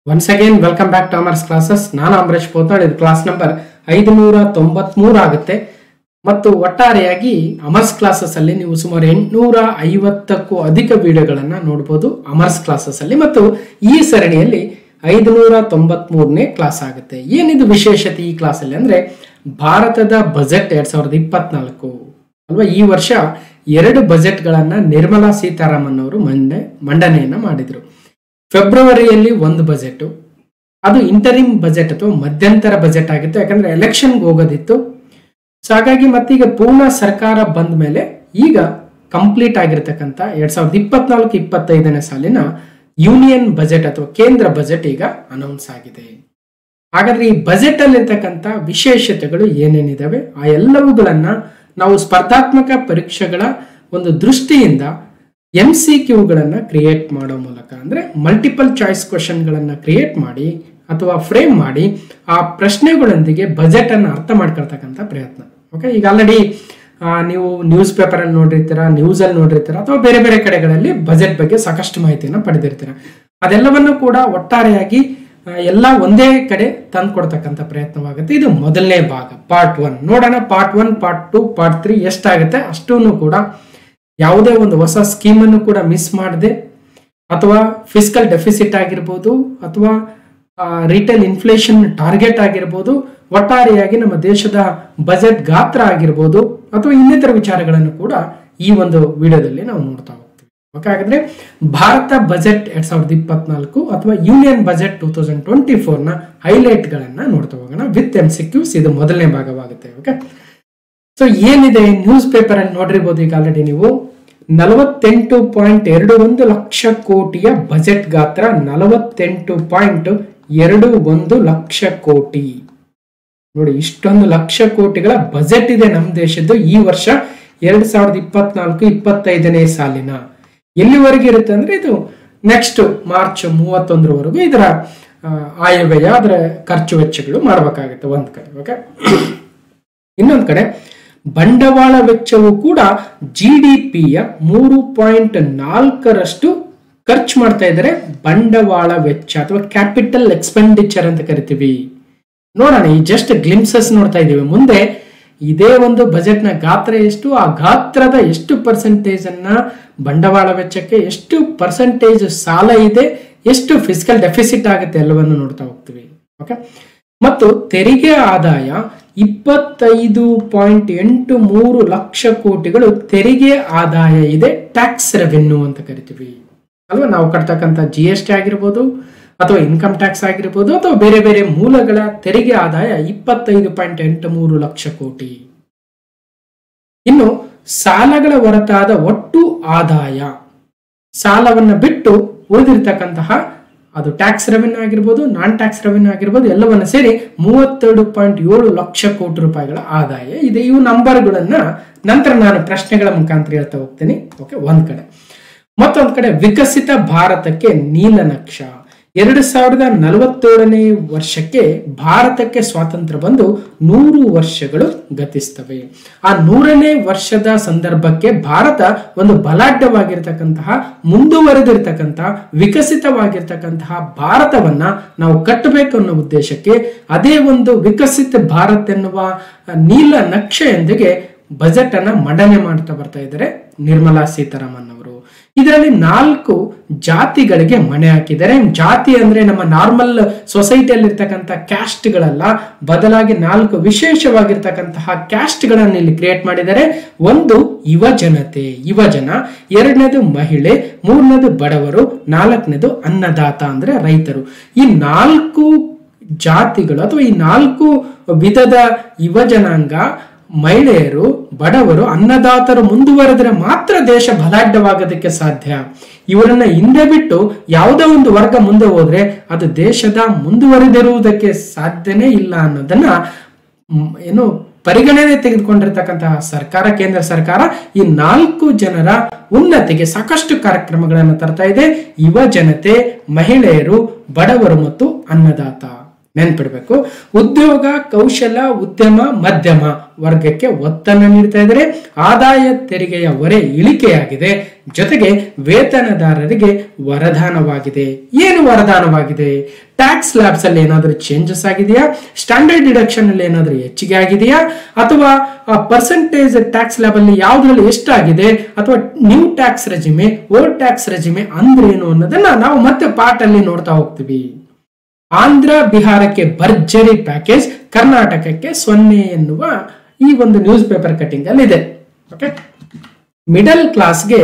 Once again, welcome back to Amars classes. ನಾನು ಅಂಬರೀಶ್ ಪೋತನಾಳ್. ಇದು class number 593 ಆಗುತ್ತೆ. ಮತ್ತು ಒಟ್ಟಾರೆಯಾಗಿ ಅಮರ್ಸ್ ಕ್ಲಾಸಸ್ ಅಲ್ಲಿ ನೀವು ಸುಮಾರು 850ಕ್ಕೂ ಅಧಿಕ ವಿಡಿಯೋಗಳನ್ನ ನೋಡಬಹುದು ಅಮರ್ಸ್ ಕ್ಲಾಸಸ್ ಅಲ್ಲಿ. ಮತ್ತು ಈ ಸರಣಿಯಲ್ಲಿ 593ನೇ ಕ್ಲಾಸ್ ಆಗುತ್ತೆ. ಏನಿದು ವಿಶೇಷತೆ ಈ ಕ್ಲಾಸ್ ಅಲ್ಲಿ ಅಂದ್ರೆ ಭಾರತದ ಬಜೆಟ್ 2024 ಅಲ್ವಾ. ಈ ವರ್ಷ 2 ಬಜೆಟ್ ಗಳನ್ನ ನಿರ್ಮಲಾ ಸೀತಾರಾಮನ್ ಅವರು ಮಂಡನೆಯನ್ನ ಮಾಡಿದ್ರು. ಫೆಬ್ರವರಿಯಲ್ಲಿ ಒಂದು ಬಜೆಟ್, ಅದು ಇಂಟರಿಮ್ ಬಜೆಟ್ ಅಥವಾ ಮಧ್ಯಂತರ ಬಜೆಟ್ ಆಗಿತ್ತು, ಯಾಕಂದ್ರೆ ಎಲೆಕ್ಷನ್ಗೆ ಹೋಗೋದಿತ್ತು. ಸೊ ಹಾಗಾಗಿ ಮತ್ತೀಗ ಪೂರ್ಣ ಸರ್ಕಾರ ಬಂದ ಮೇಲೆ ಈಗ ಕಂಪ್ಲೀಟ್ ಆಗಿರ್ತಕ್ಕಂಥ 2024-25ನೇ ಸಾಲಿನ ಯೂನಿಯನ್ ಬಜೆಟ್ ಅಥವಾ ಕೇಂದ್ರ ಬಜೆಟ್ ಈಗ ಅನೌನ್ಸ್ ಆಗಿದೆ. ಹಾಗಾದ್ರೆ ಈ ಬಜೆಟ್ ಅಲ್ಲಿ ಇರ್ತಕ್ಕಂಥ ವಿಶೇಷತೆಗಳು ಏನೇನಿದಾವೆ ಆ ಎಲ್ಲವುಗಳನ್ನ ನಾವು ಸ್ಪರ್ಧಾತ್ಮಕ ಪರೀಕ್ಷೆಗಳ ಒಂದು ದೃಷ್ಟಿಯಿಂದ MCQಗಳನ್ನ ಕ್ರಿಯೇಟ್ ಮಾಡೋ ಮೂಲಕ, ಅಂದ್ರೆ ಮಲ್ಟಿಪಲ್ ಚಾಯ್ಸ್ ಕ್ವಶನ್ಗಳನ್ನ ಕ್ರಿಯೇಟ್ ಮಾಡಿ ಅಥವಾ ಫ್ರೇಮ್ ಮಾಡಿ ಆ ಪ್ರಶ್ನೆಗಳೊಂದಿಗೆ ಬಜೆಟ್ ಅನ್ನು ಅರ್ಥ ಮಾಡ್ಕೊಳ್ತಕ್ಕಂಥ ಪ್ರಯತ್ನ. ಓಕೆ, ಈಗ ಆಲ್ರೆಡಿ ನೀವು ನ್ಯೂಸ್ ಪೇಪರ್ ಅಲ್ಲಿ ನೋಡಿರ್ತೀರಾ, ನ್ಯೂಸ್ ಅಲ್ಲಿ ನೋಡಿರ್ತೀರಾ, ಅಥವಾ ಬೇರೆ ಬೇರೆ ಕಡೆಗಳಲ್ಲಿ ಬಜೆಟ್ ಬಗ್ಗೆ ಸಾಕಷ್ಟು ಮಾಹಿತಿಯನ್ನು ಪಡೆದಿರ್ತೀರಾ. ಅದೆಲ್ಲವನ್ನು ಕೂಡ ಒಟ್ಟಾರೆಯಾಗಿ ಎಲ್ಲ ಒಂದೇ ಕಡೆ ತಂದು ಕೊಡ್ತಕ್ಕಂಥ ಪ್ರಯತ್ನವಾಗುತ್ತೆ. ಇದು ಮೊದಲನೇ ಭಾಗ, ಪಾರ್ಟ್ 1. ನೋಡೋಣ ಪಾರ್ಟ್ 1, ಪಾರ್ಟ್ 2, ಪಾರ್ಟ್ 3 ಎಷ್ಟಾಗುತ್ತೆ ಅಷ್ಟೂ ಕೂಡ ಯಾವುದೇ ಒಂದು ಹೊಸ ಸ್ಕೀಮನ್ನು ಕೂಡ ಮಿಸ್ ಮಾಡದೆ, ಅಥವಾ ಫಿಸ್ಕಲ್ ಡೆಫಿಸಿಟ್ ಆಗಿರ್ಬೋದು, ಅಥವಾ ರಿಟೇಲ್ ಇನ್ಫ್ಲೇಷನ್ ಟಾರ್ಗೆಟ್ ಆಗಿರ್ಬೋದು, ಒಟ್ಟಾರೆಯಾಗಿ ನಮ್ಮ ದೇಶದ ಬಜೆಟ್ ಗಾತ್ರ ಆಗಿರ್ಬೋದು, ಅಥವಾ ಇನ್ನಿತರ ವಿಚಾರಗಳನ್ನು ಕೂಡ ಈ ಒಂದು ವಿಡಿಯೋದಲ್ಲಿ ನಾವು ನೋಡ್ತಾ ಹೋಗ್ತೀವಿ. ಓಕೆ, ಹಾಗಾದ್ರೆ ಭಾರತ ಬಜೆಟ್ 2024 ಅಥವಾ ಯೂನಿಯನ್ ಬಜೆಟ್ 2024ನ ಹೈಲೈಟ್ ಗಳನ್ನ ನೋಡ್ತಾ ಹೋಗೋಣ ವಿತ್ MCQs. ಇದು ಮೊದಲನೇ ಭಾಗವಾಗುತ್ತೆ. ಓಕೆ, ಸೊ ಏನಿದೆ ನ್ಯೂಸ್ ಪೇಪರ್ ಅಲ್ಲಿ ನೋಡಿರ್ಬೋದು ಈಗ ಆಲ್ರೆಡಿ ನೀವು 48.21 ಲಕ್ಷ ಕೋಟಿಯ ಬಜೆಟ್ ಗಾತ್ರ, 48.21 ಲಕ್ಷ ಕೋಟಿ. ನೋಡಿ, ಇಷ್ಟೊಂದು ಲಕ್ಷ ಕೋಟಿಗಳ ಬಜೆಟ್ ಇದೆ ನಮ್ಮ ದೇಶದ್ದು ಈ ವರ್ಷ 2024-25ನೇ ಸಾಲಿನ. ಎಲ್ಲಿವರೆಗೆ ಇರುತ್ತೆ ಅಂದ್ರೆ ಇದು ನೆಕ್ಸ್ಟ್ ಮಾರ್ಚ್ 31ರವರೆಗೂ ಇದರ ಆಯವ್ಯಯ, ಅದರ ಖರ್ಚು ವೆಚ್ಚಗಳು ಮಾಡಬೇಕಾಗುತ್ತೆ ಒಂದ್ ಕಡೆ. ಓಕೆ, ಇನ್ನೊಂದ್ ಕಡೆ ಬಂಡವಾಳ ವೆಚ್ಚವು ಕೂಡ GDPಯ 3.4ರಷ್ಟು ಖರ್ಚು ಮಾಡ್ತಾ ಇದ್ದಾರೆ. ಬಂಡವಾಳ ವೆಚ್ಚ ಅಥವಾ ಕ್ಯಾಪಿಟಲ್ ಎಕ್ಸ್ಪೆಂಡಿಚರ್ ಅಂತ ಕರಿತೀವಿ. ನೋಡೋಣ, ಈ ಜಸ್ಟ್ ಗ್ಲಿಮ್ಸಸ್ ನೋಡ್ತಾ ಇದ್ದೀವಿ. ಮುಂದೆ ಇದೇ ಒಂದು ಬಜೆಟ್ ನ ಗಾತ್ರ ಎಷ್ಟು, ಆ ಗಾತ್ರದ ಎಷ್ಟು ಪರ್ಸೆಂಟೇಜ್ ಅನ್ನ ಬಂಡವಾಳ ವೆಚ್ಚಕ್ಕೆ, ಎಷ್ಟು ಪರ್ಸೆಂಟೇಜ್ ಸಾಲ ಇದೆ, ಎಷ್ಟು ಫಿಸ್ಕಲ್ ಡೆಫಿಸಿಟ್ ಆಗುತ್ತೆ, ಎಲ್ಲವನ್ನು ನೋಡ್ತಾ ಹೋಗ್ತೀವಿ. ಓಕೆ, ಮತ್ತು ತೆರಿಗೆ ಆದಾಯ 25.83 ಲಕ್ಷ ಕೋಟಿಗಳು ತೆರಿಗೆ ಆದಾಯ ಇದೆ. ಟ್ಯಾಕ್ಸ್ ರೆವೆನ್ಯೂ ಅಂತ ಕರಿತೀವಿ ಅಲ್ವಾ. ನಾವು ಕಟ್ತಕ್ಕಂಥ GST ಆಗಿರ್ಬೋದು, ಅಥವಾ ಇನ್ಕಮ್ ಟ್ಯಾಕ್ಸ್ ಆಗಿರ್ಬೋದು, ಅಥವಾ ಬೇರೆ ಬೇರೆ ಮೂಲಗಳ ತೆರಿಗೆ ಆದಾಯ 25.83 ಲಕ್ಷ ಕೋಟಿ. ಇನ್ನು ಸಾಲಗಳ ಹೊರತಾದ ಒಟ್ಟು ಆದಾಯ, ಸಾಲವನ್ನ ಬಿಟ್ಟು ಉಳಿದಿರ್ತಕ್ಕಂತಹ ಅದು ಟ್ಯಾಕ್ಸ್ ರೆವೆನ್ಯೂ ಆಗಿರ್ಬೋದು, ನಾನ್ ಟ್ಯಾಕ್ಸ್ ರೆವೆನ್ಯೂ ಆಗಿರ್ಬೋದು, ಎಲ್ಲವನ್ನ ಸೇರಿ 32.7 ಲಕ್ಷ ಕೋಟಿ ರೂಪಾಯಿಗಳ ಆದಾಯ ಇದೆ. ಇವು ನಂಬರ್ಗಳನ್ನ ನಂತರ ನಾನು ಪ್ರಶ್ನೆಗಳ ಮುಖಾಂತರ ಹೇಳ್ತಾ ಹೋಗ್ತೀನಿ. ಓಕೆ, ಒಂದ್ ಕಡೆ. ಮತ್ತೊಂದ್ ಕಡೆ ವಿಕಸಿತ ಭಾರತಕ್ಕೆ ನೀಲನಕ್ಷ. 2047ನೇ ವರ್ಷಕ್ಕೆ ಭಾರತಕ್ಕೆ ಸ್ವಾತಂತ್ರ್ಯ ಬಂದು 100 ವರ್ಷಗಳು ಗತಿಸ್ತವೆ. ಆ 100ನೇ ವರ್ಷದ ಸಂದರ್ಭಕ್ಕೆ ಭಾರತ ಒಂದು ಬಲಾಢ್ಯವಾಗಿರ್ತಕ್ಕಂತಹ, ಮುಂದುವರೆದಿರ್ತಕ್ಕಂತಹ, ವಿಕಸಿತವಾಗಿರ್ತಕ್ಕಂತಹ ಭಾರತವನ್ನ ನಾವು ಕಟ್ಟಬೇಕು ಅನ್ನೋ ಉದ್ದೇಶಕ್ಕೆ ಅದೇ ಒಂದು ವಿಕಸಿತ ಭಾರತ್ ಎನ್ನುವ ನೀಲ ನಕ್ಷೆಯೊಂದಿಗೆ ಬಜೆಟ್ ಅನ್ನ ಮಂಡನೆ ಮಾಡ್ತಾ ಬರ್ತಾ ಇದ್ದಾರೆ ನಿರ್ಮಲಾ ಸೀತಾರಾಮನ್ ಅವರು. ಇದರಲ್ಲಿ 4 ಜಾತಿಗಳಿಗೆ ಮಣೆ ಹಾಕಿದ್ದಾರೆ. ಜಾತಿ ಅಂದ್ರೆ ನಮ್ಮ ನಾರ್ಮಲ್ ಸೊಸೈಟಿಯಲ್ಲಿ ಇರ್ತಕ್ಕಂಥ ಕ್ಯಾಸ್ಟ್ ಗಳಲ್ಲ, ಬದಲಾಗಿ 4 ವಿಶೇಷವಾಗಿರ್ತಕ್ಕಂತಹ ಕ್ಯಾಸ್ಟ್ ಗಳನ್ನ ಇಲ್ಲಿ ಕ್ರಿಯೇಟ್ ಮಾಡಿದ್ದಾರೆ. ಒಂದು ಯುವಜನತೆ, ಯುವಜನ, 2ನೇದು ಮಹಿಳೆ, 3ನೇದು ಬಡವರು, 4ನೇದು ಅನ್ನದಾತ ಅಂದ್ರೆ ರೈತರು. ಈ 4 ಜಾತಿಗಳು ಅಥವಾ ಈ 4 ವಿಧದ ಯುವಜನಾಂಗ, ಮಹಿಳೆಯರು, ಬಡವರು, ಅನ್ನದಾತರು ಮುಂದುವರೆದ್ರೆ ಮಾತ್ರ ದೇಶ ಬಲಾಢ್ಯವಾಗೋದಕ್ಕೆ ಸಾಧ್ಯ. ಇವರನ್ನ ಹಿಂದೆ ಬಿಟ್ಟು ಯಾವುದೋ ಒಂದು ವರ್ಗ ಮುಂದೆ ಹೋದ್ರೆ ಅದು ದೇಶದ ಮುಂದುವರೆದಿರುವುದಕ್ಕೆ ಸಾಧ್ಯನೇ ಇಲ್ಲ ಅನ್ನೋದನ್ನ ಏನು ಪರಿಗಣನೆ ತೆಗೆದುಕೊಂಡಿರ್ತಕ್ಕಂತಹ ಸರ್ಕಾರ, ಕೇಂದ್ರ ಸರ್ಕಾರ ಈ 4 ಜನರ ಉನ್ನತಿಗೆ ಸಾಕಷ್ಟು ಕಾರ್ಯಕ್ರಮಗಳನ್ನು ತರ್ತಾ ಇದೆ. ಯುವ ಜನತೆ, ಮಹಿಳೆಯರು, ಬಡವರು ಮತ್ತು ಅನ್ನದಾತ. ನೆನ್ಪಿಡ್ಬೇಕು. ಉದ್ಯೋಗ, ಕೌಶಲ, ಉದ್ಯಮ, ಮಧ್ಯಮ ವರ್ಗಕ್ಕೆ ಒತ್ತನ್ನು ನೀಡ್ತಾ ಇದ್ದಾರೆ. ಆದಾಯ ತೆರಿಗೆಯ ಹೊರೆ ಇಳಿಕೆಯಾಗಿದೆ. ಜೊತೆಗೆ ವೇತನದಾರರಿಗೆ ವರದಾನವಾಗಿದೆ. ಏನು ವರದಾನವಾಗಿದೆ? ಟ್ಯಾಕ್ಸ್ ಸ್ಲ್ಯಾಬ್ಸ್ ಅಲ್ಲಿ ಏನಾದರೂ ಚೇಂಜಸ್ ಆಗಿದೆಯಾ? ಸ್ಟ್ಯಾಂಡರ್ಡ್ ಡಿಡಕ್ಷನ್ ಅಲ್ಲಿ ಏನಾದರೂ ಹೆಚ್ಚಿಗೆ ಆಗಿದೆಯಾ? ಅಥವಾ ಪರ್ಸೆಂಟೇಜ್ ಟ್ಯಾಕ್ಸ್ ಸ್ಲ್ಯಾಬ್ ಅಲ್ಲಿ ಯಾವ್ದ್ರಲ್ಲಿ ಎಷ್ಟಾಗಿದೆ? ಅಥವಾ ನ್ಯೂ ಟ್ಯಾಕ್ಸ್ ರೆಜಿಮೆ, ಓಲ್ಡ್ ಟ್ಯಾಕ್ಸ್ ರೆಜಿಮೆ ಅಂದ್ರೆ ಏನು ಅನ್ನೋದನ್ನ ನಾವು ಮತ್ತೆ ಪಾರ್ಟ್ ಅಲ್ಲಿ ನೋಡ್ತಾ ಹೋಗ್ತೀವಿ. ಆಂಧ್ರ ಬಿಹಾರಕ್ಕೆ ಭರ್ಜರಿ ಪ್ಯಾಕೇಜ್, ಕರ್ನಾಟಕಕ್ಕೆ 0 ಎನ್ನುವ ಈ ಒಂದು ನ್ಯೂಸ್ ಪೇಪರ್ ಕಟಿಂಗ್ ಅಲ್ಲಿ ಇದೆ. ಓಕೆ, ಮಿಡಲ್ ಕ್ಲಾಸ್ಗೆ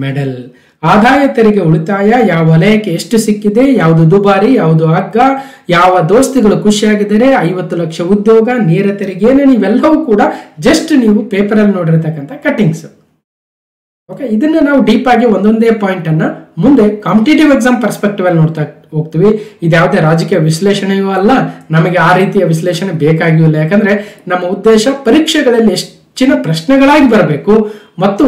ಮೆಡಲ್. ಆದಾಯ ತೆರಿಗೆ ಉಳಿತಾಯ ಯಾವ ವಲಯಕ್ಕೆ ಎಷ್ಟು ಸಿಕ್ಕಿದೆ, ಯಾವುದು ದುಬಾರಿ, ಯಾವುದು ಅಗ್ಗ, ಯಾವ ದೋಸ್ತಿಗಳು ಖುಷಿಯಾಗಿದ್ದಾರೆ, 50 ಲಕ್ಷ ಉದ್ಯೋಗ, ನೇರ ತೆರಿಗೆ ಏನೇನು, ಇವೆಲ್ಲವೂ ಕೂಡ ಜಸ್ಟ್ ನೀವು ಪೇಪರ್ ಅಲ್ಲಿ ನೋಡಿರ್ತಕ್ಕಂಥ ಕಟಿಂಗ್ಸ್. ಓಕೆ, ಇದನ್ನ ನಾವು ಡೀಪ್ ಆಗಿ ಒಂದೊಂದೇ ಪಾಯಿಂಟ್ ಅನ್ನ ಮುಂದೆ ಕಾಂಪಿಟೇಟಿವ್ ಎಕ್ಸಾಮ್ ಪರ್ಸ್ಪೆಕ್ಟಿವ್ ಅಲ್ಲಿ ನೋಡ್ತಾ ಹೋಗ್ತೀವಿ. ಇದ್ಯಾವುದೇ ರಾಜಕೀಯ ವಿಶ್ಲೇಷಣೆಯೂ ಅಲ್ಲ, ನಮಗೆ ಆ ರೀತಿಯ ವಿಶ್ಲೇಷಣೆ ಬೇಕಾಗಿಯೂ ಇಲ್ಲ. ಯಾಕಂದ್ರೆ ನಮ್ಮ ಉದ್ದೇಶ ಪರೀಕ್ಷೆಗಳಲ್ಲಿ ಹೆಚ್ಚಿನ ಪ್ರಶ್ನೆಗಳಾಗಿ ಬರಬೇಕು ಮತ್ತು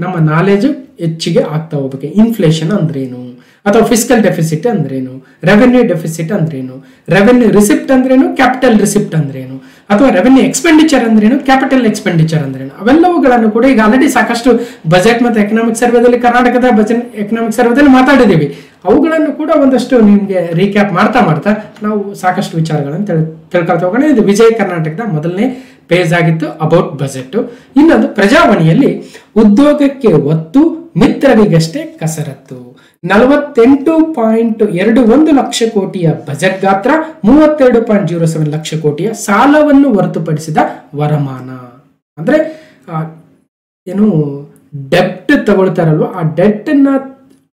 ನಮ್ಮ ನಾಲೆಜ್ ಹೆಚ್ಚಿಗೆ ಆಗ್ತಾ ಹೋಗ್ಬೇಕು. ಇನ್ಫ್ಲೇಷನ್ ಅಂದ್ರೇನು, ಅಥವಾ ಫಿಸ್ಕಲ್ ಡೆಫಿಸಿಟ್ ಅಂದ್ರೇನು, ರೆವೆನ್ಯೂ ಡೆಫಿಸಿಟ್ ಅಂದ್ರೇನು, ರೆವೆನ್ಯೂ ರಿಸಿಪ್ಟ್ ಅಂದ್ರೇನು, ಕ್ಯಾಪಿಟಲ್ ರಿಸಿಪ್ಟ್ ಅಂದ್ರೇನು, ಅಥವಾ ರೆವೆನ್ಯೂ ಎಕ್ಸ್ಪೆಂಡಿಚರ್ ಅಂದ್ರೇನು, ಕ್ಯಾಪಿಟಲ್ ಎಕ್ಸ್ಪೆಂಡಿಚರ್ ಅಂದ್ರೇನು, ಅವೆಲ್ಲವುಗಳನ್ನು ಕೂಡ ಈಗ ಆಲ್ರೆಡಿ ಸಾಕಷ್ಟು ಬಜೆಟ್ ಮತ್ತು ಎಕನಾಮಿಕ್ ಸರ್ವೆದಲ್ಲಿ, ಕರ್ನಾಟಕದ ಬಜೆಟ್ ಎಕನಾಮಿಕ್ ಸರ್ವೆದಲ್ಲಿ ಮಾತಾಡಿದ್ದೀವಿ. ಅವುಗಳನ್ನು ಕೂಡ ಒಂದಷ್ಟು ನಿಮಗೆ ರೀಕ್ಯಾಪ್ ಮಾಡ್ತಾ ನಾವು ಸಾಕಷ್ಟು ವಿಚಾರಗಳನ್ನು ತಿಳ್ಕೊಳ್ತಾ ಹೋಗೋಣ. ಇದು ವಿಜಯ ಕರ್ನಾಟಕದ ಮೊದಲನೇ ಪೇಜ್ ಆಗಿತ್ತು ಅಬೌಟ್ ಬಜೆಟ್. ಇನ್ನೊಂದು ಪ್ರಜಾವಾಣಿಯಲ್ಲಿ ಉದ್ಯೋಗಕ್ಕೆ ಒತ್ತು, ಮಿತ್ರರಿಗಷ್ಟೇ ಕಸರತ್ತು. 48.21 ಲಕ್ಷ ಕೋಟಿಯ ಬಜೆಟ್ ಗಾತ್ರ, 32.07 ಲಕ್ಷ ಕೋಟಿಯ ಸಾಲವನ್ನು ಹೊರತುಪಡಿಸಿದ ವರಮಾನ. ಅಂದ್ರೆ ಏನು ಡೆಬ್ಟ್ ತಗೊಳ್ತಾರಲ್ವ, ಆ ಡೆಟ್ ನ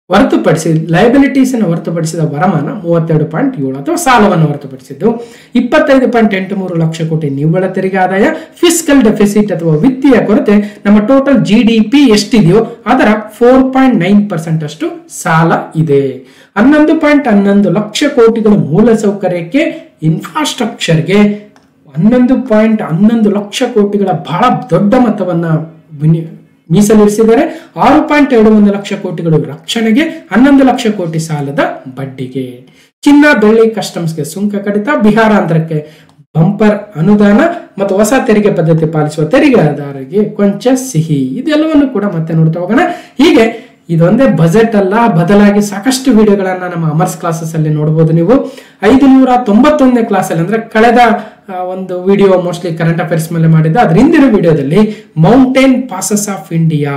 ಹೊರತುಪಡಿಸಿ, ಲಯಬಿಲಿಟೀಸ್ ಅನ್ನು ಹೊರತುಪಡಿಸಿದ ವರಮಾನ 32.7 ಅಥವಾ ಸಾಲವನ್ನು ಹೊರತುಪಡಿಸಿದ್ದು. 25.83 ಲಕ್ಷ ಕೋಟಿ ನಿವ್ವಳ ತೆರಿಗೆ ಆದಾಯ. ಫಿಸ್ಕಲ್ ಡೆಫಿಸಿಟ್ ಅಥವಾ ವಿತ್ತೀಯ ಕೊರತೆ ನಮ್ಮ ಟೋಟಲ್ GDP ಎಷ್ಟಿದೆಯೋ ಅದರ 4.9% ಅಷ್ಟು ಸಾಲ ಇದೆ. 11.11 ಲಕ್ಷ ಕೋಟಿಗಳ ಮೂಲ ಸೌಕರ್ಯಕ್ಕೆ, ಇನ್ಫ್ರಾಸ್ಟ್ರಕ್ಚರ್ಗೆ 11.11 ಲಕ್ಷ ಕೋಟಿಗಳ ಬಹಳ ದೊಡ್ಡ ಮೊತ್ತವನ್ನ ಮೀಸಲಿರಿಸಿದ್ದಾರೆ. 6.21 ಲಕ್ಷ ಕೋಟಿಗಳು ರಕ್ಷಣೆಗೆ, 11 ಲಕ್ಷ ಕೋಟಿ ಸಾಲದ ಬಡ್ಡಿಗೆ. ಚಿನ್ನ, ಬೆಳ್ಳಿ, ಕಸ್ಟಮ್ಸ್ಗೆ ಸುಂಕ ಕಡಿತ, ಬಿಹಾರ ಆಂಧ್ರಕ್ಕೆ ಬಂಪರ್ ಅನುದಾನ ಮತ್ತು ಹೊಸ ತೆರಿಗೆ ಪದ್ಧತಿ ಪಾಲಿಸುವ ತೆರಿಗೆದಾರರಿಗೆ ಕೊಂಚ ಸಿಹಿ. ಇದೆಲ್ಲವನ್ನು ಕೂಡ ಮತ್ತೆ ನೋಡ್ತಾ ಹೋಗೋಣ. ಹೀಗೆ ಇದೊಂದೇ ಬಜೆಟ್ ಅಲ್ಲ, ಬದಲಾಗಿ ಸಾಕಷ್ಟು ವಿಡಿಯೋಗಳನ್ನ ನಮ್ಮ ಅಮರ್ಸ್ ಕ್ಲಾಸಸ್ ಅಲ್ಲಿ ನೋಡಬಹುದು. ನೀವು 591ನೇ ಕ್ಲಾಸ್ ಅಲ್ಲಿ, ಅಂದ್ರೆ ಕಳೆದ ಒಂದು ವಿಡಿಯೋ ಮೋಸ್ಟ್ಲಿ ಕರೆಂಟ್ ಅಫೇರ್ಸ್ ಮೇಲೆ ಮಾಡಿದ್ದ, ಅದ್ರ ಹಿಂದಿನ ವಿಡಿಯೋದಲ್ಲಿ ಮೌಂಟೇನ್ ಪಾಸಸ್ ಆಫ್ ಇಂಡಿಯಾ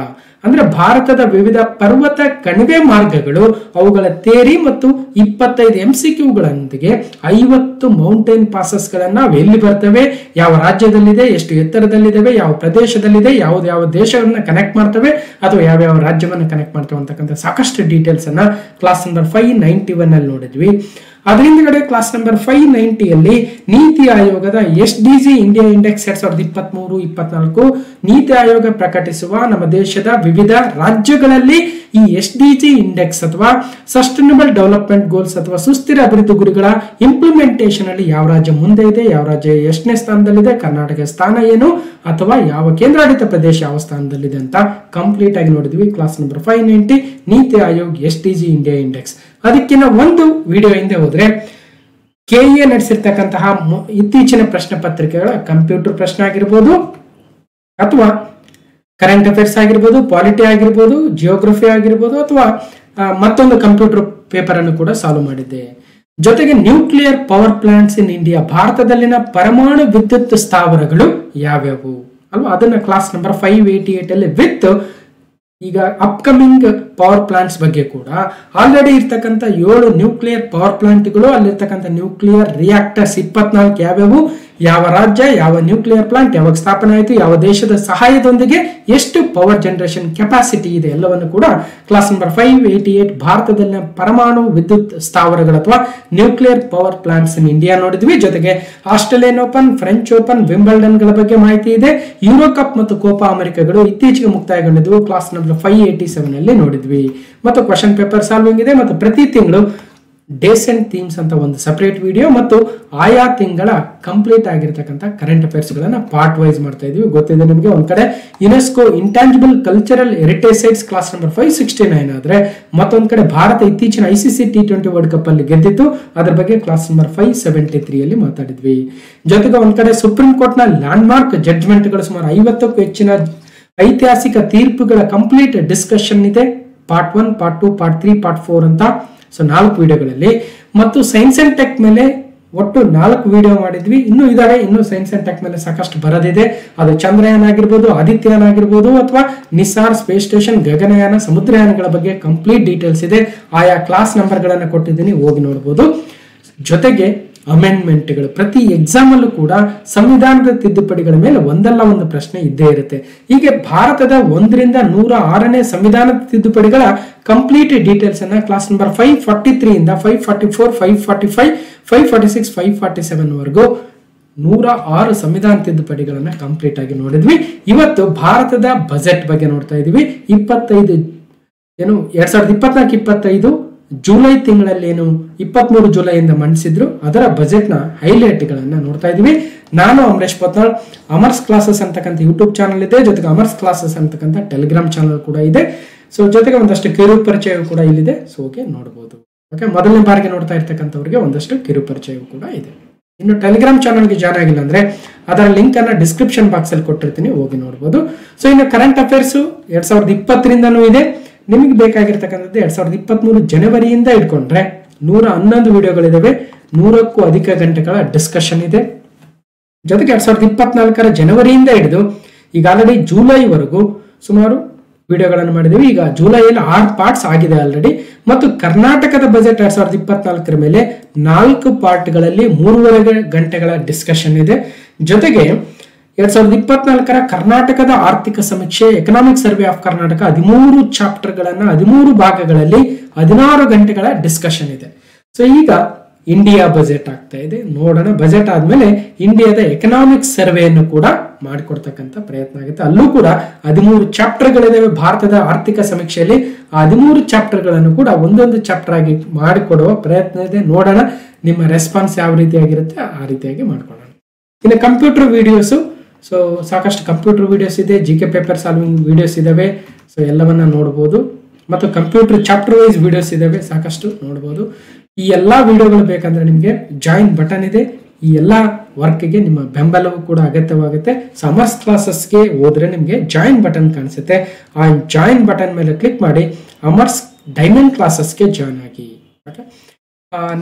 ಅಂದ್ರೆ ಭಾರತದ ವಿವಿಧ ಪರ್ವತ ಕಣಿವೆ ಮಾರ್ಗಗಳು, ಅವುಗಳ ಥಿಯರಿ ಮತ್ತು 25 MCQಗಳೊಂದಿಗೆ 50 ಮೌಂಟೇನ್ ಪಾಸಸ್ ಗಳನ್ನ ನಾವು ಎಲ್ಲಿ ಬರ್ತವೆ, ಯಾವ ರಾಜ್ಯದಲ್ಲಿದೆ, ಎಷ್ಟು ಎತ್ತರದಲ್ಲಿದ್ದಾವೆ, ಯಾವ ಪ್ರದೇಶದಲ್ಲಿದೆ, ಯಾವ ದೇಶವನ್ನ ಕನೆಕ್ಟ್ ಮಾಡ್ತವೆ ಅಥವಾ ಯಾವ ರಾಜ್ಯವನ್ನ ಕನೆಕ್ಟ್ ಮಾಡ್ತವೆ ಅಂತಕ್ಕಂಥ ಸಾಕಷ್ಟು ಡೀಟೇಲ್ಸ್ ಅನ್ನ ಕ್ಲಾಸ್ ನಂಬರ್ 591 ಅಲ್ಲಿ ನೋಡಿದ್ವಿ. ಅದರಿಂದಗಡೆ ಕ್ಲಾಸ್ ನಂಬರ್ 590 ಅಲ್ಲಿ ನೀತಿ ಆಯೋಗದ SDG India index 2023-24 NITI Aayog ಪ್ರಕಟಿಸುವ ನಮ್ಮ ದೇಶದ ವಿವಿಧ ರಾಜ್ಯಗಳಲ್ಲಿ ಈ SDG ಇಂಡೆಕ್ಸ್ ಅಥವಾ ಸಸ್ಟೈನಬಲ್ ಡೆವಲಪ್ಮೆಂಟ್ ಗೋಲ್ಸ್ ಅಥವಾ ಸುಸ್ಥಿರ ಅಭಿವೃದ್ಧಿ ಗುರಿಗಳ ಇಂಪ್ಲಿಮೆಂಟೇಷನ್ ಅಲ್ಲಿ ಯಾವ ರಾಜ್ಯ ಮುಂದೆ ಇದೆ, ಯಾವ ರಾಜ್ಯ ಎಷ್ಟನೇ ಸ್ಥಾನದಲ್ಲಿದೆ, ಕರ್ನಾಟಕ ಸ್ಥಾನ ಏನು, ಅಥವಾ ಯಾವ ಕೇಂದ್ರಾಡಳಿತ ಪ್ರದೇಶ ಯಾವ ಸ್ಥಾನದಲ್ಲಿದೆ ಅಂತ ಕಂಪ್ಲೀಟ್ ಆಗಿ ನೋಡಿದ್ವಿ. ಕ್ಲಾಸ್ ನಂಬರ್ 590 ನೀತಿ ಆಯೋಗ್ SDG ಇಂಡಿಯಾ ಇಂಡೆಕ್ಸ್. ಅದಕ್ಕಿಂತ ಒಂದು ವಿಡಿಯೋ ಹಿಂದೆ ಹೋದ್ರೆ KE ನಡೆಸಿರ್ತಕ್ಕಂತಹ ಇತ್ತೀಚಿನ ಪ್ರಶ್ನೆ ಪತ್ರಿಕೆಗಳ ಕಂಪ್ಯೂಟರ್ ಪ್ರಶ್ನೆ ಆಗಿರ್ಬೋದು, ಅಥವಾ ಕರೆಂಟ್ ಅಫೇರ್ಸ್ ಆಗಿರ್ಬೋದು, ಪಾಲಿಟಿ ಆಗಿರ್ಬೋದು, ಜಿಯೋಗ್ರಫಿ ಆಗಿರ್ಬೋದು, ಅಥವಾ ಮತ್ತೊಂದು ಕಂಪ್ಯೂಟರ್ ಪೇಪರ್ ಅನ್ನು ಕೂಡ ಸಾಲ್ವ್ ಮಾಡಿದ್ದೆ. ಜೊತೆಗೆ nuclear power plants in India, ಭಾರತದಲ್ಲಿನ ಪರಮಾಣು ವಿದ್ಯುತ್ ಸ್ಥಾವರಗಳು ಯಾವ್ಯಾವು ಅಲ್ವಾ, ಅದನ್ನ ಕ್ಲಾಸ್ ನಂಬರ್ 588 ಅಲ್ಲಿ ವಿತ್ ಈಗ ಅಪ್ಕಮಿಂಗ್ ಪವರ್ ಪ್ಲಾಂಟ್ಸ್ ಬಗ್ಗೆ ಕೂಡ ಆಲ್ರೆಡಿ ಇರ್ತಕ್ಕಂಥ 7 ನ್ಯೂಕ್ಲಿಯರ್ ಪವರ್ ಪ್ಲಾಂಟ್ಗಳು, ಅಲ್ಲಿರ್ತಕ್ಕಂಥ ನ್ಯೂಕ್ಲಿಯರ್ ರಿಯಾಕ್ಟರ್ಸ್ 24 ಯಾವ್ಯಾವು, ಯಾವ ರಾಜ್ಯ, ಯಾವ ನ್ಯೂಕ್ಲಿಯರ್ ಪ್ಲಾಂಟ್ ಯಾವಾಗ ಸ್ಥಾಪನೆ ಆಯಿತು, ಯಾವ ದೇಶದ ಸಹಾಯದೊಂದಿಗೆ ಎಷ್ಟು ಪವರ್ ಜನರೇಷನ್ ಕೆಪಾಸಿಟಿ ಇದೆ, ಎಲ್ಲವನ್ನು ಕೂಡ ಕ್ಲಾಸ್ ನಂಬರ್ 588 ಭಾರತದಲ್ಲಿನ ಪರಮಾಣು ವಿದ್ಯುತ್ ಸ್ಥಾವರಗಳು ಅಥವಾ nuclear power plants in India ನೋಡಿದ್ವಿ. ಜೊತೆಗೆ Australian open, French open, Wimbledon ಗಳ ಬಗ್ಗೆ ಮಾಹಿತಿ ಇದೆ. ಯೂರೋ ಕಪ್ ಮತ್ತು ಕೋಪಾ ಅಮೆರಿಕಗಳು ಇತ್ತೀಚೆಗೆ ಮುಕ್ತಾಯಗೊಂಡಿದ್ವು, ಕ್ಲಾಸ್ ನಂಬರ್ 587 ಅಲ್ಲಿ ನೋಡಿದ್ವಿ. ಮತ್ತು ಕ್ವಶನ್ ಪೇಪರ್ ಸಾಲ್ವಿಂಗ್ ಇದೆ. ಮತ್ತು ಪ್ರತಿ ತಿಂಗಳು ಡೇಸ್ ಅಂಡ್ ಥೀಮ್ಸ್ ಅಂತ ಒಂದು ಸಪರೇಟ್ ವಿಡಿಯೋ ಮತ್ತು ಆಯಾ ತಿಂಗಳ ಕಂಪ್ಲೀಟ್ ಆಗಿರ್ತಕ್ಕಂಥ ಕರೆಂಟ್ ಅಫೇರ್ಸ್ ಗಳನ್ನ ಪಾರ್ಟ್ ವೈಸ್ ಮಾಡ್ತಾ ಇದೀವಿ. ಗೊತ್ತಿದೆ ನಿಮಗೆ, ಒಂದ್ ಕಡೆ UNESCO intangible cultural heritage sites class number 569 ಆದ್ರೆ ಮತ್ತೊಂದ್ ಕಡೆ ಭಾರತ ಇತ್ತೀಚಿನ ICC T20 ವರ್ಲ್ಡ್ ಕಪ್ ಅಲ್ಲಿ ಗೆದ್ದಿತ್ತು, ಅದ್ರ ಬಗ್ಗೆ ಕ್ಲಾಸ್ ನಂಬರ್ 573 ಅಲ್ಲಿ ಮಾತಾಡಿದ್ವಿ. ಜೊತೆಗೆ ಒಂದ್ ಕಡೆ ಸುಪ್ರೀಂ ಕೋರ್ಟ್ ನ ಲ್ಯಾಂಡ್ ಮಾರ್ಕ್ ಜಡ್ಜ್ಮೆಂಟ್ ಗಳು ಸುಮಾರು 50ಕ್ಕೂ ಹೆಚ್ಚಿನ ಐತಿಹಾಸಿಕ ತೀರ್ಪುಗಳ ಕಂಪ್ಲೀಟ್ ಡಿಸ್ಕಷನ್ ಇದೆ. ಪಾರ್ಟ್ 1, ಪಾರ್ಟ್ 2, ಪಾರ್ಟ್ 3, ಪಾರ್ಟ್ 4 ಅಂತ. ಸೊ 4 ವಿಡಿಯೋಗಳಲ್ಲಿ ಮತ್ತು ಸೈನ್ಸ್ ಅಂಡ್ ಟೆಕ್ ಮೇಲೆ ಒಟ್ಟು 4 ವಿಡಿಯೋ ಮಾಡಿದ್ವಿ. ಇನ್ನೂ ಇದಾವೆ, ಇನ್ನು ಸೈನ್ಸ್ ಅಂಡ್ ಟೆಕ್ ಮೇಲೆ ಸಾಕಷ್ಟು ಬರೋದಿದೆ. ಅದು ಚಂದ್ರಯಾನ ಆಗಿರ್ಬೋದು, ಆದಿತ್ಯಯಾನ ಆಗಿರ್ಬೋದು, ಅಥವಾ ನಿಸಾರ್ ಸ್ಪೇಸ್ ಸ್ಟೇಷನ್, ಗಗನಯಾನ, ಸಮುದ್ರಯಾನಗಳ ಬಗ್ಗೆ ಕಂಪ್ಲೀಟ್ ಡೀಟೇಲ್ಸ್ ಇದೆ. ಆಯಾ ಕ್ಲಾಸ್ ನಂಬರ್ ಗಳನ್ನ ಕೊಟ್ಟಿದ್ದೀನಿ, ಹೋಗಿ ನೋಡ್ಬೋದು. ಜೊತೆಗೆ ಅಮೆಂಡ್ಮೆಂಟ್ಗಳು, ಪ್ರತಿ ಎಕ್ಸಾಮ್ ಅಲ್ಲೂ ಕೂಡ ಸಂವಿಧಾನದ ತಿದ್ದುಪಡಿಗಳ ಮೇಲೆ ಒಂದಲ್ಲ ಒಂದು ಪ್ರಶ್ನೆ ಇದ್ದೇ ಇರುತ್ತೆ. ಹೀಗೆ ಭಾರತದ 1ರಿಂದ 106ನೇ ಸಂವಿಧಾನದ ತಿದ್ದುಪಡಿಗಳ ಕಂಪ್ಲೀಟ್ ಡೀಟೇಲ್ಸ್ ಅನ್ನ ಕ್ಲಾಸ್ ನಂಬರ್ 543 ಇಂದ 544, 545, 546, 547 ವರೆಗೂ 106 ಸಂವಿಧಾನ ತಿದ್ದುಪಡಿಗಳನ್ನ ಕಂಪ್ಲೀಟ್ ಆಗಿ ನೋಡಿದ್ವಿ. ಇವತ್ತು ಭಾರತದ ಬಜೆಟ್ ಬಗ್ಗೆ ನೋಡ್ತಾ ಇದೀವಿ. 2024-25 ಜುಲೈ ತಿಂಗಳಲ್ಲಿ ಏನು 23 ಜುಲೈಯಿಂದ ಮಂಡಿಸಿದ್ರು ಅದರ ಬಜೆಟ್ ನ ಹೈಲೈಟ್ ಗಳನ್ನ ನೋಡ್ತಾ ಇದೀವಿ. ನಾನು ಅಮರೇಶ್ ಪತ್ನಾಳ್. ಅಮರ್ಸ್ ಕ್ಲಾಸಸ್ ಅಂತಕ್ಕಂಥ ಯೂಟ್ಯೂಬ್ ಚಾನಲ್ ಇದೆ, ಜೊತೆಗೆ ಅಮರ್ಸ್ ಕ್ಲಾಸಸ್ ಅಂತಕ್ಕಂಥ ಟೆಲಿಗ್ರಾಮ್ ಚಾನಲ್ ಕೂಡ ಇದೆ. ಸೊ ಜೊತೆಗೆ ಒಂದಷ್ಟು ಕಿರು ಪರಿಚಯ ಕೂಡ ಇಲ್ಲಿದೆ, ಸೊ ಓಕೆ ನೋಡಬಹುದು. ಓಕೆ, ಮೊದಲನೇ ಬಾರಿಗೆ ನೋಡ್ತಾ ಇರ್ತಕ್ಕಂಥವ್ರಿಗೆ ಒಂದಷ್ಟು ಕಿರು ಪರಿಚಯ ಕೂಡ ಇದೆ. ಇನ್ನು ಟೆಲಿಗ್ರಾಮ್ ಚಾನಲ್ಗೆ ಜಾಯ್ನ್ ಆಗಿಲ್ಲ ಅಂದ್ರೆ ಅದರ ಲಿಂಕ್ ಅನ್ನ ಡಿಸ್ಕ್ರಿಪ್ಷನ್ ಬಾಕ್ಸ್ ಅಲ್ಲಿ ಕೊಟ್ಟಿರ್ತೀನಿ, ಹೋಗಿ ನೋಡಬಹುದು. ಸೊ ಇನ್ನು ಕರೆಂಟ್ ಅಫೇರ್ಸ್ 2020ರಿಂದನೂ ಇದೆ. ನಿಮಗೆ ಬೇಕಾಗಿರ್ತಕ್ಕಂಥದ್ದು 2023 ಜನವರಿಯಿಂದ ಇಟ್ಕೊಂಡ್ರೆ 111 ವಿಡಿಯೋಗಳಿದಾವೆ, 100ಕ್ಕೂ ಅಧಿಕ ಗಂಟೆಗಳ ಡಿಸ್ಕಷನ್ ಇದೆ. ಜೊತೆಗೆ 2024 ಜನವರಿಯಿಂದ ಹಿಡಿದು ಈಗ ಆಲ್ರೆಡಿ ಜುಲೈವರೆಗೂ ಸುಮಾರು ವಿಡಿಯೋಗಳನ್ನು ಮಾಡಿದ್ದೀವಿ. ಈಗ ಜುಲೈಯಲ್ಲಿ 6 ಪಾರ್ಟ್ಸ್ ಆಗಿದೆ ಆಲ್ರೆಡಿ. ಮತ್ತು ಕರ್ನಾಟಕದ ಬಜೆಟ್ 2024 ಮೇಲೆ 4 ಪಾರ್ಟ್ಗಳಲ್ಲಿ 3.5 ಗಂಟೆಗಳ ಡಿಸ್ಕಷನ್ ಇದೆ. ಜೊತೆಗೆ 2024 ಕರ್ನಾಟಕದ ಆರ್ಥಿಕ ಸಮೀಕ್ಷೆ economic survey of Karnataka 13 chapter ಗಳನ್ನ 13 ಭಾಗಗಳಲ್ಲಿ 16 ಗಂಟೆಗಳ ಡಿಸ್ಕಷನ್ ಇದೆ. ಸೊ ಈಗ ಇಂಡಿಯಾ ಬಜೆಟ್ ಆಗ್ತಾ ಇದೆ, ನೋಡೋಣ. ಬಜೆಟ್ ಆದ್ಮೇಲೆ ಇಂಡಿಯಾದ ಎಕನಾಮಿಕ್ ಸರ್ವೆಯನ್ನು ಕೂಡ ಮಾಡಿಕೊಡ್ತಕ್ಕಂಥ ಪ್ರಯತ್ನ ಆಗುತ್ತೆ. ಅಲ್ಲೂ ಕೂಡ 13 ಚಾಪ್ಟರ್ ಗಳಿದಾವೆ ಭಾರತದ ಆರ್ಥಿಕ ಸಮೀಕ್ಷೆಯಲ್ಲಿ. ಆ 13 ಚಾಪ್ಟರ್ ಗಳನ್ನು ಕೂಡ ಒಂದೊಂದು ಚಾಪ್ಟರ್ ಆಗಿ ಮಾಡಿಕೊಡುವ ಪ್ರಯತ್ನ ಇದೆ. ನೋಡೋಣ ನಿಮ್ಮ ರೆಸ್ಪಾನ್ಸ್ ಯಾವ ರೀತಿಯಾಗಿರುತ್ತೆ, ಆ ರೀತಿಯಾಗಿ ಮಾಡ್ಕೊಳ್ಳೋಣ. ಇನ್ನು ಕಂಪ್ಯೂಟರ್ ವಿಡಿಯೋಸ್, ಸೊ ಸಾಕಷ್ಟು ಕಂಪ್ಯೂಟರ್ ವಿಡಿಯೋಸ್ ಇದೆ, GK ಪೇಪರ್ ಸಾಲ್ವಿಂಗ್ ವಿಡಿಯೋಸ್ ಇದಾವೆ. ಸೊ ಎಲ್ಲವನ್ನ ನೋಡಬಹುದು. ಮತ್ತು ಕಂಪ್ಯೂಟರ್ ಚಾಪ್ಟರ್ ವೈಸ್ ವಿಡಿಯೋಸ್ ಇದಾವೆ, ಸಾಕಷ್ಟು ನೋಡಬಹುದು. ಈ ಎಲ್ಲಾ ವಿಡಿಯೋಗಳು ಬೇಕಂದ್ರೆ ನಿಮಗೆ ಜಾಯಿನ್ ಬಟನ್ ಇದೆ. ಈ ಎಲ್ಲಾ ವರ್ಕ್ಗೆ ನಿಮ್ಮ ಬೆಂಬಲವೂ ಕೂಡ ಅಗತ್ಯವಾಗುತ್ತೆ. ಅಮರ್ಸ್ ಕ್ಲಾಸಸ್ಗೆ ಹೋದ್ರೆ ನಿಮಗೆ ಜಾಯಿನ್ ಬಟನ್ ಕಾಣಿಸುತ್ತೆ. ಆ ಜಾಯಿನ್ ಬಟನ್ ಮೇಲೆ ಕ್ಲಿಕ್ ಮಾಡಿ ಅಮರ್ಸ್ ಡೈಮಂಡ್ ಕ್ಲಾಸಸ್ಗೆ ಜಾಯಿನ್ ಆಗಿ.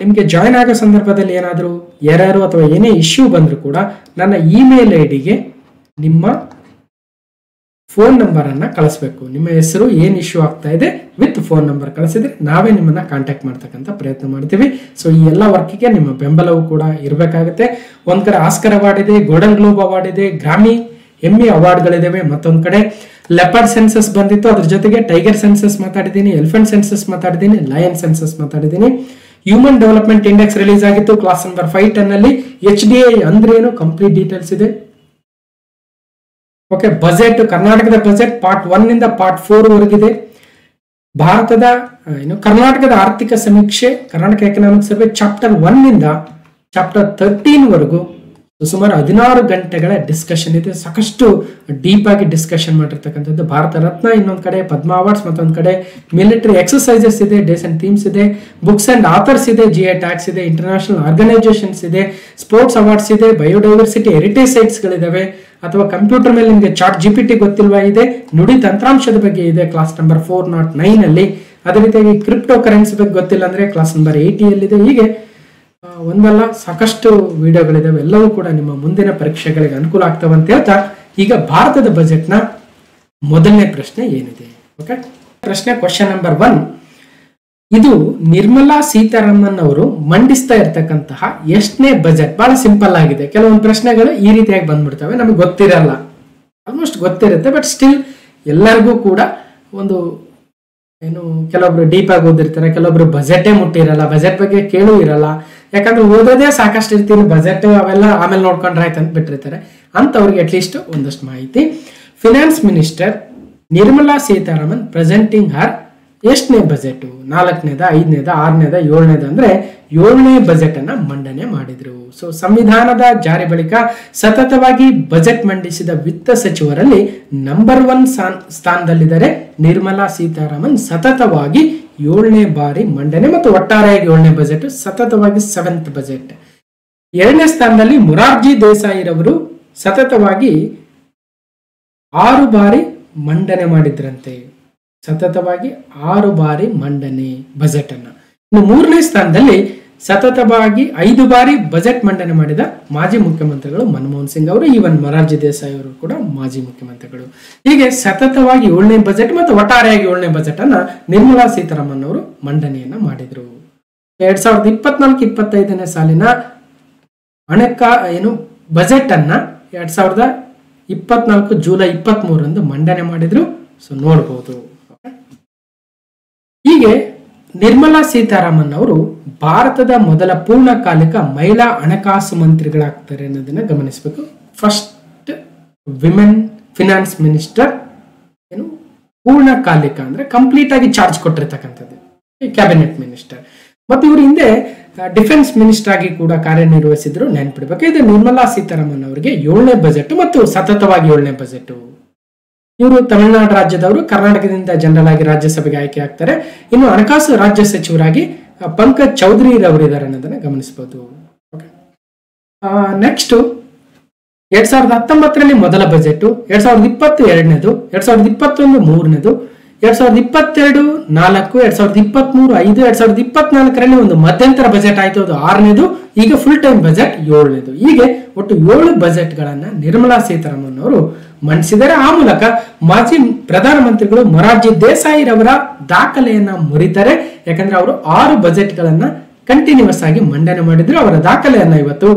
ನಿಮಗೆ ಜಾಯಿನ್ ಆಗೋ ಸಂದರ್ಭದಲ್ಲಿ ಏನಾದರೂ ಎರರ್ ಅಥವಾ ಏನೇ ಇಶ್ಯೂ ಬಂದರೂ ಕೂಡ ನನ್ನ ಇಮೇಲ್ ಐಡಿಗೆ ನಿಮ್ಮ ಫೋನ್ ನಂಬರ್ ಅನ್ನ ಕಳಿಸ್ಬೇಕು. ನಿಮ್ಮ ಹೆಸರು ಏನ್ ಇಶ್ಯೂ ಆಗ್ತಾ ಇದೆ ವಿತ್ ಫೋನ್ ನಂಬರ್ ಕಳಿಸಿದ್ರೆ ನಾವೇ ನಿಮ್ಮನ್ನ ಕಾಂಟ್ಯಾಕ್ಟ್ ಮಾಡ್ತಕ್ಕಂಥ ಪ್ರಯತ್ನ ಮಾಡ್ತೀವಿ. ಸೊ ಈ ಎಲ್ಲ ವರ್ಕಿಗೆ ನಿಮ್ಮ ಬೆಂಬಲವೂ ಕೂಡ ಇರಬೇಕಾಗುತ್ತೆ. ಒಂದ್ ಕಡೆ ಆಸ್ಕರ್ ಅವಾರ್ಡ್ ಇದೆ, ಗೋಲ್ಡನ್ ಗ್ಲೋಬ್ ಅವಾರ್ಡ್ ಇದೆ, ಗ್ರಾಮಿ ಎಮ್ಮಿ ಅವಾರ್ಡ್ಗಳಿದಾವೆ. ಮತ್ತೊಂದ್ ಕಡೆ ಲೆಪರ್ಡ್ ಸೆನ್ಸಸ್ ಬಂದಿತ್ತು, ಅದ್ರ ಜೊತೆಗೆ ಟೈಗರ್ ಸೆನ್ಸಸ್ ಮಾತಾಡಿದ್ದೀನಿ, ಎಲಿಫೆಂಟ್ ಸೆನ್ಸಸ್ ಮಾತಾಡಿದ್ದೀನಿ, ಲಯನ್ ಸೆನ್ಸಸ್ ಮಾತಾಡಿದ್ದೀನಿ. ಹ್ಯೂಮನ್ ಡೆವಲಪ್ಮೆಂಟ್ ಇಂಡೆಕ್ಸ್ ರಿಲೀಸ್ ಆಗಿತ್ತು ಕ್ಲಾಸ್ ನಂಬರ್ 510 ಅಲ್ಲಿ. HDI ಅಂದ್ರೆ ಏನು ಕಂಪ್ಲೀಟ್ ಡೀಟೇಲ್ಸ್ ಇದೆ. ಓಕೆ, ಬಜೆಟ್, ಕರ್ನಾಟಕದ ಬಜೆಟ್ ಪಾರ್ಟ್ 1 ನಿಂದ ಪಾರ್ಟ್ 4 ವರೆಗಿದೆ. ಭಾರತದ ಕರ್ನಾಟಕದ ಆರ್ಥಿಕ ಸಮೀಕ್ಷೆ, ಕರ್ನಾಟಕ ಎಕನಾಮಿಕ್ ಸರ್ವೆ ಚಾಪ್ಟರ್ 1 ನಿಂದ ಚಾಪ್ಟರ್ 13 ವರೆಗೂ ಸುಮಾರು 16 ಗಂಟೆಗಳ ಡಿಸ್ಕಷನ್ ಇದೆ. ಸಾಕಷ್ಟು ಡೀಪ್ ಆಗಿ ಡಿಸ್ಕಷನ್ ಮಾಡಿರ್ತಕ್ಕಂಥದ್ದು. ಭಾರತ ರತ್ನ ಇನ್ನೊಂದ್ ಕಡೆ, ಪದ್ಮ ಅವಾರ್ಡ್ಸ್ ಮತ್ತೊಂದ್ ಕಡೆ, ಮಿಲಿಟರಿ ಎಕ್ಸರ್ಸೈಸಸ್ ಇದೆ, ಡೇಸ್ ಅಂಡ್ ಥೀಮ್ಸ್ ಇದೆ, ಬುಕ್ಸ್ ಅಂಡ್ ಆಥರ್ಸ್ ಇದೆ, GI ಟ್ಯಾಕ್ಸ್ ಇದೆ, ಇಂಟರ್ನ್ಯಾಷನಲ್ ಆರ್ಗನೈಸೇಷನ್ಸ್ ಇದೆ, ಸ್ಪೋರ್ಟ್ಸ್ ಅವಾರ್ಡ್ಸ್ ಇದೆ, ಬಯೋಡೈವರ್ಸಿಟಿ ಹೆರಿಟೇಜ್ ಸೈಟ್ಸ್ ಗಳಿದಾವೆ. ಅಥವಾ ಕಂಪ್ಯೂಟರ್ ಮೇಲೆ ನಿಮಗೆ ಚಾಟ್ GPT ಗೊತ್ತಿಲ್ವಾ ಇದೆ, ನುಡಿ ತಂತ್ರಾಂಶದ ಬಗ್ಗೆ ಇದೆ ಕ್ಲಾಸ್ ನಂಬರ್ 409 ಅಲ್ಲಿ. ಅದೇ ರೀತಿಯಾಗಿ ಕ್ರಿಪ್ಟೋ ಕರೆನ್ಸಿ ಬಗ್ಗೆ ಗೊತ್ತಿಲ್ಲ ಅಂದ್ರೆ ಕ್ಲಾಸ್ ನಂಬರ್ 80 ಅಲ್ಲಿದೆ. ಹೀಗೆ ಒಂದಲ್ಲ ಸಾಕಷ್ಟು ವಿಡಿಯೋಗಳಿದಾವೆ. ಎಲ್ಲವೂ ಕೂಡ ನಿಮ್ಮ ಮುಂದಿನ ಪರೀಕ್ಷೆಗಳಿಗೆ ಅನುಕೂಲ ಆಗ್ತವೆ ಅಂತ ಹೇಳ್ತಾ ಈಗ ಭಾರತದ ಬಜೆಟ್ ನ ಮೊದಲನೇ ಪ್ರಶ್ನೆ ಏನಿದೆ. ಓಕೆ, ಪ್ರಶ್ನೆ ಕ್ವಶನ್ ನಂಬರ್ 1. ಇದು ನಿರ್ಮಲಾ ಸೀತಾರಾಮನ್ ಅವರು ಮಂಡಿಸ್ತಾ ಇರ್ತಕ್ಕಂತಹ ಎಷ್ಟನೇ ಬಜೆಟ್? ಬಹಳ ಸಿಂಪಲ್ ಆಗಿದೆ. ಕೆಲವೊಂದು ಪ್ರಶ್ನೆಗಳು ಈ ರೀತಿಯಾಗಿ ಬಂದ್ಬಿಡ್ತವೆ, ನಮಗೆ ಗೊತ್ತಿರಲ್ಲ, ಆಲ್ಮೋಸ್ಟ್ ಗೊತ್ತಿರುತ್ತೆ, ಬಟ್ ಸ್ಟಿಲ್ ಎಲ್ಲರಿಗೂ ಕೂಡ ಒಂದು ಏನು, ಕೆಲವೊಬ್ರು ಡೀಪ್ ಆಗಿ ಓದಿರ್ತಾರೆ, ಕೆಲವೊಬ್ರು ಬಜೆಟೇ ಮುಟ್ಟಿರಲ್ಲ, ಬಜೆಟ್ ಬಗ್ಗೆ ಕೇಳೂ ಇರಲ್ಲ. ಯಾಕಂದ್ರೆ ಓದೋದೇ ಸಾಕಷ್ಟು ಇರ್ತೀನಿ, ಬಜೆಟ್ ಅವೆಲ್ಲ ಆಮೇಲೆ ನೋಡ್ಕೊಂಡ್ರೆ ಆಯ್ತು ಅಂತ ಬಿಟ್ಟಿರ್ತಾರೆ. ಅಂತವ್ರಿಗೆ ಅಟ್ಲೀಸ್ಟ್ ಒಂದಷ್ಟು ಮಾಹಿತಿ. Finance minister Nirmala Sitharaman presenting her ಎಷ್ಟನೇ ಬಜೆಟ್, 4ನೇದ, 5ನೇದ, 6ನೇದ, 7ನೇದ ಅಂದ್ರೆ 7ನೇ ಬಜೆಟ್ ಅನ್ನ ಮಂಡನೆ ಮಾಡಿದ್ರು. ಸೊ ಸಂವಿಧಾನದ ಜಾರಿ ಬಳಿಕ ಸತತವಾಗಿ ಬಜೆಟ್ ಮಂಡಿಸಿದ ವಿತ್ತ ಸಚಿವರಲ್ಲಿ ನಂಬರ್ 1 ಸ್ಥಾನದಲ್ಲಿದ್ದಾರೆ ನಿರ್ಮಲಾ ಸೀತಾರಾಮನ್. ಸತತವಾಗಿ 7ನೇ ಬಾರಿ ಮಂಡನೆ ಮತ್ತು ಒಟ್ಟಾರೆಯಾಗಿ 7ನೇ ಬಜೆಟ್, ಸತತವಾಗಿ 7th ಬಜೆಟ್. 2ನೇ ಸ್ಥಾನದಲ್ಲಿ ಮೊರಾರ್ಜಿ ದೇಸಾಯಿ ರವರು ಸತತವಾಗಿ 6 ಬಾರಿ ಮಂಡನೆ ಮಾಡಿದ್ರಂತೆ. ಸತತವಾಗಿ 6 ಬಾರಿ ಮಂಡನೆ ಬಜೆಟ್ ಅನ್ನ. ಇನ್ನು 3ನೇ ಸ್ಥಾನದಲ್ಲಿ ಸತತವಾಗಿ 5 ಬಾರಿ ಬಜೆಟ್ ಮಂಡನೆ ಮಾಡಿದ ಮಾಜಿ ಮುಖ್ಯಮಂತ್ರಿಗಳು ಮನಮೋಹನ್ ಸಿಂಗ್ ಅವರು, ಈವನ್ ಮೊರಾರ್ಜಿ ದೇಸಾಯಿ ಅವರು ಕೂಡ ಮಾಜಿ ಮುಖ್ಯಮಂತ್ರಿಗಳು. ಹೀಗೆ ಸತತವಾಗಿ 7ನೇ ಬಜೆಟ್ ಮತ್ತು ಒಟ್ಟಾರೆಯಾಗಿ 7ನೇ ಬಜೆಟ್ ಅನ್ನ ನಿರ್ಮಲಾ ಸೀತಾರಾಮನ್ ಅವರು ಮಂಡನೆಯನ್ನ ಮಾಡಿದ್ರು. 2024-25ನೇ ಸಾಲಿನ ಬಜೆಟ್ ಅನ್ನ 2024 ಜುಲೈ 23ರಂದು ಮಂಡನೆ ಮಾಡಿದ್ರು. ಸೊ ನೋಡಬಹುದು. ಹೀಗೆ ನಿರ್ಮಲಾ ಸೀತಾರಾಮನ್ ಅವರು ಭಾರತದ ಮೊದಲ ಪೂರ್ಣಕಾಲಿಕ ಮಹಿಳಾ ಹಣಕಾಸು ಮಂತ್ರಿಗಳಾಗ್ತಾರೆ ಅನ್ನೋದನ್ನ ಗಮನಿಸಬೇಕು. ಫಸ್ಟ್ ವಿಮೆನ್ ಫಿನಾನ್ಸ್ ಮಿನಿಸ್ಟರ್, ಪೂರ್ಣಕಾಲಿಕ ಅಂದ್ರೆ ಕಂಪ್ಲೀಟ್ ಆಗಿ ಚಾರ್ಜ್ ಕೊಟ್ಟಿರ್ತಕ್ಕಂಥದ್ದು ಕ್ಯಾಬಿನೆಟ್ ಮಿನಿಸ್ಟರ್. ಮತ್ತು ಇವರು ಹಿಂದೆ ಡಿಫೆನ್ಸ್ ಮಿನಿಸ್ಟರ್ ಆಗಿ ಕೂಡ ಕಾರ್ಯನಿರ್ವಹಿಸಿದ್ರು, ನೆನ್ಪಿಡ್ಬೇಕು. ಇದು ನಿರ್ಮಲಾ ಸೀತಾರಾಮನ್ ಅವರಿಗೆ 7ನೇ ಬಜೆಟ್ ಮತ್ತು ಸತತವಾಗಿ 7ನೇ ಬಜೆಟ್. ಇವರು ತಮಿಳುನಾಡು ರಾಜ್ಯದವರು, ಕರ್ನಾಟಕದಿಂದ ಜನರಲ್ ಆಗಿ ರಾಜ್ಯಸಭೆಗೆ ಆಯ್ಕೆ ಆಗ್ತಾರೆ. ಇನ್ನು ಹಣಕಾಸು ರಾಜ್ಯ ಸಚಿವರಾಗಿ ಪಂಕಜ್ ಚೌಧರಿ ರವರು ಇದ್ದಾರೆ ಅನ್ನೋದನ್ನ ಗಮನಿಸಬಹುದು. ನೆಕ್ಸ್ಟ್ 2019ರಲ್ಲಿ ಮೊದಲ ಬಜೆಟ್, 2020 ಎರಡನೇದು, 2021 ಮೂರನೇದು, 2022 4, 2023 5, 2024ರಲ್ಲಿ ಒಂದು ಮಧ್ಯಂತರ ಬಜೆಟ್ ಆಯ್ತು, ಅದು 6ನೇದು. ಈಗ ಫುಲ್ ಟೈಮ್ ಬಜೆಟ್ 7ನೇದು. ಹೀಗೆ ಒಟ್ಟು 7 ಬಜೆಟ್ ಗಳನ್ನ ನಿರ್ಮಲಾ ಸೀತಾರಾಮನ್ ಅವರು ಮಂಡಿಸಿದ್ದಾರೆ. ಆ ಮೂಲಕ ಮಾಜಿ ಪ್ರಧಾನಮಂತ್ರಿಗಳು ಮೊರಾರ್ಜಿ ದೇಸಾಯಿ ರವರ ದಾಖಲೆಯನ್ನ ಮುರಿತಾರೆ. ಯಾಕಂದ್ರೆ ಅವರು 6 ಬಜೆಟ್ ಗಳನ್ನ ಕಂಟಿನ್ಯೂಸ್ ಆಗಿ ಮಂಡನೆ ಮಾಡಿದ್ರು. ಅವರ ದಾಖಲೆಯನ್ನ ಇವತ್ತು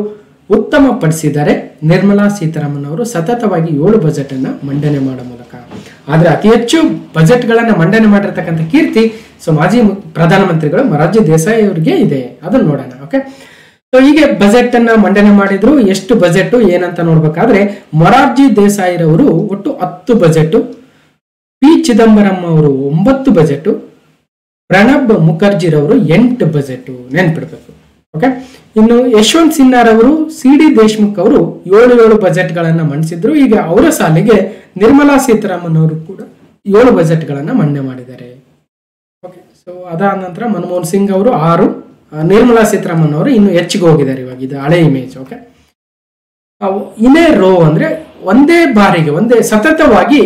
ಉತ್ತಮ ಪಡಿಸಿದ್ದಾರೆ ನಿರ್ಮಲಾ ಸೀತಾರಾಮನ್ ಅವರು ಸತತವಾಗಿ 7 ಬಜೆಟ್ ಅನ್ನ ಮಂಡನೆ ಮಾಡೋ ಮೂಲಕ. ಆದ್ರೆ ಅತಿ ಹೆಚ್ಚು ಬಜೆಟ್ ಗಳನ್ನ ಮಂಡನೆ ಮಾಡಿರ್ತಕ್ಕಂಥ ಕೀರ್ತಿ ಮಾಜಿ ಪ್ರಧಾನಮಂತ್ರಿಗಳು ಮೊರಾರ್ಜಿ ದೇಸಾಯಿ ಅವರಿಗೆ ಇದೆ. ಅದನ್ನ ನೋಡೋಣ. ಓಕೆ, ಸೊ ಹೀಗೆ ಬಜೆಟ್ ಅನ್ನ ಮಂಡನೆ ಮಾಡಿದ್ರು. ಎಷ್ಟು ಬಜೆಟ್ ಏನಂತ ನೋಡ್ಬೇಕಾದ್ರೆ ಮೊರಾರ್ಜಿ ದೇಸಾಯಿ ರವರು ಒಟ್ಟು 10 ಬಜೆಟ್, ಪಿ ಚಿದಂಬರಂ ಅವರು 9 ಬಜೆಟ್, ಪ್ರಣಬ್ ಮುಖರ್ಜಿ ರವರು 8 ಬಜೆಟ್, ನೆನ್ಪಿಡ್ಬೇಕು. ಓಕೆ, ಇನ್ನು ಯಶವಂತ್ ಸಿನ್ಹಾ ರವರು, ಸಿ ಡಿ ದೇಶ್ಮುಖ್ ಅವರು 7 ಬಜೆಟ್ ಗಳನ್ನ ಮಂಡಿಸಿದ್ರು. ಈಗ ಅವರ ಸಾಲಿಗೆ ನಿರ್ಮಲಾ ಸೀತಾರಾಮನ್ ಅವರು ಕೂಡ 7 ಬಜೆಟ್ ಗಳನ್ನ ಮಂಡನೆ ಮಾಡಿದ್ದಾರೆ. ಓಕೆ, ಸೊ ಅದಾದ ನಂತರ ಮನಮೋಹನ್ ಸಿಂಗ್ ಅವರು 6, ನಿರ್ಮಲಾ ಸೀತಾರಾಮನ್ ಅವರು ಇನ್ನು ಹೆಚ್ಚಿಗೆ ಹೋಗಿದ್ದಾರೆ. ಇವಾಗ ಇದು ಹಳೆ ಇಮೇಜ್. ಓಕೆ, ಇನೇ ರೋ ಅಂದ್ರೆ ಒಂದೇ ಸತತವಾಗಿ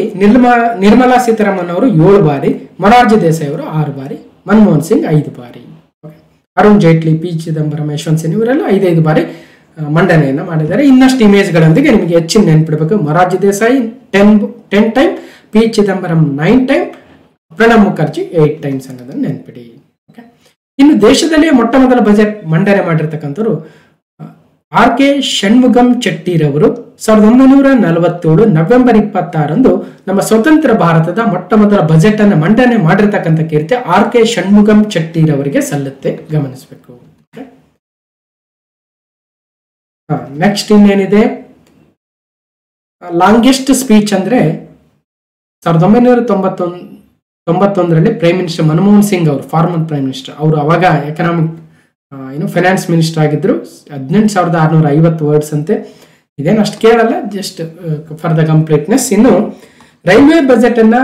ನಿರ್ಮಲಾ ಸೀತಾರಾಮನ್ ಅವರು 7 ಬಾರಿ, ಮೊರಾರ್ಜಿ ದೇಸಾಯಿ ಅವರು 6 ಬಾರಿ, ಮನಮೋಹನ್ ಸಿಂಗ್ 5 ಬಾರಿ, ಅರುಣ್ ಜೇಟ್ಲಿ, ಪಿ ಚಿದಂಬರಂ, ಯಶವಂತ್ ಸಿನ್ಹಾ ಇವರೆಲ್ಲ 5 ಬಾರಿ ಮಂಡನೆಯನ್ನ ಮಾಡಿದ್ದಾರೆ. ಇನ್ನಷ್ಟು ಇಮೇಜ್ಗಳೊಂದಿಗೆ ನಿಮಗೆ ಹೆಚ್ಚಿನ ನೆನ್ಪಿಡಬೇಕು. Morarji Desai 10 time, P Chidambaram 9 time, Pranab Mukherjee 8 times ಅನ್ನೋದನ್ನ ನೆನ್ಪಿಡಿ. ಓಕೆ, ಇನ್ನು ದೇಶದಲ್ಲಿಯೇ ಮೊಟ್ಟ ಮೊದಲ ಬಜೆಟ್ ಮಂಡನೆ ಮಾಡಿರ್ತಕ್ಕಂಥವ್ರು ಆರ್ ಕೆ ಷಣ್ಮುಗಂ ಚೆಟ್ಟಿರವರು 1947 ನವೆಂಬರ್ 26ರಂದು ನಮ್ಮ ಸ್ವತಂತ್ರ ಭಾರತದ ಮೊಟ್ಟ ಮೊದಲ ಬಜೆಟ್ ಅನ್ನು ಮಂಡನೆ ಮಾಡಿರ್ತಕ್ಕಂಥ ಕೀರ್ತಿ ಆರ್ ಕೆ ಷಣ್ಮುಗಂ ಚೆಟ್ಟಿರವರಿಗೆ ಸಲ್ಲುತ್ತೆ, ಗಮನಿಸಬೇಕು. ನೆಕ್ಸ್ಟ್ ಇನ್ನೇನಿದೆ, ಲಾಂಗೆಸ್ಟ್ ಸ್ಪೀಚ್ ಅಂದ್ರೆ 1991ರಲ್ಲಿ ಪ್ರೈಮ್ ಮಿನಿಸ್ಟರ್ ಮನಮೋಹನ್ ಸಿಂಗ್ ಅವರು, ಫಾರ್ಮರ್ ಪ್ರೈಮ್ ಮಿನಿಸ್ಟರ್ ಅವರು, ಅವಾಗ ಎಕನಾಮಿಕ್ ಫೈನಾನ್ಸ್ ಮಿನಿಸ್ಟರ್ ಆಗಿದ್ರು. 18,650 ವರ್ಡ್ಸ್ ಅಂತೆ. ಇದೇನು ಅಷ್ಟು ಕೇಳಲ್ಲ, ಜಸ್ಟ್ ಫಾರ್ ದ ಕಂಪ್ಲೀಟ್ನೆಸ್. ಇನ್ನು ರೈಲ್ವೆ ಬಜೆಟ್ ಅನ್ನ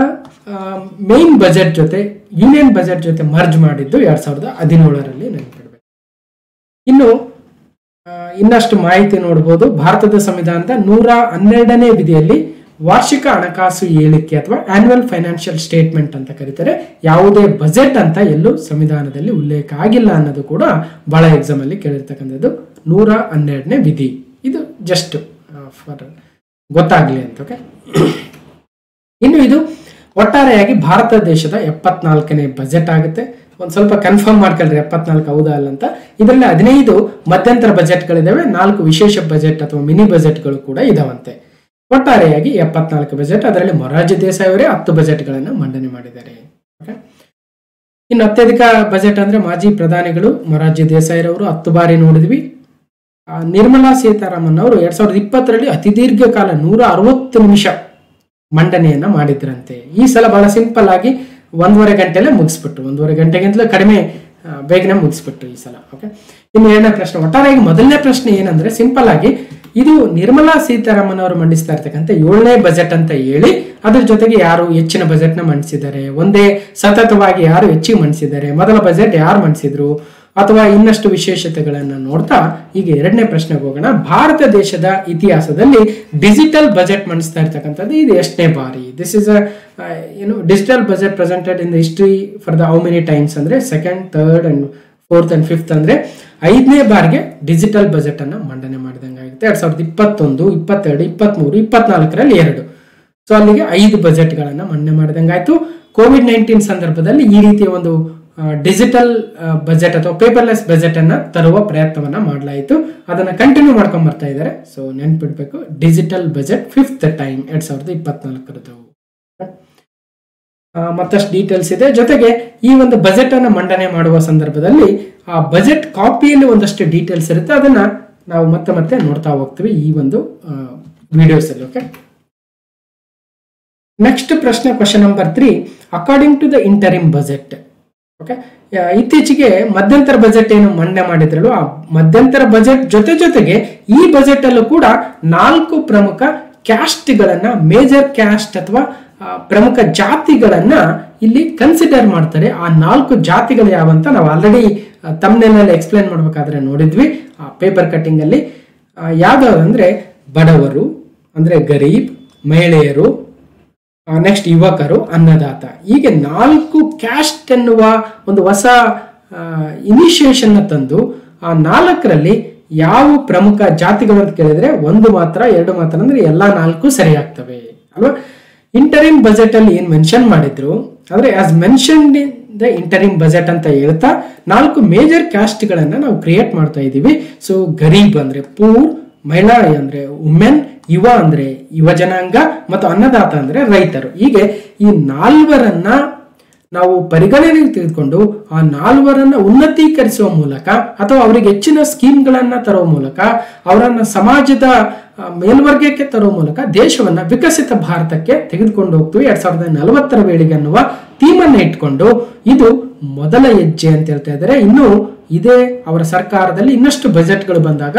ಮೇನ್ ಬಜೆಟ್ ಜೊತೆ, ಯೂನಿಯನ್ ಬಜೆಟ್ ಜೊತೆ ಮರ್ಜ್ ಮಾಡಿದ್ದು 2017ರಲ್ಲಿ ನೆನಪಿಡಬೇಕು. ಇನ್ನು ಇನ್ನಷ್ಟು ಮಾಹಿತಿ ನೋಡಬಹುದು. ಭಾರತದ ಸಂವಿಧಾನದ 112ನೇ ವಿಧಿಯಲ್ಲಿ ವಾರ್ಷಿಕ ಹಣಕಾಸು ಹೇಳಿಕೆ ಅಥವಾ ಆನ್ಯುವಲ್ ಫೈನಾನ್ಷಿಯಲ್ ಸ್ಟೇಟ್ಮೆಂಟ್ ಅಂತ ಕರೀತಾರೆ. ಯಾವುದೇ ಬಜೆಟ್ ಅಂತ ಎಲ್ಲೂ ಸಂವಿಧಾನದಲ್ಲಿ ಉಲ್ಲೇಖ ಆಗಿಲ್ಲ ಅನ್ನೋದು ಕೂಡ ಬಹಳ ಎಕ್ಸಾಮ್ ಅಲ್ಲಿ ಕೇಳಿರ್ತಕ್ಕಂಥದ್ದು. 112ನೇ ವಿಧಿ, ಇದು ಜಸ್ಟ್ ಫಾರ್ ಗೊತ್ತಾಗ್ಲಿ ಅಂತ. ಓಕೆ, ಇನ್ನು ಇದು ಒಟ್ಟಾರೆಯಾಗಿ ಭಾರತ ದೇಶದ 74ನೇ ಬಜೆಟ್ ಆಗುತ್ತೆ. ಒಂದ್ ಸ್ವಲ್ಪ ಕನ್ಫರ್ಮ್ ಮಾಡ್ಕೊಳ್ರಿ 74 ಹೌದಾ ಅಲ್ಲ ಅಂತ. ಇದರಲ್ಲಿ 15 ಮಧ್ಯಂತರ ಬಜೆಟ್ಗಳಿದಾವೆ, 4 ವಿಶೇಷ ಬಜೆಟ್ ಅಥವಾ ಮಿನಿ ಬಜೆಟ್ಗಳು ಕೂಡ ಇದಾವಂತೆ. ಒಟ್ಟಾರೆಯಾಗಿ 74 ಬಜೆಟ್. ಅದರಲ್ಲಿ ಮೊರಾರ್ಜಿ ದೇಸಾಯಿ ಅವರೇ 10 ಬಜೆಟ್ಗಳನ್ನು ಮಂಡನೆ ಮಾಡಿದ್ದಾರೆ. ಇನ್ನು ಅತ್ಯಧಿಕ ಬಜೆಟ್ ಅಂದ್ರೆ ಮಾಜಿ ಪ್ರಧಾನಿಗಳು ಮೊರಾರ್ಜಿ ದೇಸಾಯಿ ರವರು 10 ಬಾರಿ ನೋಡಿದ್ವಿ. ನಿರ್ಮಲಾ ಸೀತಾರಾಮನ್ ಅವರು 2020ರಲ್ಲಿ ಅತಿ ದೀರ್ಘಕಾಲ 160 ನಿಮಿಷ ಮಂಡನೆಯನ್ನ ಮಾಡಿದ್ರಂತೆ. ಈ ಸಲ ಬಹಳ ಸಿಂಪಲ್ ಆಗಿ 1.5 ಗಂಟೆಲೆ ಮುಗಿಸ್ಬಿಟ್ರು, 1.5 ಗಂಟೆಗಿಂತಲೂ ಕಡಿಮೆ ಬೇಗನೆ ಮುಗಿಸ್ಬಿಟ್ರು ಈ ಸಲ. ಓಕೆ, ಇನ್ನು ಎರಡನೇ ಪ್ರಶ್ನೆ. ಒಟ್ಟಾರೆಯಾಗಿ ಮೊದಲನೇ ಪ್ರಶ್ನೆ ಏನಂದ್ರೆ ಸಿಂಪಲ್ ಆಗಿ ಇದು ನಿರ್ಮಲಾ ಸೀತಾರಾಮನ್ ಅವರು ಮಂಡಿಸ್ತಾ ಇರ್ತಕ್ಕಂಥ 7ನೇ ಬಜೆಟ್ ಅಂತ ಹೇಳಿ, ಅದ್ರ ಜೊತೆಗೆ ಯಾರು ಹೆಚ್ಚಿನ ಬಜೆಟ್ ನ ಮಂಡಿಸಿದ್ದಾರೆ, ಒಂದೇ ಸತತವಾಗಿ ಯಾರು ಹೆಚ್ಚಿಗೆ ಮಂಡಿಸಿದ್ದಾರೆ, ಮೊದಲ ಬಜೆಟ್ ಯಾರು ಮಂಡಿಸಿದ್ರು, ಅಥವಾ ಇನ್ನಷ್ಟು ವಿಶೇಷತೆಗಳನ್ನ ನೋಡ್ತಾ ಈಗ ಎರಡನೇ ಪ್ರಶ್ನೆಗೆ ಹೋಗೋಣ. ಭಾರತ ದೇಶದ ಇತಿಹಾಸದಲ್ಲಿ ಡಿಜಿಟಲ್ ಬಜೆಟ್ ಮಂಡಿಸ್ತಾ ಇರ್ತಕ್ಕಂಥದ್ದು ಇದು ಎಷ್ಟನೇ ಬಾರಿ? This is digital budget presented in the history for the how many times ಅಂದ್ರೆ 2nd, 3rd and 4th and 5th ಅಂದ್ರೆ 5ನೇ ಬಾರಿಗೆ ಡಿಜಿಟಲ್ ಬಜೆಟ್ ಅನ್ನ ಮಂಡನೆ ಮಾಡಿದಂಗಾಗುತ್ತೆ. 2021, 22, 23, 24ರಲ್ಲಿ 2. ಸೊ ಅಲ್ಲಿಗೆ 5 ಬಜೆಟ್ಗಳನ್ನ ಮಂಡನೆ ಮಾಡಿದಂಗಾಯ್ತು. COVID-19 ಸಂದರ್ಭದಲ್ಲಿ ಈ ರೀತಿಯ ಒಂದು ಡಿಜಿಟಲ್ ಬಜೆಟ್ ಅಥವಾ ಪೇಪರ್ಲೆಸ್ ಬಜೆಟ್ ಅನ್ನ ತರುವ ಪ್ರಯತ್ನವನ್ನ ಮಾಡಲಾಯಿತು. ಅದನ್ನ ಕಂಟಿನ್ಯೂ ಮಾಡ್ಕೊಂಡ್ ಬರ್ತಾ ಇದ್ದಾರೆ. ಸೊ ನೆನ್ಪಿಡ್ಬೇಕು, ಡಿಜಿಟಲ್ ಬಜೆಟ್ 5th ಟೈಮ್ 2024ರದು. ಮತ್ತಷ್ಟು ಡೀಟೇಲ್ಸ್ ಇದೆ. ಜೊತೆಗೆ ಈ ಒಂದು ಬಜೆಟ್ ಅನ್ನು ಮಂಡನೆ ಮಾಡುವ ಸಂದರ್ಭದಲ್ಲಿ ಆ ಬಜೆಟ್ ಕಾಪಿಯಲ್ಲಿ ಒಂದಷ್ಟು ಡೀಟೇಲ್ಸ್ ಇರುತ್ತೆ, ಅದನ್ನ ನಾವು ಮತ್ತೆ ನೋಡ್ತಾ ಹೋಗ್ತೀವಿ ಈ ಒಂದು ವಿಡಿಯೋಸ್ ಅಲ್ಲಿ. ಓಕೆ, ನೆಕ್ಸ್ಟ್ ಪ್ರಶ್ನೆ, question number 3. According to the interim budget, okay, ಇತ್ತೀಚೆಗೆ ಮಧ್ಯಂತರ ಬಜೆಟ್ ಏನು ಮಂಡನೆ ಮಾಡಿದ್ರಲ್ಲ, ಆ ಮಧ್ಯಂತರ ಬಜೆಟ್ ಜೊತೆಗೆ ಈ ಬಜೆಟ್ ಅಲ್ಲೂ ಕೂಡ 4 ಪ್ರಮುಖ ಕ್ಯಾಸ್ಟ್ಗಳನ್ನ, ಮೇಜರ್ ಕ್ಯಾಸ್ಟ್ ಅಥವಾ ಪ್ರಮುಖ ಜಾತಿಗಳನ್ನ ಇಲ್ಲಿ ಕನ್ಸಿಡರ್ ಮಾಡ್ತಾರೆ. ಆ 4 ಜಾತಿಗಳು ಯಾವಂತ ನಾವು ಆಲ್ರೆಡಿ ತಮ್ನೇಲ್ ಎಕ್ಸ್ಪ್ಲೇನ್ ಮಾಡ್ಬೇಕಾದ್ರೆ ನೋಡಿದ್ವಿ ಆ ಪೇಪರ್ ಕಟ್ಟಿಂಗ್ ಅಲ್ಲಿ. ಯಾವ್ದಾವಂದ್ರೆ ಬಡವರು ಅಂದ್ರೆ ಗರೀಬ್, ಮಹಿಳೆಯರು, ನೆಕ್ಸ್ಟ್ ಯುವಕರು, ಅನ್ನದಾತ. ಹೀಗೆ 4 ಕ್ಯಾಸ್ಟ್ ಎನ್ನುವ ಒಂದು ಹೊಸ ಇನಿಷಿಯೇಷನ್ ತಂದು ಆ 4ರಲ್ಲಿ ಯಾವ ಪ್ರಮುಖ ಜಾತಿಗಳು ಅಂತ ಕೇಳಿದ್ರೆ 1 ಮಾತ್ರ 2 ಮಾತ್ರ ಅಂದ್ರೆ ಎಲ್ಲಾ 4 ಸರಿ ಆಗ್ತವೆ ಅಲ್ವಾ. ಇಂಟರಿಮ್ ಬಜೆಟ್ ಅಲ್ಲಿ ಏನ್ ಮೆನ್ಷನ್ ಮಾಡಿದ್ರು ಅಂದ್ರೆ as mentioned in the interim budget ಅಂತ ಹೇಳ್ತಾ 4 ಮೇಜರ್ ಕ್ಯಾಸ್ಟ್ ಗಳನ್ನ ನಾವು ಕ್ರಿಯೇಟ್ ಮಾಡ್ತಾ ಇದೀವಿ. ಸೊ ಗರೀಬ್ ಅಂದ್ರೆ ಪೂರ್, ಮಹಿಳಾ ಅಂದ್ರೆ ವುಮೆನ್, ಯುವ ಅಂದ್ರೆ ಯುವ ಜನಾಂಗ, ಮತ್ತು ಅನ್ನದಾತ ಅಂದ್ರೆ ರೈತರು. ಹೀಗೆ ಈ 4ರನ್ನ ನಾವು ಪರಿಗಣನೆಗೆ ತೆಗೆದುಕೊಂಡು ಆ 4ರನ್ನ ಉನ್ನತೀಕರಿಸುವ ಮೂಲಕ ಅಥವಾ ಅವರಿಗೆ ಹೆಚ್ಚಿನ ಸ್ಕೀಮ್ಗಳನ್ನ ತರುವ ಮೂಲಕ ಅವರನ್ನ ಸಮಾಜದ ಮೇಲ್ವರ್ಗಕ್ಕೆ ತರುವ ಮೂಲಕ ದೇಶವನ್ನ ವಿಕಸಿತ ಭಾರತಕ್ಕೆ ತೆಗೆದುಕೊಂಡು ಹೋಗ್ತೀವಿ 2040ರ ವೇಳೆಗೆ ಅನ್ನುವ ಥೀಮನ್ನು ಇಟ್ಕೊಂಡು ಇದು ಮೊದಲ ಹೆಜ್ಜೆ ಅಂತ ಹೇಳ್ತಾ ಇದ್ದಾರೆ. ಇನ್ನು ಇದೇ ಅವರ ಸರ್ಕಾರದಲ್ಲಿ ಇನ್ನಷ್ಟು ಬಜೆಟ್ಗಳು ಬಂದಾಗ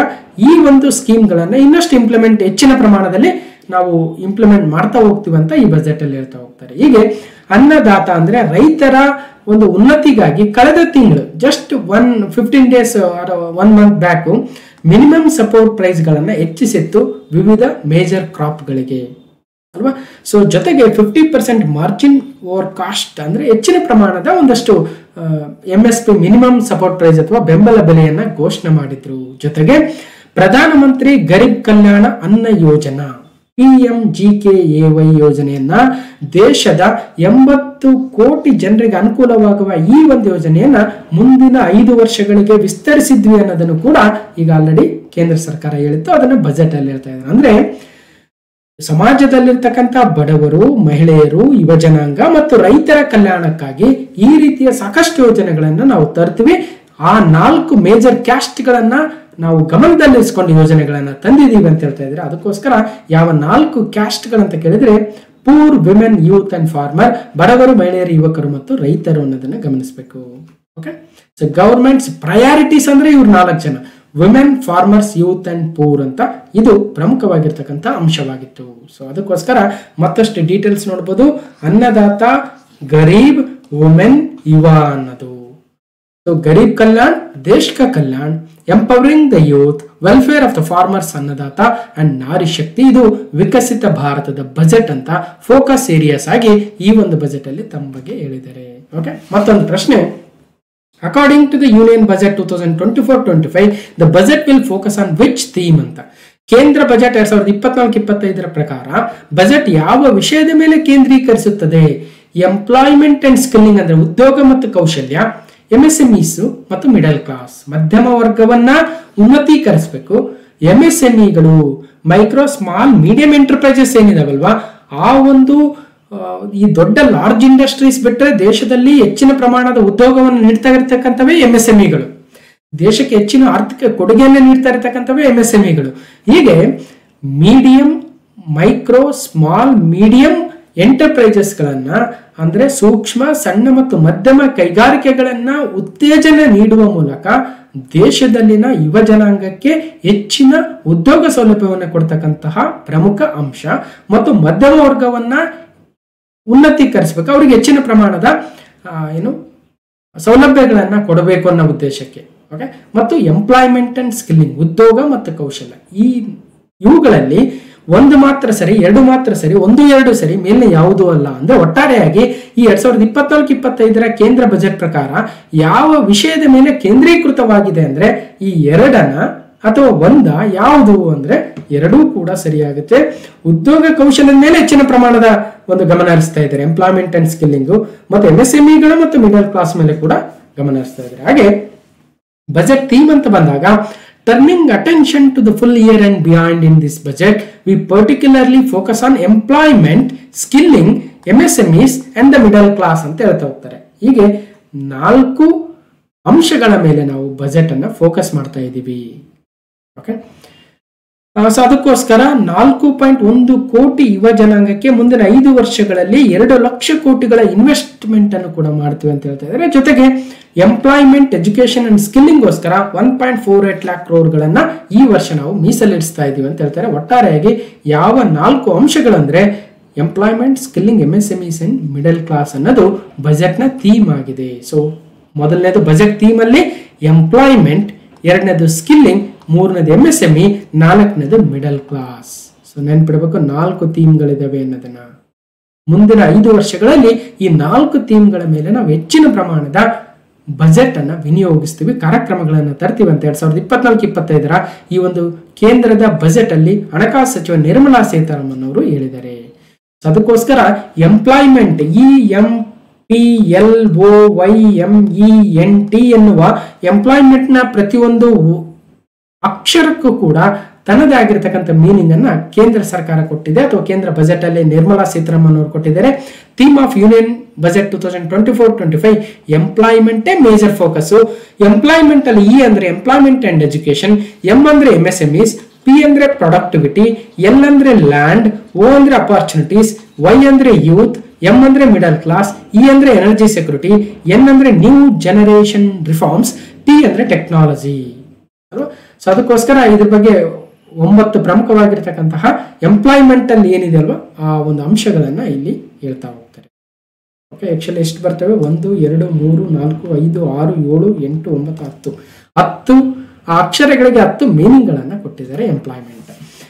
ಈ ಒಂದು ಸ್ಕೀಮ್ಗಳನ್ನ ಇನ್ನಷ್ಟು ಹೆಚ್ಚಿನ ಪ್ರಮಾಣದಲ್ಲಿ ನಾವು ಇಂಪ್ಲಿಮೆಂಟ್ ಮಾಡ್ತಾ ಹೋಗ್ತೀವಿ ಅಂತ ಈ ಬಜೆಟ್ ಅಲ್ಲಿ ಹೇಳ್ತಾ ಹೋಗ್ತಾರೆ. ಹೀಗೆ ಅನ್ನದಾತ ಅಂದ್ರೆ ರೈತರ ಒಂದು ಉನ್ನತಿಗಾಗಿ ಕಳೆದ ತಿಂಗಳು just 15 days 1 month back minimum support price ಗಳನ್ನ ಹೆಚ್ಚಿಸಿತ್ತು ವಿವಿಧ ಮೇಜರ್ ಕ್ರಾಪ್ ಗಳಿಗೆ ಅಲ್ವಾ. ಸೊ ಜೊತೆಗೆ 50% ಮಾರ್ಜಿನ್ ಓವರ್ ಕಾಸ್ಟ್ ಅಂದ್ರೆ ಹೆಚ್ಚಿನ ಪ್ರಮಾಣದ ಒಂದಷ್ಟು MSP ಮಿನಿಮಮ್ ಸಪೋರ್ಟ್ ಪ್ರೈಸ್ ಅಥವಾ ಬೆಂಬಲ ಬೆಲೆಯನ್ನ ಘೋಷಣೆ ಮಾಡಿದ್ರು. ಜೊತೆಗೆ ಪ್ರಧಾನಮಂತ್ರಿ ಗರೀಬ್ ಕಲ್ಯಾಣ ಅನ್ನ ಯೋಜನಾ PMGKAY ಯೋಜನೆಯನ್ನ ದೇಶದ 80 ಕೋಟಿ ಜನರಿಗೆ ಅನುಕೂಲವಾಗುವ ಈ ಒಂದು ಯೋಜನೆಯನ್ನ ಮುಂದಿನ 5 ವರ್ಷಗಳಿಗೆ ವಿಸ್ತರಿಸಿದ್ವಿ ಅನ್ನೋದನ್ನು ಕೂಡ ಈಗ ಆಲ್ರೆಡಿ ಕೇಂದ್ರ ಸರ್ಕಾರ ಹೇಳಿತ್ತು, ಅದನ್ನ ಬಜೆಟ್ ಅಲ್ಲಿ ಹೇಳ್ತಾ ಇದ್ದಾರೆ. ಅಂದ್ರೆ ಸಮಾಜದಲ್ಲಿರ್ತಕ್ಕಂಥ ಬಡವರು, ಮಹಿಳೆಯರು, ಯುವ ಜನಾಂಗ ಮತ್ತು ರೈತರ ಕಲ್ಯಾಣಕ್ಕಾಗಿ ಈ ರೀತಿಯ ಸಾಕಷ್ಟು ಯೋಜನೆಗಳನ್ನ ನಾವು ತರ್ತೀವಿ. ಆ 4 ಮೇಜರ್ ಕ್ಯಾಸ್ಟ್ ಗಳನ್ನ ನಾವು ಗಮನದಲ್ಲಿರಿಸಿಕೊಂಡು ಯೋಜನೆಗಳನ್ನ ತಂದಿದ್ದೀವಿ ಅಂತ ಹೇಳ್ತಾ ಇದ್ರೆ ಅದಕ್ಕೋಸ್ಕರ ಯಾವ 4 ಕ್ಯಾಸ್ಟ್ ಗಳಂತ ಕೇಳಿದ್ರೆ poor, women, youth and farmer, ಬಡವರು, ಮಹಿಳೆಯರು, ಯುವಕರು ಮತ್ತು ರೈತರು ಅನ್ನೋದನ್ನ ಗಮನಿಸಬೇಕು. ಓಕೆ, ಸೊ ಗವರ್ಮೆಂಟ್ಸ್ ಪ್ರಯಾರಿಟೀಸ್ ಅಂದ್ರೆ ಇವ್ರು 4 ಜನ, women, farmers, youth and poor ಅಂತ ಇದು ಪ್ರಮುಖವಾಗಿರ್ತಕ್ಕಂಥ ಅಂಶವಾಗಿತ್ತು. ಸೊ ಅದಕ್ಕೋಸ್ಕರ ಮತ್ತಷ್ಟು ಡೀಟೇಲ್ಸ್ ನೋಡ್ಬೋದು. ಅನ್ನದಾತ, ಗರೀಬ್, ವುಮೆನ್, ಯುವ ಅನ್ನೋದು. ಸೊ ಗರೀಬ್ ಕಲ್ಯಾಣ್, ದೇಶ್ ಕಾ Kalyan, empowering the youth, welfare of the farmers, ಅನ್ನದಾತ ಅಂಡ್ ನಾರಿ ಶಕ್ತಿ. ಇದು ವಿಕಸಿತ ಭಾರತದ ಬಜೆಟ್ ಅಂತ ಫೋಕಸ್ ಏರಿಯಾಸ್ ಆಗಿ ಈ ಒಂದು ಬಜೆಟ್ ಅಲ್ಲಿ ತಮ್ಮ ಬಗ್ಗೆ ಹೇಳಿದ್ದಾರೆ. ಓಕೆ, ಮತ್ತೊಂದು ಪ್ರಶ್ನೆ. According to the union budget 2024-25 the budget will focus on which theme ಅಂತ. ಕೇಂದ್ರ ಬಜೆಟ್ 2024-25 ಪ್ರಕಾರ ಬಜೆಟ್ ಯಾವ ವಿಷಯದ ಮೇಲೆ ಕೇಂದ್ರೀಕರಿಸುತ್ತದೆ? ಎಂಪ್ಲಾಯ್ಮೆಂಟ್ ಅಂಡ್ ಸ್ಕಿಲ್ಲಿಂಗ್ ಅಂದ್ರೆ ಉದ್ಯೋಗ ಮತ್ತು ಕೌಶಲ್ಯ, MSMEs ಮತ್ತು ಮಿಡಲ್ ಕ್ಲಾಸ್ ಮಧ್ಯಮ ವರ್ಗವನ್ನ ಉನ್ನತೀಕರಿಸಬೇಕು. MSMEಗಳು ಮೈಕ್ರೋ, ಸ್ಮಾಲ್, ಮೀಡಿಯಂ ಎಂಟರ್ಪ್ರೈಸಸ್ ಏನಿದಾವಲ್ವಾ ಆ ಒಂದು ಈ ದೊಡ್ಡ ಲಾರ್ಜ್ ಇಂಡಸ್ಟ್ರೀಸ್ ಬಿಟ್ಟರೆ ದೇಶದಲ್ಲಿ ಹೆಚ್ಚಿನ ಪ್ರಮಾಣದ ಉದ್ಯೋಗವನ್ನು ನೀಡ್ತಾ ಇರತಕ್ಕಂಥವೇ MSMEಗಳು. ದೇಶಕ್ಕೆ ಹೆಚ್ಚಿನ ಆರ್ಥಿಕ ಕೊಡುಗೆಯನ್ನು ನೀಡ್ತಾ ಇರತಕ್ಕಂಥವೇ MSMEಗಳು. ಹೀಗೆ ಮೀಡಿಯಂ, ಮೈಕ್ರೋ, ಸ್ಮಾಲ್, ಮೀಡಿಯಂ ಎಂಟರ್ಪ್ರೈಸಸ್ಗಳನ್ನ ಅಂದ್ರೆ ಸೂಕ್ಷ್ಮ ಸಣ್ಣ ಮತ್ತು ಮಧ್ಯಮ ಕೈಗಾರಿಕೆಗಳನ್ನ ಉತ್ತೇಜನ ನೀಡುವ ಮೂಲಕ ದೇಶದಲ್ಲಿನ ಯುವ ಜನಾಂಗಕ್ಕೆ ಹೆಚ್ಚಿನ ಉದ್ಯೋಗ ಸೌಲಭ್ಯವನ್ನು ಕೊಡ್ತಕ್ಕಂತಹ ಪ್ರಮುಖ ಅಂಶ ಮತ್ತು ಮಧ್ಯಮ ವರ್ಗವನ್ನ ಉನ್ನತೀಕರಿಸಬೇಕು, ಅವರಿಗೆ ಹೆಚ್ಚಿನ ಪ್ರಮಾಣದ ಸೌಲಭ್ಯಗಳನ್ನ ಕೊಡಬೇಕು ಅನ್ನೋ ಉದ್ದೇಶಕ್ಕೆ. ಓಕೆ, ಮತ್ತು ಎಂಪ್ಲಾಯ್ಮೆಂಟ್ ಅಂಡ್ ಸ್ಕಿಲ್ಲಿಂಗ್, ಉದ್ಯೋಗ ಮತ್ತು ಕೌಶಲ್ಯ, ಇವುಗಳಲ್ಲಿ ಒಂದು ಮಾತ್ರ ಸರಿ, ಎರಡು ಮಾತ್ರ ಸರಿ, ಒಂದು ಎರಡು ಸರಿ, ಮೇಲೆ ಯಾವುದೂ ಅಲ್ಲ. ಅಂದ್ರೆ ಒಟ್ಟಾರೆಯಾಗಿ ಈ 2024-25 ಕೇಂದ್ರ ಬಜೆಟ್ ಪ್ರಕಾರ ಯಾವ ವಿಷಯದ ಮೇಲೆ ಕೇಂದ್ರೀಕೃತವಾಗಿದೆ ಅಂದ್ರೆ ಈ ಎರಡನ್ನ ಅಥವಾ ಒಂದ ಯಾವುದು ಅಂದ್ರೆ ಎರಡೂ ಕೂಡ ಸರಿಯಾಗುತ್ತೆ. ಉದ್ಯೋಗ ಕೌಶಲ್ಯದ ಮೇಲೆ ಹೆಚ್ಚಿನ ಪ್ರಮಾಣದ ಒಂದು ಗಮನ ಹರಿಸ್ತಾ ಇದ್ದಾರೆ, ಎಂಪ್ಲಾಯ್ಮೆಂಟ್ ಅಂಡ್ ಸ್ಕಿಲ್ಲಿಂಗು, ಮತ್ತು MSMEಗಳು ಮತ್ತು ಮಿಡಲ್ ಕ್ಲಾಸ್ ಮೇಲೆ ಕೂಡ ಗಮನ ಹರಿಸ್ತಾ ಇದ್ದಾರೆ. ಹಾಗೆ ಬಜೆಟ್ ಥೀಮ್ ಅಂತ ಬಂದಾಗ turning attention to the full year and beyond in this budget, we particularly focus on employment, skilling, MSMEs and the middle class ಅಂತ ಹೇಳ್ತಾ ಹೋಗ್ತಾರೆ. ಹೀಗೆ 4 ಅಂಶಗಳ ಮೇಲೆ ನಾವು ಬಜೆಟ್ ಅನ್ನ ಫೋಕಸ್ ಮಾಡ್ತಾ ಇದ್ದೀವಿ. ಓಕೆ, ಸೊ ಅದಕ್ಕೋಸ್ಕರ 4.1 ಕೋಟಿ ಯುವ ಜನಾಂಗಕ್ಕೆ ಮುಂದಿನ 5 ವರ್ಷಗಳಲ್ಲಿ 2 ಲಕ್ಷ ಕೋಟಿಗಳ ಇನ್ವೆಸ್ಟ್ಮೆಂಟ್ ಅನ್ನು ಕೂಡ ಮಾಡ್ತೀವಿ ಅಂತ ಹೇಳ್ತಾ ಇದ್ದಾರೆ. ಜೊತೆಗೆ ಎಂಪ್ಲಾಯ್ಮೆಂಟ್, ಎಜುಕೇಶನ್ ಅಂಡ್ ಸ್ಕಿಲ್ಲಿಂಗ್ಗೋಸ್ಕರ 1.48 lakh crore ಈ ವರ್ಷ ನಾವು ಮೀಸಲಿಡಿಸ್ತಾ ಇದೀವಿ ಅಂತ ಹೇಳ್ತಾರೆ. ಒಟ್ಟಾರೆಯಾಗಿ ಯಾವ 4 ಅಂಶಗಳಂದ್ರೆ employment, skilling, MSMEs and middle class ಅನ್ನೋದು ಬಜೆಟ್ ನ ಥೀಮ್ ಆಗಿದೆ. ಸೊ ಮೊದಲನೇದು ಬಜೆಟ್ ಥೀಮ್ ಅಲ್ಲಿ ಎಂಪ್ಲಾಯ್ಮೆಂಟ್, ಎರಡನೇದು ಸ್ಕಿಲ್ಲಿಂಗ್, ಮೂರನೇದು MSME, ನಾಲ್ಕನೇದು ಮಿಡಲ್ ಕ್ಲಾಸ್. ಸೊ ನೆನ್ಪಿಡಬೇಕು 4 ಥೀಮ್ಗಳಿದಾವೆ ಅನ್ನೋದನ್ನ. ಮುಂದಿನ 5 ವರ್ಷಗಳಲ್ಲಿ ಈ 4 ಥೀಮ್ಗಳ ಮೇಲೆ ನಾವು ಹೆಚ್ಚಿನ ಪ್ರಮಾಣದ ಬಜೆಟ್ ಅನ್ನ ವಿನಿಯೋಗಿಸ್ತೀವಿ, ಕಾರ್ಯಕ್ರಮಗಳನ್ನು ತರ್ತೀವಿ ಅಂತ 2024-25 ಈ ಒಂದು ಕೇಂದ್ರದ ಬಜೆಟ್ ಅಲ್ಲಿ ಹಣಕಾಸು ಸಚಿವ ನಿರ್ಮಲಾ ಸೀತಾರಾಮನ್ ಅವರು ಹೇಳಿದ್ದಾರೆ. ಅದಕ್ಕೋಸ್ಕರ ಎಂಪ್ಲಾಯ್ಮೆಂಟ್, EMPLOYMENT ಎನ್ನುವ ಎಂಪ್ಲಾಯ್ಮೆಂಟ್ ನ ಪ್ರತಿಯೊಂದು ಅಕ್ಷರಕ್ಕೂ ಕೂಡ ತನ್ನದೇ ಆಗಿರತಕ್ಕಂಥ ಮೀನಿಂಗ್ ಅನ್ನ ಕೇಂದ್ರ ಸರ್ಕಾರ ಕೊಟ್ಟಿದೆ, ಅಥವಾ ಕೇಂದ್ರ ಬಜೆಟ್ ಅಲ್ಲಿ ನಿರ್ಮಲಾ ಸೀತಾರಾಮನ್ ಅವರು ಕೊಟ್ಟಿದ್ದಾರೆ. Theme of union budget 2024-25 employment major focus. Employment ಅಲ್ಲಿ ಇ ಅಂದ್ರೆ ಎಂಪ್ಲಾಯ್ಮೆಂಟ್ ಅಂಡ್ ಎಜುಕೇಶನ್, ಎಂ ಅಂದ್ರೆ MSMEs, ಪಿ ಅಂದ್ರೆ ಪ್ರೊಡಕ್ಟಿವಿಟಿ, ಎಲ್ ಅಂದ್ರೆ ಲ್ಯಾಂಡ್, ಓ ಅಂದ್ರೆ ಅಪಾರ್ಚುನಿಟೀಸ್, ವೈ ಅಂದ್ರೆ ಯೂತ್, ಎಂ ಅಂದ್ರೆ ಮಿಡಲ್ ಕ್ಲಾಸ್, ಇ ಅಂದ್ರೆ ಎನರ್ಜಿ ಸೆಕ್ಯೂರಿಟಿ, ಎನ್ ಅಂದ್ರೆ ನ್ಯೂ ಜನರೇಷನ್ ರಿಫಾರ್ಮ್ಸ್, ಟಿ ಅಂದ್ರೆ ಟೆಕ್ನಾಲಜಿ. ಸೊ ಅದಕ್ಕೋಸ್ಕರ ಇದ್ರ ಬಗ್ಗೆ 9 ಪ್ರಮುಖವಾಗಿರ್ತಕ್ಕಂತಹ ಎಂಪ್ಲಾಯ್ಮೆಂಟ್ ಅಲ್ಲಿ ಏನಿದೆ ಅಲ್ವಾ ಆ ಒಂದು ಅಂಶಗಳನ್ನ ಇಲ್ಲಿ ಹೇಳ್ತಾ ಹೋಗ್ತಾರೆ. ಓಕೆ, ಆಕ್ಚುಲಿ ಎಷ್ಟು ಬರ್ತವೆ? 1 2 3 4 5 6 7 8 9 10 ಆ ಅಕ್ಷರಗಳಿಗೆ 10 ಮೀನಿಂಗ್ ಗಳನ್ನ ಕೊಟ್ಟಿದ್ದಾರೆ ಎಂಪ್ಲಾಯ್ಮೆಂಟ್.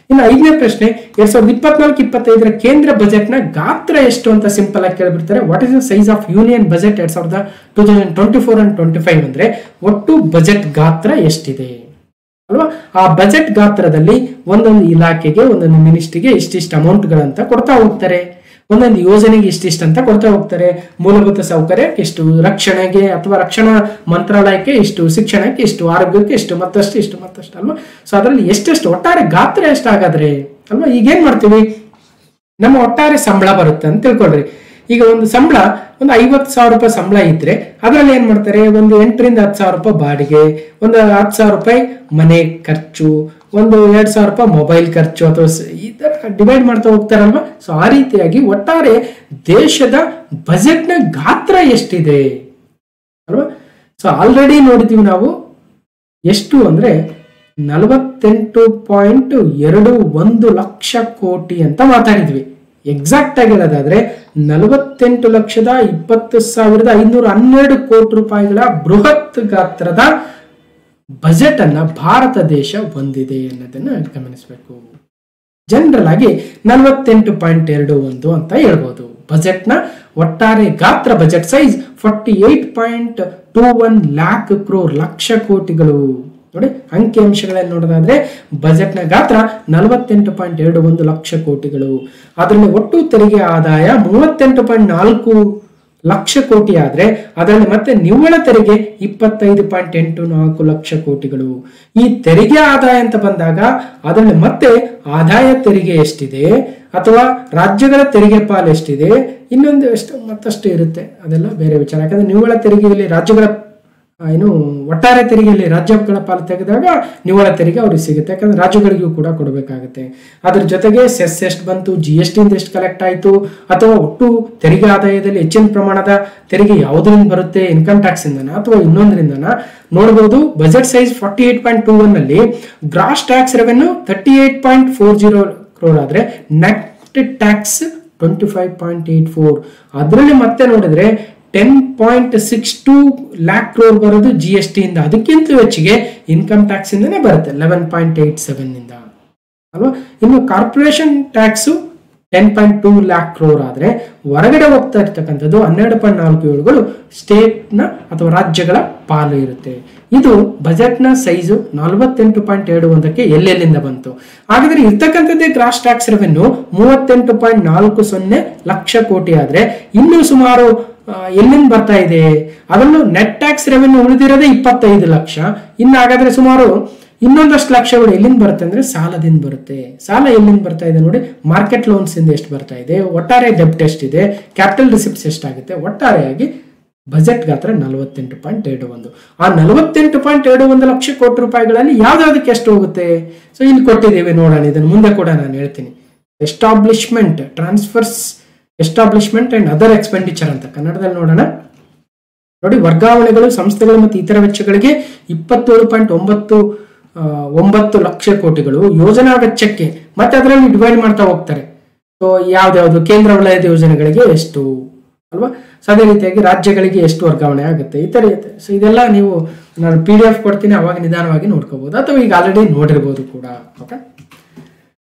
ಇನ್ನು 5ನೇ ಪ್ರಶ್ನೆ, 2024-25 ಕೇಂದ್ರ ಬಜೆಟ್ ನ ಗಾತ್ರ ಎಷ್ಟು ಅಂತ ಸಿಂಪಲ್ ಆಗಿ ಕೇಳ್ಬಿಡ್ತಾರೆ. What is the size of union budget 2024 and 25 ಅಂದ್ರೆ ಒಟ್ಟು ಬಜೆಟ್ ಗಾತ್ರ ಎಷ್ಟಿದೆ ಅಲ್ವಾ? ಆ ಬಜೆಟ್ ಗಾತ್ರದಲ್ಲಿ ಒಂದೊಂದು ಇಲಾಖೆಗೆ, ಒಂದೊಂದು ಮಿನಿಸ್ಟ್ರಿಗೆ ಇಷ್ಟಿಷ್ಟು ಅಮೌಂಟ್ ಗಳಂತ ಕೊಡ್ತಾ ಹೋಗ್ತಾರೆ, ಒಂದೊಂದು ಯೋಜನೆಗೆ ಇಷ್ಟಿಷ್ಟು ಅಂತ ಕೊಡ್ತಾ ಹೋಗ್ತಾರೆ. ಮೂಲಭೂತ ಸೌಕರ್ಯಕ್ಕೆ ಇಷ್ಟು, ರಕ್ಷಣೆಗೆ ಅಥವಾ ರಕ್ಷಣಾ ಮಂತ್ರಾಲಯಕ್ಕೆ ಇಷ್ಟು, ಶಿಕ್ಷಣಕ್ಕೆ ಇಷ್ಟು, ಆರೋಗ್ಯಕ್ಕೆ ಇಷ್ಟು, ಮತ್ತಷ್ಟು ಅಲ್ವಾ? ಸೊ ಅದರಲ್ಲಿ ಎಷ್ಟೆಷ್ಟು ಒಟ್ಟಾರೆ ಗಾತ್ರ ಎಷ್ಟಾಗಾದ್ರೆ ಅಲ್ವಾ? ಈಗೇನ್ ಮಾಡ್ತೀವಿ, ನಮ್ಮ ಒಟ್ಟಾರೆ ಸಂಬಳ ಬರುತ್ತೆ ಅಂತ ತಿಳ್ಕೊಳ್ರಿ. ಈಗ ಒಂದು ಸಂಬಳ ಒಂದು 50,000 ರೂಪಾಯಿ ಸಂಬಳ ಇದ್ರೆ ಅದರಲ್ಲಿ ಏನ್ ಮಾಡ್ತಾರೆ, ಒಂದು 8 ರಿಂದ 10,000 ರೂಪಾಯಿ ಬಾಡಿಗೆ, ಒಂದು 10,000 ರೂಪಾಯಿ ಮನೆ ಖರ್ಚು, ಒಂದು 2,000 ರೂಪಾಯಿ ಮೊಬೈಲ್ ಖರ್ಚು, ಅಥವಾ ಈ ತರ ಡಿವೈಡ್ ಮಾಡ್ತಾ ಹೋಗ್ತಾರಲ್ವಾ? ಸೊ ಆ ರೀತಿಯಾಗಿ ಒಟ್ಟಾರೆ ದೇಶದ ಬಜೆಟ್ ನ ಗಾತ್ರ ಎಷ್ಟಿದೆ ಅಲ್ವಾ? ಸೊ ಆಲ್ರೆಡಿ ನೋಡಿದೀವಿ ನಾವು ಎಷ್ಟು ಅಂದ್ರೆ 48.21 ಲಕ್ಷ ಕೋಟಿ ಅಂತ ಮಾತಾಡಿದ್ವಿ. ಎಕ್ಸಾಕ್ಟ್ ಆಗಿ ಹೇಳೋದಾದ್ರೆ 48,20,512 ಕೋಟಿ ರೂಪಾಯಿಗಳ ಬೃಹತ್ ಗಾತ್ರದ ಬಜೆಟ್ ಅನ್ನ ಭಾರತ ದೇಶ ಹೊಂದಿದೆ ಅನ್ನೋದನ್ನ ಗಮನಿಸಬೇಕು. ಜನರಲ್ ಆಗಿ 48.21 ಅಂತ ಹೇಳ್ಬೋದು. ಬಜೆಟ್ ನ ಒಟ್ಟಾರೆ ಗಾತ್ರ, budget size 48.21 lakh crore, lakh ಕೋಟಿಗಳು. ನೋಡಿ, ಅಂಕಿಅಂಶಗಳಲ್ಲಿ ನೋಡೋದಾದ್ರೆ ಬಜೆಟ್ ನ ಗಾತ್ರ 48.21 ಲಕ್ಷ ಕೋಟಿಗಳು. ಅದರಲ್ಲಿ ಒಟ್ಟು ತೆರಿಗೆ ಆದಾಯ 38.4 ಲಕ್ಷ ಕೋಟಿ ಆದ್ರೆ ಅದರಲ್ಲಿ ಮತ್ತೆ ನಿವ್ವಳ ತೆರಿಗೆ 25.84 ಲಕ್ಷ ಕೋಟಿಗಳು. ಈ ತೆರಿಗೆ ಆದಾಯ ಅಂತ ಬಂದಾಗ ಅದರಲ್ಲಿ ಮತ್ತೆ ಆದಾಯ ತೆರಿಗೆ ಎಷ್ಟಿದೆ ಅಥವಾ ರಾಜ್ಯಗಳ ತೆರಿಗೆ ಪಾಲು ಎಷ್ಟಿದೆ, ಇನ್ನೊಂದು ಎಷ್ಟು ಮತ್ತಷ್ಟು ಇರುತ್ತೆ, ಅದೆಲ್ಲ ಬೇರೆ ವಿಚಾರ. ಯಾಕಂದ್ರೆ ನಿವ್ವಳ ತೆರಿಗೆಯಲ್ಲಿ ರಾಜ್ಯಗಳ ಏನು ಒಟ್ಟಾರೆ ತೆರಿಗೆಯಲ್ಲಿ ರಾಜ್ಯಗಳ ಪಾಲು ತೆಗೆದಾಗ ನಿವ್ವಳ ತೆರಿಗೆ ಅವ್ರಿಗೆ ಸಿಗುತ್ತೆ, ಯಾಕಂದ್ರೆ ರಾಜ್ಯಗಳಿಗೂ ಕೂಡ ಕೊಡಬೇಕಾಗುತ್ತೆ. ಅದ್ರ ಜೊತೆಗೆ ಸೆಸ್ ಎಷ್ಟು ಬಂತು, GST ಇಂದ ಎಷ್ಟು ಕಲೆಕ್ಟ್ ಆಯಿತು, ಅಥವಾ ಒಟ್ಟು ತೆರಿಗೆ ಆದಾಯದಲ್ಲಿ ಹೆಚ್ಚಿನ ಪ್ರಮಾಣದ ತೆರಿಗೆ ಯಾವುದರಿಂದ ಬರುತ್ತೆ, ಇನ್ಕಮ್ ಟ್ಯಾಕ್ಸ್ ಇಂದನ ಅಥವಾ ಇನ್ನೊಂದರಿಂದನ ನೋಡಬಹುದು. ಬಜೆಟ್ ಸೈಜ್ 48.21 ನಲ್ಲಿ ಗ್ರಾಸ್ ಟ್ಯಾಕ್ಸ್ ರೆವೆನ್ಯೂ 38.40 crore ಆದ್ರೆ ನೆಟ್ ಟ್ಯಾಕ್ಸ್ 25.84. ಅದರಲ್ಲಿ ಮತ್ತೆ ನೋಡಿದ್ರೆ 10.62 lakh crore ಬರೋದು GST ಇಂದ, ಅದಕ್ಕಿಂತ ಹೆಚ್ಚಿಗೆ ಇನ್ಕಮ್ ಟ್ಯಾಕ್ಸ್ ಇಂದನೇ ಬರುತ್ತೆ 11.87 ಇಂದ ಅಲ್ವಾ. ಇನ್ನು ಕಾರ್ಪೊರೇಷನ್ ಟ್ಯಾಕ್ಸ್ 10.2 lakh crore ಆದ್ರೆ ಹೊರಗಡೆ ಹೋಗ್ತಾ ಇರ್ತಕ್ಕಂಥದ್ದು 12.47 ಸ್ಟೇಟ್ನ ಅಥವಾ ರಾಜ್ಯಗಳ ಪಾಲು ಇರುತ್ತೆ. ಇದು ಬಜೆಟ್ನ ಸೈಜು 48.71ಕ್ಕೆ ಎಲ್ಲೆಲ್ಲಿಂದ ಬಂತು. ಹಾಗಾದ್ರೆ ಇರ್ತಕ್ಕಂಥದ್ದೇ ಗ್ರಾಸ್ ಟ್ಯಾಕ್ಸ್ ರೆವೆನ್ಯೂ 38.40 ಲಕ್ಷ ಕೋಟಿ ಆದ್ರೆ ಇನ್ನು ಸುಮಾರು ಎಲ್ಲಿಂದ ಬರ್ತಾ ಇದೆ, ಅದನ್ನು ನೆಟ್ ಟ್ಯಾಕ್ಸ್ ರೆವೆನ್ಯೂ ಉಳಿದಿರೋದೇ 25 ಲಕ್ಷ. ಇನ್ನು ಹಾಗಾದ್ರೆ ಸುಮಾರು ಇನ್ನೊಂದಷ್ಟು ಲಕ್ಷಗಳು ಎಲ್ಲಿಂದ ಬರುತ್ತೆ ಅಂದ್ರೆ ಸಾಲದಿಂದ ಬರುತ್ತೆ. ಸಾಲ ಎಲ್ಲಿಂದ ಬರ್ತಾ ಇದೆ ನೋಡಿ, ಮಾರ್ಕೆಟ್ ಲೋನ್ಸ್ ಇಂದ ಎಷ್ಟು ಬರ್ತಾ ಇದೆ, ಒಟ್ಟಾರೆ ಡೆಬ್ಟ್ ಎಷ್ಟಿದೆ, ಕ್ಯಾಪಿಟಲ್ ರಿಸಿಪ್ಟ್ಸ್ ಎಷ್ಟಾಗುತ್ತೆ, ಒಟ್ಟಾರೆಯಾಗಿ ಬಜೆಟ್ ಗಾತ್ರ 48.21. ಆ 48.21 ಲಕ್ಷ ಕೋಟಿ ರೂಪಾಯಿಗಳಲ್ಲಿ ಯಾವ್ದಾದಕ್ಕೆ ಎಷ್ಟು ಹೋಗುತ್ತೆ? ಸೊ ಇಲ್ಲಿ ಕೊಟ್ಟಿದ್ದೇವೆ ನೋಡೋಣ, ಇದನ್ನು ಮುಂದೆ ಕೂಡ ನಾನು ಹೇಳ್ತೀನಿ. Establishment transfers, establishment and other expenditure ಅಂತ ಕನ್ನಡದಲ್ಲಿ ನೋಡೋಣ. ನೋಡಿ, ವರ್ಗಾವಣೆಗಳು, ಸಂಸ್ಥೆಗಳು ಮತ್ತು ಇತರ ವೆಚ್ಚಗಳಿಗೆ 27.99 ಲಕ್ಷ ಕೋಟಿಗಳು. ಯೋಜನಾ ವೆಚ್ಚಕ್ಕೆ ಮತ್ತೆ ಅದರಲ್ಲಿ ಡಿವೈಡ್ ಮಾಡ್ತಾ ಹೋಗ್ತಾರೆ. ಸೊ ಯಾವ್ದಾವ್ದು ಕೇಂದ್ರ ವಲಯದ ಯೋಜನೆಗಳಿಗೆ ಎಷ್ಟು ಅಲ್ವಾ. ಸೊ ಅದೇ ರೀತಿಯಾಗಿ ರಾಜ್ಯಗಳಿಗೆ ಎಷ್ಟು ವರ್ಗಾವಣೆ ಆಗುತ್ತೆ, ಈ ತರ. ಸೊ ಇದೆಲ್ಲ ನೀವು ನಾನು PDF ಕೊಡ್ತೀನಿ, ಅವಾಗ ನಿಧಾನವಾಗಿ ನೋಡ್ಕೋಬಹುದು, ಅಥವಾ ಈಗ ಆಲ್ರೆಡಿ ನೋಡಿರ್ಬೋದು ಕೂಡ. Okay.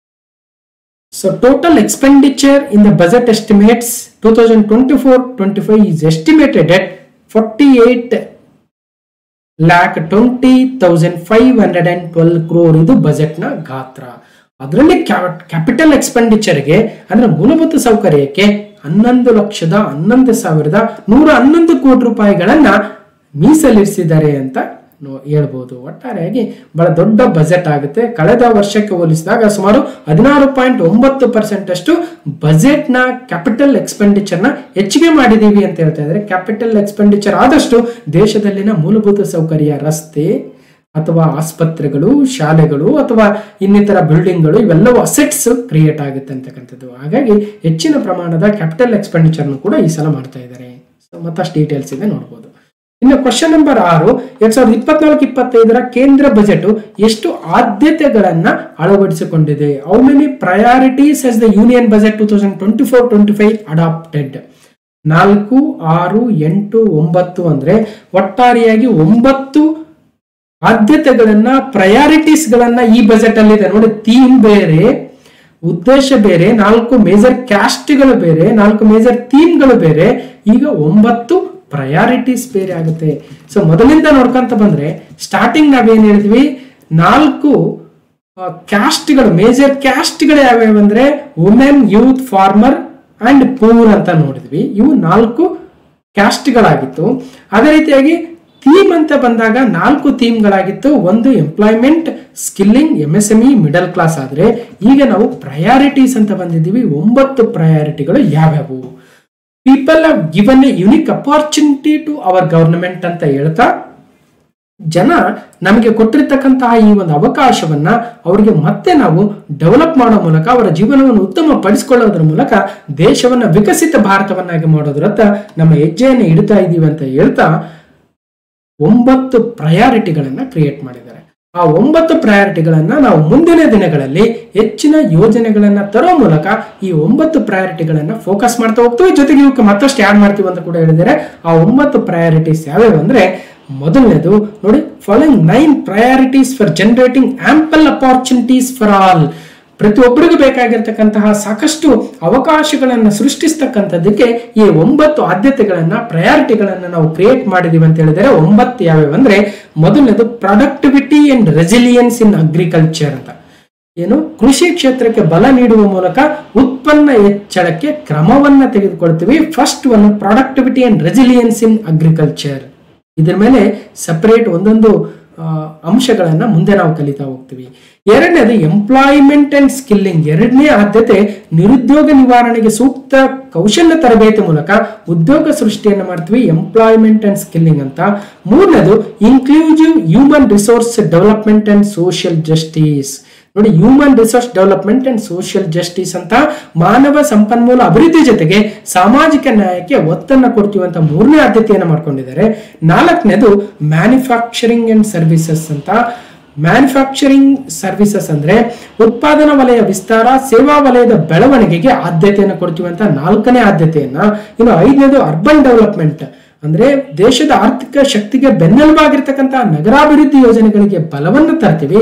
So total expenditure in the budget estimates 2024-25 is estimated at 48,20,512 crore. ಇದು ಬಜೆಟ್ ನ ಗಾತ್ರ. ಅದರಲ್ಲಿ ಕ್ಯಾಪಿಟಲ್ ಎಕ್ಸ್ಪೆಂಡಿಚರ್ಗೆ ಅಂದ್ರೆ ಮೂಲಭೂತ ಸೌಕರ್ಯಕ್ಕೆ 11,11,111 ಕೋಟಿ ರೂಪಾಯಿಗಳನ್ನ ಮೀಸಲಿರಿಸಿದ್ದಾರೆ ಅಂತ ಹೇಳ್ಬೋದು. ಒಟ್ಟಾರೆಯಾಗಿ ಬಹಳ ದೊಡ್ಡ ಬಜೆಟ್ ಆಗುತ್ತೆ. ಕಳೆದ ವರ್ಷಕ್ಕೆ ಹೋಲಿಸಿದಾಗ ಸುಮಾರು 16.9% ಅಷ್ಟು ಬಜೆಟ್ ನ ಕ್ಯಾಪಿಟಲ್ ಎಕ್ಸ್ಪೆಂಡಿಚರ್ ನ ಹೆಚ್ಚಿಗೆ ಮಾಡಿದೀವಿ ಅಂತ ಹೇಳ್ತಾ ಇದ್ದಾರೆ. ಕ್ಯಾಪಿಟಲ್ ಎಕ್ಸ್ಪೆಂಡಿಚರ್ ಆದಷ್ಟು ದೇಶದಲ್ಲಿನ ಮೂಲಭೂತ ಸೌಕರ್ಯ, ರಸ್ತೆ ಅಥವಾ ಆಸ್ಪತ್ರೆಗಳು, ಶಾಲೆಗಳು ಅಥವಾ ಇನ್ನಿತರ ಬಿಲ್ಡಿಂಗ್ಗಳು ಇವೆಲ್ಲವೂ ಅಸೆಟ್ಸ್ ಕ್ರಿಯೇಟ್ ಆಗುತ್ತೆ ಅಂತಕ್ಕಂಥದ್ದು. ಹಾಗಾಗಿ ಹೆಚ್ಚಿನ ಪ್ರಮಾಣದ ಕ್ಯಾಪಿಟಲ್ ಎಕ್ಸ್ಪೆಂಡಿಚರ್ ಕೂಡ ಈ ಸಲ ಮಾಡ್ತಾ ಇದ್ದಾರೆ. ಮತ್ತಷ್ಟು ಡೀಟೇಲ್ಸ್ ಇದೆ ನೋಡಬಹುದು. ಇನ್ನು ಕ್ವಶನ್ ನಂಬರ್ 6, 2024-25 ಕೇಂದ್ರ ಬಜೆಟ್ ಎಷ್ಟು ಆದ್ಯತೆಗಳನ್ನ ಅಳವಡಿಸಿಕೊಂಡಿದೆ? How many priorities has the union budget 2024-25 adopted? 4, 6, 8, 9 ಅಂದ್ರೆ ಒಟ್ಟಾರೆಯಾಗಿ 9 ಆದ್ಯತೆಗಳನ್ನ, ಪ್ರಯಾರಿಟೀಸ್ ಗಳನ್ನ ಈ ಬಜೆಟ್ ಅಲ್ಲಿ ಇದೆ ನೋಡಿ. ಥೀಮ್ ಬೇರೆ, ಉದ್ದೇಶ ಬೇರೆ, 4 ಮೇಜರ್ ಕ್ಯಾಸ್ಟ್ಗಳು ಬೇರೆ, 4 ಮೇಜರ್ ಥೀಮ್ಗಳು ಬೇರೆ, ಈಗ 9 ಪ್ರಯಾರಿಟೀಸ್ ಬೇರೆ ಆಗುತ್ತೆ. ಸೊ ಮೊದಲಿಂದ ನೋಡ್ಕೊಂತ ಬಂದ್ರೆ ಸ್ಟಾರ್ಟಿಂಗ್ ನಾವೇನ್ ಹೇಳಿದ್ವಿ, 4 ಕ್ಯಾಸ್ಟ್ಗಳು, ಮೇಜರ್ ಕ್ಯಾಸ್ಟ್ಗಳು ಯಾವ್ಯಾವ ಅಂದ್ರೆ women, youth, farmer and poor ಅಂತ ನೋಡಿದ್ವಿ. ಇವು 4 ಕ್ಯಾಸ್ಟ್ಗಳಾಗಿತ್ತು. ಅದೇ ರೀತಿಯಾಗಿ ಥೀಮ್ ಅಂತ ಬಂದಾಗ 4 ಥೀಮ್ಗಳಾಗಿತ್ತು. ಒಂದು employment, skilling, MSME, middle class. ಆದ್ರೆ ಈಗ ನಾವು ಪ್ರಯಾರಿಟೀಸ್ ಅಂತ ಬಂದಿದ್ದೀವಿ. 9 ಪ್ರಯಾರಿಟಿಗಳು ಯಾವ್ಯಾವು? People have given a unique opportunity to our government ಅಂತ ಹೇಳ್ತಾ, ಜನ ನಮಗೆ ಕೊಟ್ಟಿರ್ತಕ್ಕಂತಹ ಈ ಒಂದು ಅವಕಾಶವನ್ನ ಅವರಿಗೆ ಮತ್ತೆ ನಾವು ಡೆವಲಪ್ ಮಾಡೋ ಮೂಲಕ, ಅವರ ಜೀವನವನ್ನು ಉತ್ತಮ ಪಡಿಸಿಕೊಳ್ಳೋದ್ರ ಮೂಲಕ ದೇಶವನ್ನ ವಿಕಸಿತ ಭಾರತವನ್ನಾಗಿ ಮಾಡೋದ್ರತ್ತ ನಮ್ಮ ಹೆಜ್ಜೆಯನ್ನು ಇಡ್ತಾ ಇದ್ದೀವಿ ಅಂತ ಹೇಳ್ತಾ 9 ಪ್ರಯಾರಿಟಿಗಳನ್ನ ಕ್ರಿಯೇಟ್ ಮಾಡಿದ್ದಾರೆ. ಆ 9 ಪ್ರಯಾರಿಟಿಗಳನ್ನ ನಾವು ಮುಂದಿನ ದಿನಗಳಲ್ಲಿ ಹೆಚ್ಚಿನ ಯೋಜನೆಗಳನ್ನ ತರೋ ಮೂಲಕ ಈ 9 ಪ್ರಯಾರಿಟಿಗಳನ್ನ ಫೋಕಸ್ ಮಾಡ್ತಾ ಹೋಗ್ತೀವಿ. ಜೊತೆಗೆ ಇವಕ್ಕೆ ಮತ್ತಷ್ಟು ಆಡ್ ಮಾಡ್ತೀವಿ ಅಂತ ಕೂಡ ಹೇಳಿದರೆ. ಆ 9 ಪ್ರಯಾರಿಟೀಸ್ ಯಾವ್ಯಾವ ಅಂದ್ರೆ, ಮೊದಲನೇದು ನೋಡಿ, following 9 priorities for generating ample opportunities for all. ಪ್ರತಿಯೊಬ್ಬರಿಗೂ ಬೇಕಾಗಿರ್ತಕ್ಕಂತಹ ಸಾಕಷ್ಟು ಅವಕಾಶಗಳನ್ನ ಸೃಷ್ಟಿಸ್ತಕ್ಕಂಥದ್ದಕ್ಕೆ ಈ 9 ಆದ್ಯತೆಗಳನ್ನ, ಪ್ರಯಾರಿಟಿಗಳನ್ನ ನಾವು ಕ್ರಿಯೇಟ್ ಮಾಡಿದೀವಿ ಅಂತ ಹೇಳಿದರೆ. 9 ಯಾವ್ಯಾವ ಅಂದ್ರೆ, ಮೊದಲನೇದು productivity and resilience in agriculture ಅಂತ. ಏನು, ಕೃಷಿ ಕ್ಷೇತ್ರಕ್ಕೆ ಬಲ ನೀಡುವ ಮೂಲಕ ಉತ್ಪನ್ನ ಹೆಚ್ಚಳಕ್ಕೆ ಕ್ರಮವನ್ನ ತೆಗೆದುಕೊಳ್ತೀವಿ. First one productivity and resilience in agriculture. ಇದ್ರ ಮೇಲೆ ಸಪರೇಟ್ ಒಂದೊಂದು ಅಂಶಗಳನ್ನ ಮುಂದೆ ನಾವು ಕಲಿತಾ ಹೋಗ್ತೀವಿ. ಎರಡನೇದು ಎಂಪ್ಲಾಯ್ಮೆಂಟ್ ಅಂಡ್ ಸ್ಕಿಲ್ಲಿಂಗ್. ಎರಡನೇ ಆದ್ಯತೆ ನಿರುದ್ಯೋಗ ನಿವಾರಣೆಗೆ ಸೂಕ್ತ ಕೌಶಲ್ಯ ತರಬೇತಿ ಮೂಲಕ ಉದ್ಯೋಗ ಸೃಷ್ಟಿಯನ್ನು ಮಾಡ್ತೀವಿ, ಎಂಪ್ಲಾಯ್ಮೆಂಟ್ ಅಂಡ್ ಸ್ಕಿಲ್ಲಿಂಗ್ ಅಂತ. ಮೂರನೇದು inclusive human resource development and social justice. ನೋಡಿ, human resource development and social justice ಅಂತ ಮಾನವ ಸಂಪನ್ಮೂಲ ಅಭಿವೃದ್ಧಿ ಜೊತೆಗೆ ಸಾಮಾಜಿಕ ನ್ಯಾಯಕ್ಕೆ ಒತ್ತನ್ನು ಕೊಡ್ತೀವಿ ಅಂತ ಮೂರನೇ ಆದ್ಯತೆಯನ್ನು ಮಾಡ್ಕೊಂಡಿದ್ದಾರೆ. ನಾಲ್ಕನೇದು ಮ್ಯಾನುಫ್ಯಾಕ್ಚರಿಂಗ್ ಅಂಡ್ ಸರ್ವಿಸಸ್ ಅಂತ. ಮ್ಯಾನುಫ್ಯಾಕ್ಚರಿಂಗ್ ಸರ್ವಿಸಸ್ ಅಂದ್ರೆ ಉತ್ಪಾದನಾ ವಲಯ ವಿಸ್ತಾರ, ಸೇವಾ ವಲಯದ ಬೆಳವಣಿಗೆಗೆ ಆದ್ಯತೆಯನ್ನು ಕೊಡ್ತೀವಿ ಅಂತ ನಾಲ್ಕನೇ ಆದ್ಯತೆಯನ್ನ. ಇನ್ನು ಐದನೇದು ಅರ್ಬನ್ ಡೆವಲಪ್ಮೆಂಟ್ ಅಂದ್ರೆ ದೇಶದ ಆರ್ಥಿಕ ಶಕ್ತಿಗೆ ಬೆನ್ನೆಲುಬಾಗಿರ್ತಕ್ಕಂತಹ ನಗರಾಭಿವೃದ್ಧಿ ಯೋಜನೆಗಳಿಗೆ ಬಲವನ್ನು ತರ್ತೀವಿ.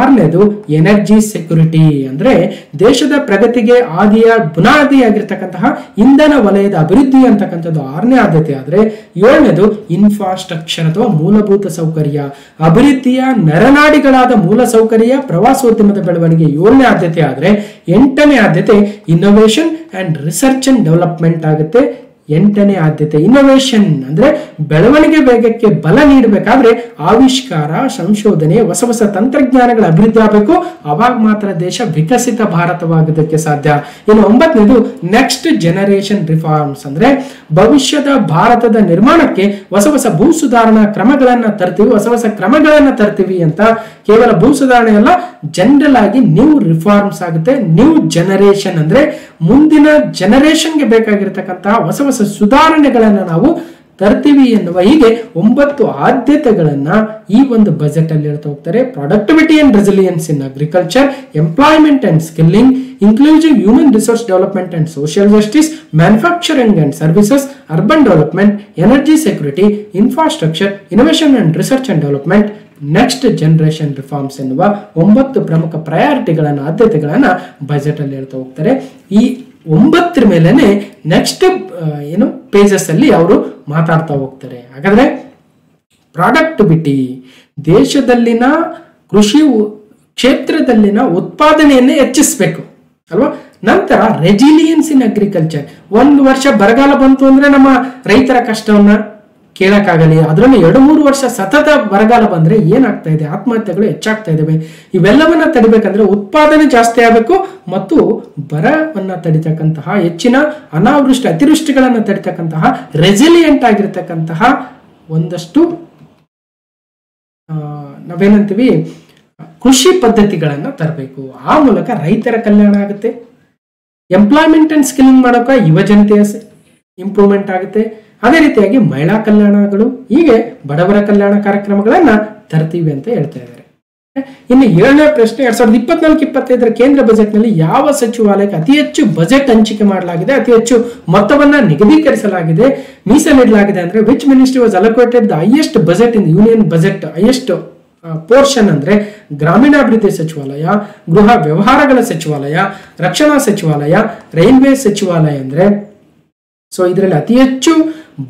ಆರನೇದು ಎನರ್ಜಿ ಸೆಕ್ಯೂರಿಟಿ ಅಂದ್ರೆ ದೇಶದ ಪ್ರಗತಿಗೆ ಬುನಾದಿಯಾಗಿರ್ತಕ್ಕಂತಹ ಇಂಧನ ವಲಯದ ಅಭಿವೃದ್ಧಿ ಅಂತಕ್ಕಂಥದ್ದು ಆರನೇ ಆದ್ಯತೆ ಆದ್ರೆ, ಏಳನೇದು ಇನ್ಫ್ರಾಸ್ಟ್ರಕ್ಚರ್ ಅಥವಾ ಮೂಲಭೂತ ಸೌಕರ್ಯ ಅಭಿವೃದ್ಧಿಯ ನರನಾಡಿಗಳಾದ ಮೂಲ ಸೌಕರ್ಯ ಪ್ರವಾಸೋದ್ಯಮದ ಬೆಳವಣಿಗೆ ಏಳನೇ ಆದ್ಯತೆ ಆದ್ರೆ, ಎಂಟನೇ ಆದ್ಯತೆ innovation and research and development ಆಗುತ್ತೆ. ಎಂಟನೇ ಆದ್ಯತೆ ಇನ್ನೋವೇಷನ್ ಅಂದ್ರೆ ಬೆಳವಣಿಗೆ ವೇಗಕ್ಕೆ ಬಲ ನೀಡಬೇಕಾದ್ರೆ ಆವಿಷ್ಕಾರ, ಸಂಶೋಧನೆ, ಹೊಸ ಹೊಸ ತಂತ್ರಜ್ಞಾನಗಳ ಅಭಿವೃದ್ಧಿ ಆಗಬೇಕು. ಅವಾಗ ಮಾತ್ರ ದೇಶ ವಿಕಸಿತ ಭಾರತವಾಗೋದಕ್ಕೆ ಸಾಧ್ಯ. ಇನ್ನು ಒಂಬತ್ತನೇದು ನೆಕ್ಸ್ಟ್ ಜನರೇಷನ್ ರಿಫಾರ್ಮ್ಸ್ ಅಂದ್ರೆ ಭವಿಷ್ಯದ ಭಾರತದ ನಿರ್ಮಾಣಕ್ಕೆ ಹೊಸ ಹೊಸ ಭೂ ಸುಧಾರಣಾ ಕ್ರಮಗಳನ್ನ ತರ್ತೀವಿ ಅಂತ. ಕೇವಲ ಭೂ ಸುಧಾರಣೆ ಅಲ್ಲ, ಜನರಲ್ ಆಗಿ ನ್ಯೂ ರಿಫಾರ್ಮ್ಸ್ ಆಗುತ್ತೆ. ನ್ಯೂ ಜನರೇಷನ್ ಅಂದ್ರೆ ಮುಂದಿನ ಜನರೇಷನ್ಗೆ ಬೇಕಾಗಿರ್ತಕ್ಕಂತಹ ಹೊಸ ಹೊಸ ಸುಧಾರಣೆಗಳನ್ನ ನಾವು ತರ್ತೀವಿ ಎನ್ನುವ ಹೀಗೆ 9 ಆದ್ಯತೆಗಳನ್ನ ಈ ಒಂದು ಬಜೆಟ್ ಅಲ್ಲಿ ಹೇಳ್ತಾ ಹೋಗ್ತಾರೆ. Productivity and resilience in agriculture, employment and skilling, inclusive human resource development and social justice, manufacturing and services, urban development, energy security, infrastructure, innovation and research and development, next generation reforms ಎನ್ನುವ 9 ಪ್ರಮುಖ ಪ್ರಯಾರಿಟಿಗಳನ್ನ ಆದ್ಯತೆಗಳನ್ನ budget ಅಲ್ಲಿ ಹೇಳ್ತಾ ಹೋಗ್ತಾರೆ. ಈ 9 ಮೇಲೆನೆ next pages ಅಲ್ಲಿ ಅವರು ಮಾತಾಡ್ತಾ ಹೋಗ್ತಾರೆ. ಹಾಗಾದ್ರೆ ಪ್ರಾಡಕ್ಟಿವಿಟಿ, ದೇಶದಲ್ಲಿನ ಕೃಷಿ ಕ್ಷೇತ್ರದಲ್ಲಿನ ಉತ್ಪಾದನೆಯನ್ನೇ ಹೆಚ್ಚಿಸಬೇಕು ಅಲ್ವಾ. ನಂತರ ರೆಜಿಲಿಯನ್ಸ್ ಇನ್ ಅಗ್ರಿಕಲ್ಚರ್, ಒಂದು ವರ್ಷ ಬರಗಾಲ ಬಂತು ಅಂದ್ರೆ ನಮ್ಮ ರೈತರ ಕಷ್ಟವನ್ನ ಕೇಳಕ್ಕಾಗಲಿ, ಅದರಲ್ಲಿ 2-3 ವರ್ಷ ಸತತ ಬರಗಾಲ ಬಂದ್ರೆ ಏನಾಗ್ತಾ ಇದೆ, ಆತ್ಮಹತ್ಯೆಗಳು ಹೆಚ್ಚಾಗ್ತಾ ಇದಾವೆ. ಇವೆಲ್ಲವನ್ನ ತಡಿಬೇಕಂದ್ರೆ ಉತ್ಪಾದನೆ ಜಾಸ್ತಿ ಆಗಬೇಕು ಮತ್ತು ಬರವನ್ನ ತಡಿತಕ್ಕಂತಹ, ಹೆಚ್ಚಿನ ಅನಾವೃಷ್ಟಿ ಅತಿವೃಷ್ಟಿಗಳನ್ನ ತಡಿತಕ್ಕಂತಹ ರೆಸಿಲಿಯಂಟ್ ಆಗಿರ್ತಕ್ಕಂತಹ ಒಂದಷ್ಟು ನಾವೇನಂತೀವಿ ಕೃಷಿ ಪದ್ಧತಿಗಳನ್ನ ತರಬೇಕು. ಆ ಮೂಲಕ ರೈತರ ಕಲ್ಯಾಣ ಆಗುತ್ತೆ. ಎಂಪ್ಲಾಯ್ಮೆಂಟ್ ಅಂಡ್ ಸ್ಕಿಲ್ಲಿಂಗ್ ಮಾಡೋಕೆ ಯುವ ಜನತೆಯ ಇಂಪ್ರೂವ್ಮೆಂಟ್ ಆಗುತ್ತೆ. ಅದೇ ರೀತಿಯಾಗಿ ಮಹಿಳಾ ಕಲ್ಯಾಣಗಳು, ಹೀಗೆ ಬಡವರ ಕಲ್ಯಾಣ ಕಾರ್ಯಕ್ರಮಗಳನ್ನ ತರ್ತೀವಿ ಅಂತ ಹೇಳ್ತಾ ಇದ್ದಾರೆ. ಇನ್ನು 7ನೇ ಪ್ರಶ್ನೆ, 2024-25 ಕೇಂದ್ರ ಬಜೆಟ್ ನಲ್ಲಿ ಯಾವ ಸಚಿವಾಲಯಕ್ಕೆ ಅತಿ ಹೆಚ್ಚು ಬಜೆಟ್ ಹಂಚಿಕೆ ಮಾಡಲಾಗಿದೆ, ಅತಿ ಹೆಚ್ಚು ಮೊತ್ತವನ್ನ ನಿಗದೀಕರಿಸಲಾಗಿದೆ, ಮೀಸಲಿಡಲಾಗಿದೆ ಅಂದ್ರೆ which ministry was allocated the highest budget in union budget, highest portion ಅಂದ್ರೆ ಗ್ರಾಮೀಣಾಭಿವೃದ್ಧಿ ಸಚಿವಾಲಯ, ಗೃಹ ವ್ಯವಹಾರಗಳ ಸಚಿವಾಲಯ, ರಕ್ಷಣಾ ಸಚಿವಾಲಯ, ರೈಲ್ವೆ ಸಚಿವಾಲಯ ಅಂದ್ರೆ. ಸೊ ಇದರಲ್ಲಿ ಅತಿ ಹೆಚ್ಚು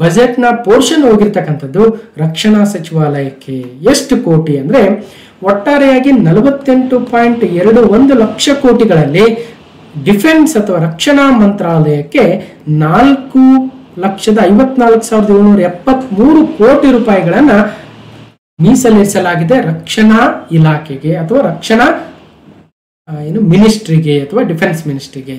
ಬಜೆಟ್ ನ ಪೋರ್ಷನ್ ಹೋಗಿರ್ತಕ್ಕಂಥದ್ದು ರಕ್ಷಣಾ ಸಚಿವಾಲಯಕ್ಕೆ. ಎಷ್ಟು ಕೋಟಿ ಅಂದ್ರೆ ಒಟ್ಟಾರೆಯಾಗಿ 48.21 ಲಕ್ಷ ಕೋಟಿಗಳಲ್ಲಿ ಡಿಫೆನ್ಸ್ ಅಥವಾ ರಕ್ಷಣಾ ಮಂತ್ರಾಲಯಕ್ಕೆ 4,54,773 ಕೋಟಿ ರೂಪಾಯಿಗಳನ್ನ ಮೀಸಲಿರಿಸಲಾಗಿದೆ ರಕ್ಷಣಾ ಇಲಾಖೆಗೆ ಅಥವಾ ರಕ್ಷಣಾ ಮಿನಿಸ್ಟ್ರಿಗೆ ಅಥವಾ ಡಿಫೆನ್ಸ್ ಮಿನಿಸ್ಟ್ರಿಗೆ.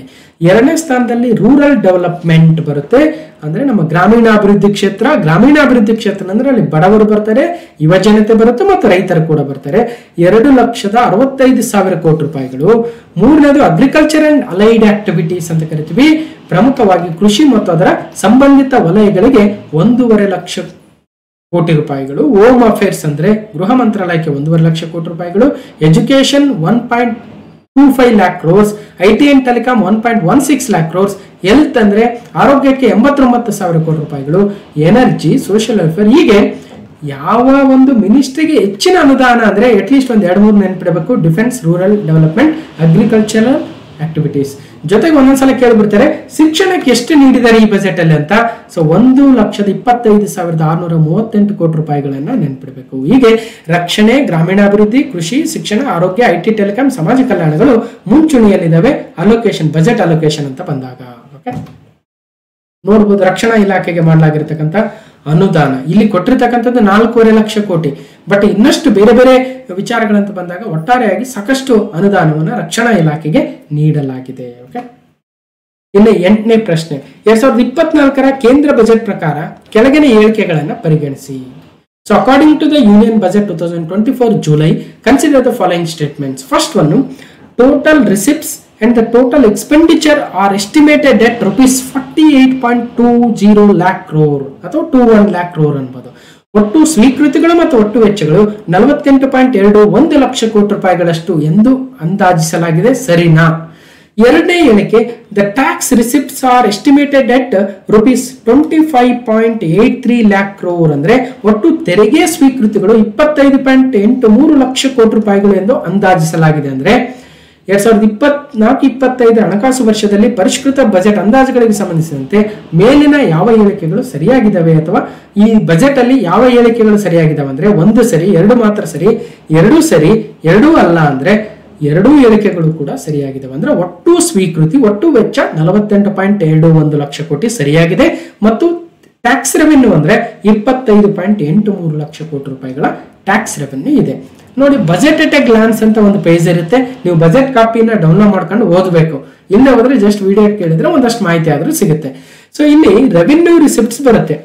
2ನೇ ಸ್ಥಾನದಲ್ಲಿ ರೂರಲ್ ಡೆವಲಪ್ಮೆಂಟ್ ಬರುತ್ತೆ, ಅಂದ್ರೆ ನಮ್ಮ ಗ್ರಾಮೀಣಾಭಿವೃದ್ಧಿ ಕ್ಷೇತ್ರ. ಗ್ರಾಮೀಣಾಭಿವೃದ್ಧಿ ಕ್ಷೇತ್ರ ಅಂದ್ರೆ ಅಲ್ಲಿ ಬಡವರು ಬರ್ತಾರೆ, ಯುವ ಜನತೆ ಬರುತ್ತೆ ಮತ್ತು ರೈತರು ಕೂಡ ಬರ್ತಾರೆ. 2,65,000 ಕೋಟಿ ರೂಪಾಯಿಗಳು. 3ನೇದು ಅಗ್ರಿಕಲ್ಚರ್ ಅಂಡ್ ಅಲೈಡ್ ಆಕ್ಟಿವಿಟೀಸ್ ಅಂತ ಕರಿತೀವಿ. ಪ್ರಮುಖವಾಗಿ ಕೃಷಿ ಮತ್ತು ಅದರ ಸಂಬಂಧಿತ ವಲಯಗಳಿಗೆ 1.5 ಲಕ್ಷ ಕೋಟಿ ರೂಪಾಯಿಗಳು. ಹೋಮ್ ಅಫೇರ್ಸ್ ಅಂದ್ರೆ ಗೃಹ ಮಂತ್ರಾಲಯಕ್ಕೆ 1.5 ಲಕ್ಷ ಕೋಟಿ ರೂಪಾಯಿಗಳು. Education 1.25 lakh crores, IT and Telecom 1.16 lakh crores, health ಅಂದ್ರೆ ಆರೋಗ್ಯಕ್ಕೆ 89,000 ಕೋಟಿ ರೂಪಾಯಿಗಳು, ಎನರ್ಜಿ, ಸೋಷಿಯಲ್ ವೆಲ್ಫೇರ್, ಹೀಗೆ ಯಾವ ಒಂದು ಮಿನಿಸ್ಟ್ರಿಗೆ ಹೆಚ್ಚಿನ ಅನುದಾನ ಅಂದ್ರೆ ಅಟ್ಲೀಸ್ಟ್ ಒಂದು 2-3 ನೆನಪಿಡಬೇಕು. Defence, rural development, agricultural activities. ಜೊತೆಗೆ ಒಂದೊಂದ್ಸಲ ಕೇಳಿಬಿಡ್ತಾರೆ ಶಿಕ್ಷಣಕ್ಕೆ ಎಷ್ಟು ನೀಡಿದ್ದಾರೆ ಈ ಬಜೆಟ್ ಅಲ್ಲಿ ಅಂತ. ಸೊ 1,25,638 ಕೋಟಿ ರೂಪಾಯಿಗಳನ್ನ ನೆನಪಿಡಬೇಕು. ಹೀಗೆ ರಕ್ಷಣೆ, ಗ್ರಾಮೀಣಾಭಿವೃದ್ಧಿ, ಕೃಷಿ, ಶಿಕ್ಷಣ, ಆರೋಗ್ಯ, IT, ಟೆಲಿಕಾಂ, ಸಮಾಜ ಕಲ್ಯಾಣಗಳು ಮುಂಚೂಣಿಯಲ್ಲಿದ್ದಾವೆ ಅಲೋಕೇಶನ್, ಬಜೆಟ್ ಅಲೋಕೇಶನ್ ಅಂತ ಬಂದಾಗ. ಓಕೆ, ನೋಡ್ಬೋದು ರಕ್ಷಣಾ ಇಲಾಖೆಗೆ ಮಾಡಲಾಗಿರ್ತಕ್ಕಂಥ ಅನುದಾನ ಇಲ್ಲಿ ಕೊಟ್ಟಿರ್ತಕ್ಕಂಥದ್ದು 4.5 ಲಕ್ಷ ಕೋಟಿ. ಬಟ್ ಇನ್ನಷ್ಟು ಬೇರೆ ಬೇರೆ ವಿಚಾರಗಳಂತ ಬಂದಾಗ ಒಟ್ಟಾರೆಯಾಗಿ ಸಾಕಷ್ಟು ಅನುದಾನವನ್ನು ರಕ್ಷಣಾ ಇಲಾಖೆಗೆ ನೀಡಲಾಗಿದೆ. ಓಕೆ, ಇನ್ನು 8ನೇ ಪ್ರಶ್ನೆ 2024ರ ಕೇಂದ್ರ ಬಜೆಟ್ ಪ್ರಕಾರ ಕೆಳಗಿನ ಹೇಳಿಕೆಗಳನ್ನು ಪರಿಗಣಿಸಿ. So according to the Union Budget 2024 July, consider the following statements. First one, total receipts and the total expenditure are estimated at rupees 48.20 lakh crore ಅಥವಾ 21 lakh crore ಅನ್ಬೋದು. ಒಟ್ಟು ಸ್ವೀಕೃತಿಗಳು ಮತ್ತು ಒಟ್ಟು ವೆಚ್ಚಗಳು 48.21 ಲಕ್ಷ ಕೋಟಿ ರೂಪಾಯಿಗಳಷ್ಟು ಎಂದು ಅಂದಾಜಿಸಲಾಗಿದೆ, ಸರಿನಾ? ಎರಡನೇ ಹೇಳಿಕೆ, the tax receipts are estimated at rupees 25.83 lakh crore ಅಂದ್ರೆ ಒಟ್ಟು ತೆರಿಗೆ ಸ್ವೀಕೃತಿಗಳು 25.83 ಲಕ್ಷ ಕೋಟಿ ರೂಪಾಯಿಗಳು ಎಂದು ಅಂದಾಜಿಸಲಾಗಿದೆ. ಅಂದ್ರೆ 2024-25 ಹಣಕಾಸು ವರ್ಷದಲ್ಲಿ ಪರಿಷ್ಕೃತ ಬಜೆಟ್ ಅಂದಾಜುಗಳಿಗೆ ಸಂಬಂಧಿಸಿದಂತೆ ಮೇಲಿನ ಯಾವ ಹೇಳಿಕೆಗಳು ಸರಿಯಾಗಿದ್ದಾವೆ ಅಥವಾ ಈ ಬಜೆಟ್ ಅಲ್ಲಿ ಯಾವ ಹೇಳಿಕೆಗಳು ಸರಿಯಾಗಿದ್ದಾವೆ ಅಂದ್ರೆ ಒಂದು ಸರಿ, ಎರಡು ಮಾತ್ರ ಸರಿ, ಎರಡೂ ಸರಿ, ಎರಡೂ ಅಲ್ಲ ಅಂದ್ರೆ ಎರಡೂ ಹೇಳಿಕೆಗಳು ಕೂಡ ಸರಿಯಾಗಿದ್ದಾವೆ. ಅಂದ್ರೆ ಒಟ್ಟು ಸ್ವೀಕೃತಿ ಒಟ್ಟು ವೆಚ್ಚ 48.21 ಲಕ್ಷ ಕೋಟಿ ಸರಿಯಾಗಿದೆ ಮತ್ತು ಟ್ಯಾಕ್ಸ್ ರೆವೆನ್ಯೂ ಅಂದ್ರೆ 25.83 ಲಕ್ಷ ಕೋಟಿ ರೂಪಾಯಿಗಳ ಟ್ಯಾಕ್ಸ್ ರೆವೆನ್ಯೂ ಇದೆ. ನೋಡಿ, ಬಜೆಟ್ ಎಟ್ ಎ ಗ್ಲಾನ್ಸ್ ಅಂತ ಒಂದು ಪೇಜ್ ಇರುತ್ತೆ, ನೀವು ಬಜೆಟ್ ಕಾಪಿನ ಡೌನ್ಲೋಡ್ ಮಾಡ್ಕೊಂಡು ಓದಬೇಕು. ಇಲ್ಲೇ ಹೋದ್ರೆ ಜಸ್ಟ್ ವಿಡಿಯೋ ಕೇಳಿದ್ರೆ ಒಂದಷ್ಟು ಮಾಹಿತಿ ಆದ್ರೂ ಸಿಗುತ್ತೆ. ಸೊ ಇಲ್ಲಿ ರೆವೆನ್ಯೂ ರಿಸಿಪ್ಟ್ಸ್ ಬರುತ್ತೆ.